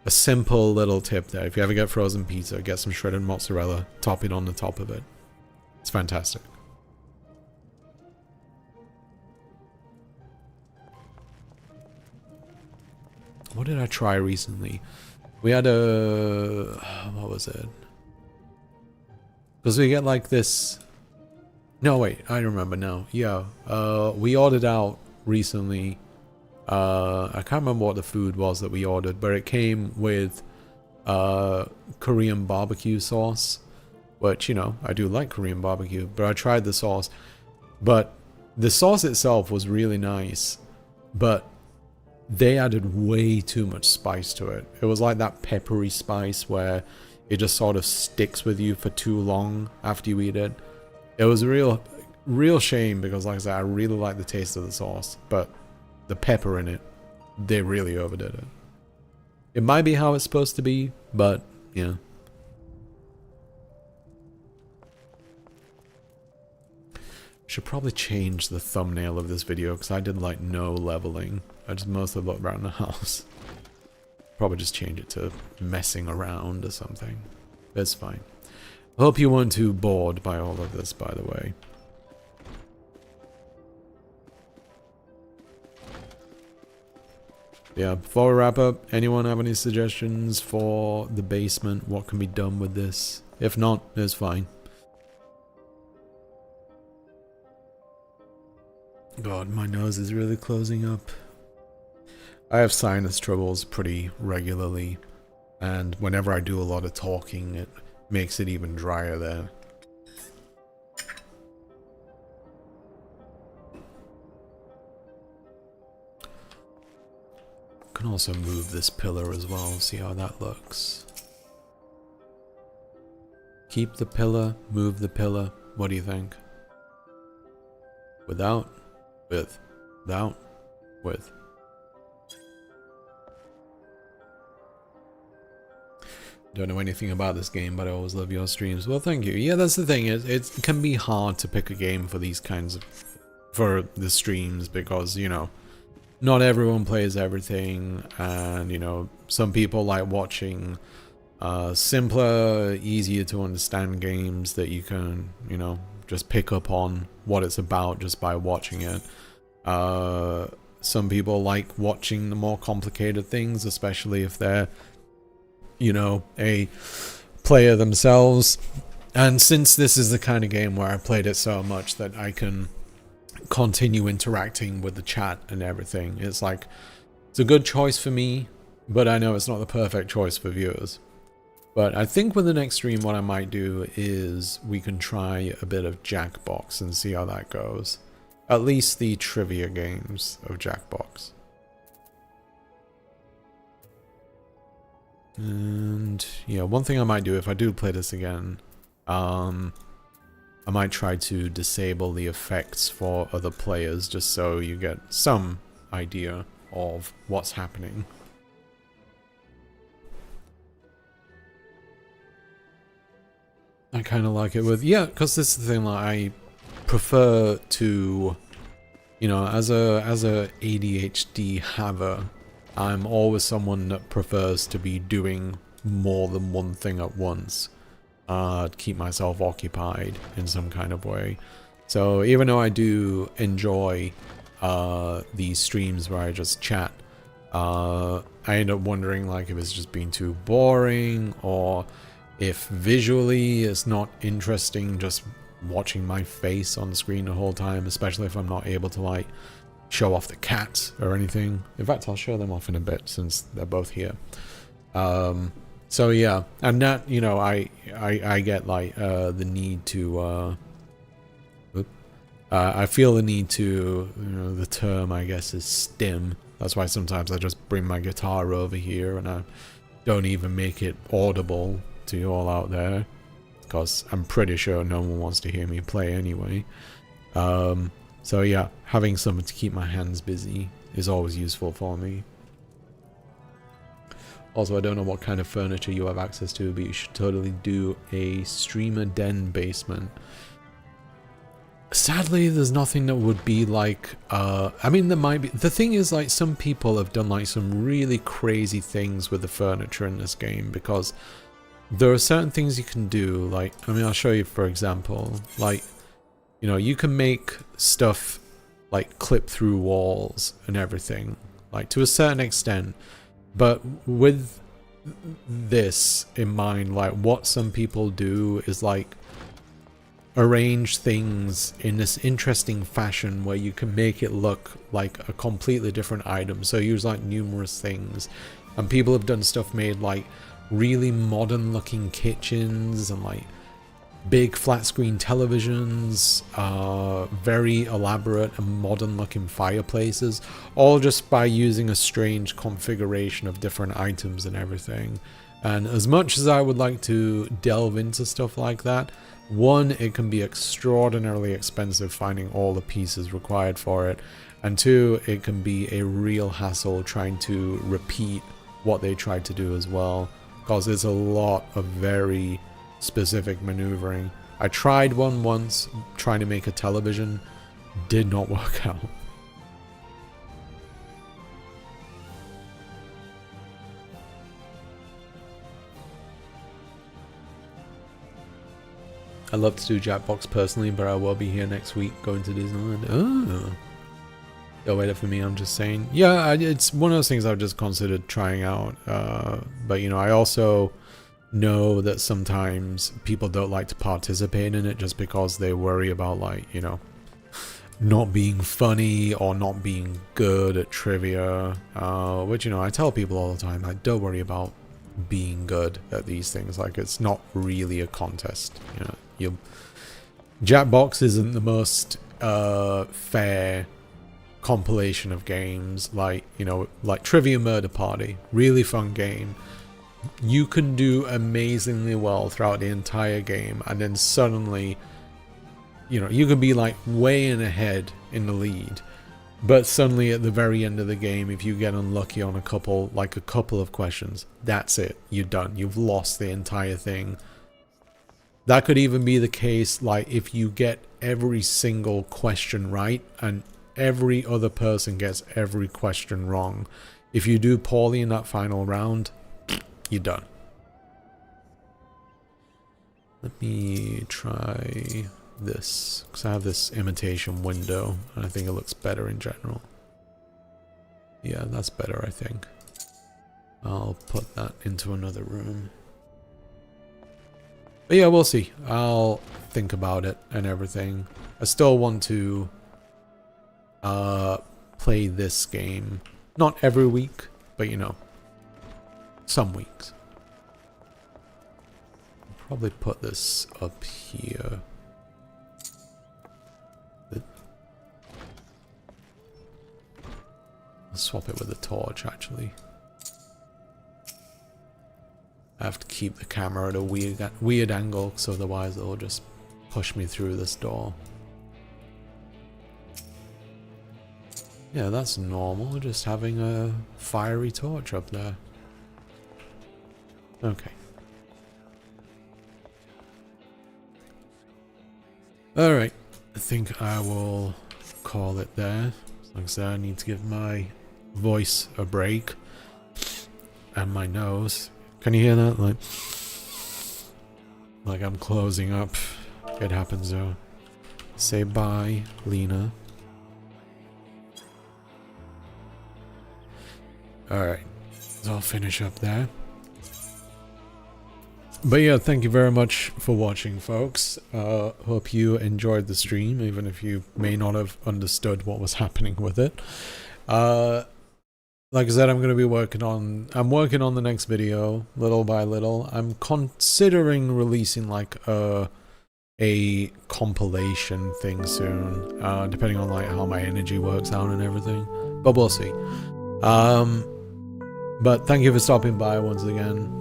a simple little tip there. If you ever get frozen pizza, get some shredded mozzarella, top it on the top of it. It's fantastic. What did I try recently? We had what was it? Because we get like this... No, wait, I remember now. Yeah, we ordered out recently. I can't remember what the food was that we ordered, but it came with Korean barbecue sauce. Which, you know, I do like Korean barbecue, but I tried the sauce. But the sauce itself was really nice. But they added way too much spice to it. It was like that peppery spice where it just sort of sticks with you for too long after you eat it. It was a real shame because, like I said, I really like the taste of the sauce, but the pepper in it, they really overdid it. It might be how it's supposed to be, but yeah. Should probably change the thumbnail of this video because I did like no leveling. I just mostly looked around the house. Probably just change it to messing around or something. It's fine. I hope you weren't too bored by all of this, by the way. Yeah, before we wrap up, anyone have any suggestions for the basement? What can be done with this? If not, it's fine. God, my nose is really closing up. I have sinus troubles pretty regularly, and whenever I do a lot of talking, it makes it even drier there. I can also move this pillar as well, see how that looks. Keep the pillar, move the pillar. What do you think? Without, with, without, with. Don't know anything about this game, but I always love your streams. Well, thank you. Yeah, that's the thing. It can be hard to pick a game for these kinds of, for the streams, because, you know, not everyone plays everything, and, you know, some people like watching simpler, easier to understand games that you can, you know, just pick up on what it's about just by watching it. Some people like watching the more complicated things, especially if they're, you know, a player themselves. And since this is the kind of game where I played it so much that I can continue interacting with the chat and everything, it's like, it's a good choice for me, but I know it's not the perfect choice for viewers. But I think with the next stream, what I might do is we can try a bit of Jackbox and see how that goes. At least the trivia games of Jackbox. And yeah, one thing I might do if I do play this again, I might try to disable the effects for other players just so you get some idea of what's happening. I kind of like it with, yeah, because this is the thing, like, I prefer to, you know, as a ADHD haver, I'm always someone that prefers to be doing more than one thing at once, to keep myself occupied in some kind of way. So even though I do enjoy these streams where I just chat, I end up wondering like if it's just being too boring, or if visually it's not interesting just watching my face on the screen the whole time, especially if I'm not able to like show off the cats or anything. In fact, I'll show them off in a bit since they're both here. So yeah, and that, you know, I get like the need to I feel the need to, you know, the term I guess is stim. That's why sometimes I just bring my guitar over here and I don't even make it audible to you all out there, because I'm pretty sure no one wants to hear me play anyway. So yeah, having something to keep my hands busy is always useful for me. Also, I don't know what kind of furniture you have access to, but you should totally do a streamer den basement. Sadly, there's nothing that would be like, I mean, there might be. The thing is, like, some people have done like some really crazy things with the furniture in this game, because there are certain things you can do, like, I mean, I'll show you, for example, like, you know, you can make stuff like clip through walls and everything, like, to a certain extent, but with this in mind, like, what some people do is like arrange things in this interesting fashion where you can make it look like a completely different item. So use like numerous things, and people have done stuff made like really modern looking kitchens and like big flat screen televisions, very elaborate and modern looking fireplaces, all just by using a strange configuration of different items and everything. And as much as I would like to delve into stuff like that, one, it can be extraordinarily expensive finding all the pieces required for it, and two, it can be a real hassle trying to repeat what they tried to do as well, because there's a lot of very specific maneuvering. I tried one once trying to make a television, did not work out. I love to do Jackbox personally, but I will be here next week going to Disneyland. Oh. Don't wait for me, I'm just saying. Yeah, it's one of those things I've just considered trying out. But, you know, I also know that sometimes people don't like to participate in it just because they worry about, like, you know, not being funny or not being good at trivia. Which, you know, I tell people all the time, like, don't worry about being good at these things. Like, it's not really a contest, you know. Jackbox isn't the most fair compilation of games, like, you know, like Trivia Murder Party, really fun game. You can do amazingly well throughout the entire game, and then suddenly, you know, you can be like way in ahead in the lead, but suddenly at the very end of the game, if you get unlucky on a couple of questions, that's it, you're done, you've lost the entire thing. That could even be the case, like, if you get every single question right and every other person gets every question wrong. If you do poorly in that final round, you're done. Let me try this, because I have this imitation window, and I think it looks better in general. Yeah, that's better, I think. I'll put that into another room. But yeah, we'll see. I'll think about it and everything. I still want to play this game. Not every week, but, you know, some weeks. I'll probably put this up here. I'll swap it with a torch, actually. I have to keep the camera at a weird angle, because otherwise it'll just push me through this door. Yeah, that's normal, just having a fiery torch up there. Okay. Alright, I think I will call it there. Like I said, I need to give my voice a break. And my nose. Can you hear that? Like I'm closing up. It happens though. Say bye, Lena. Alright. So I'll finish up there. But yeah, thank you very much for watching, folks. Hope you enjoyed the stream, even if you may not have understood what was happening with it. Like I said, I'm working on the next video, little by little. I'm considering releasing like a compilation thing soon, depending on like how my energy works out and everything. But we'll see. But thank you for stopping by once again.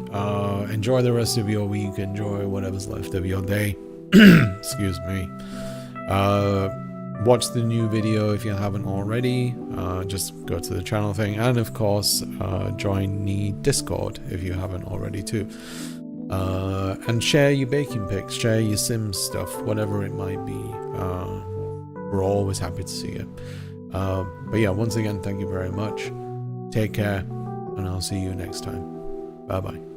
Enjoy the rest of your week. Enjoy whatever's left of your day. Excuse me. Watch the new video if you haven't already. Just go to the channel thing, and of course join the Discord if you haven't already too. And share your baking pics, share your Sims stuff, whatever it might be. We're always happy to see it. But yeah, once again, thank you very much. Take care, and I'll see you next time. Bye bye.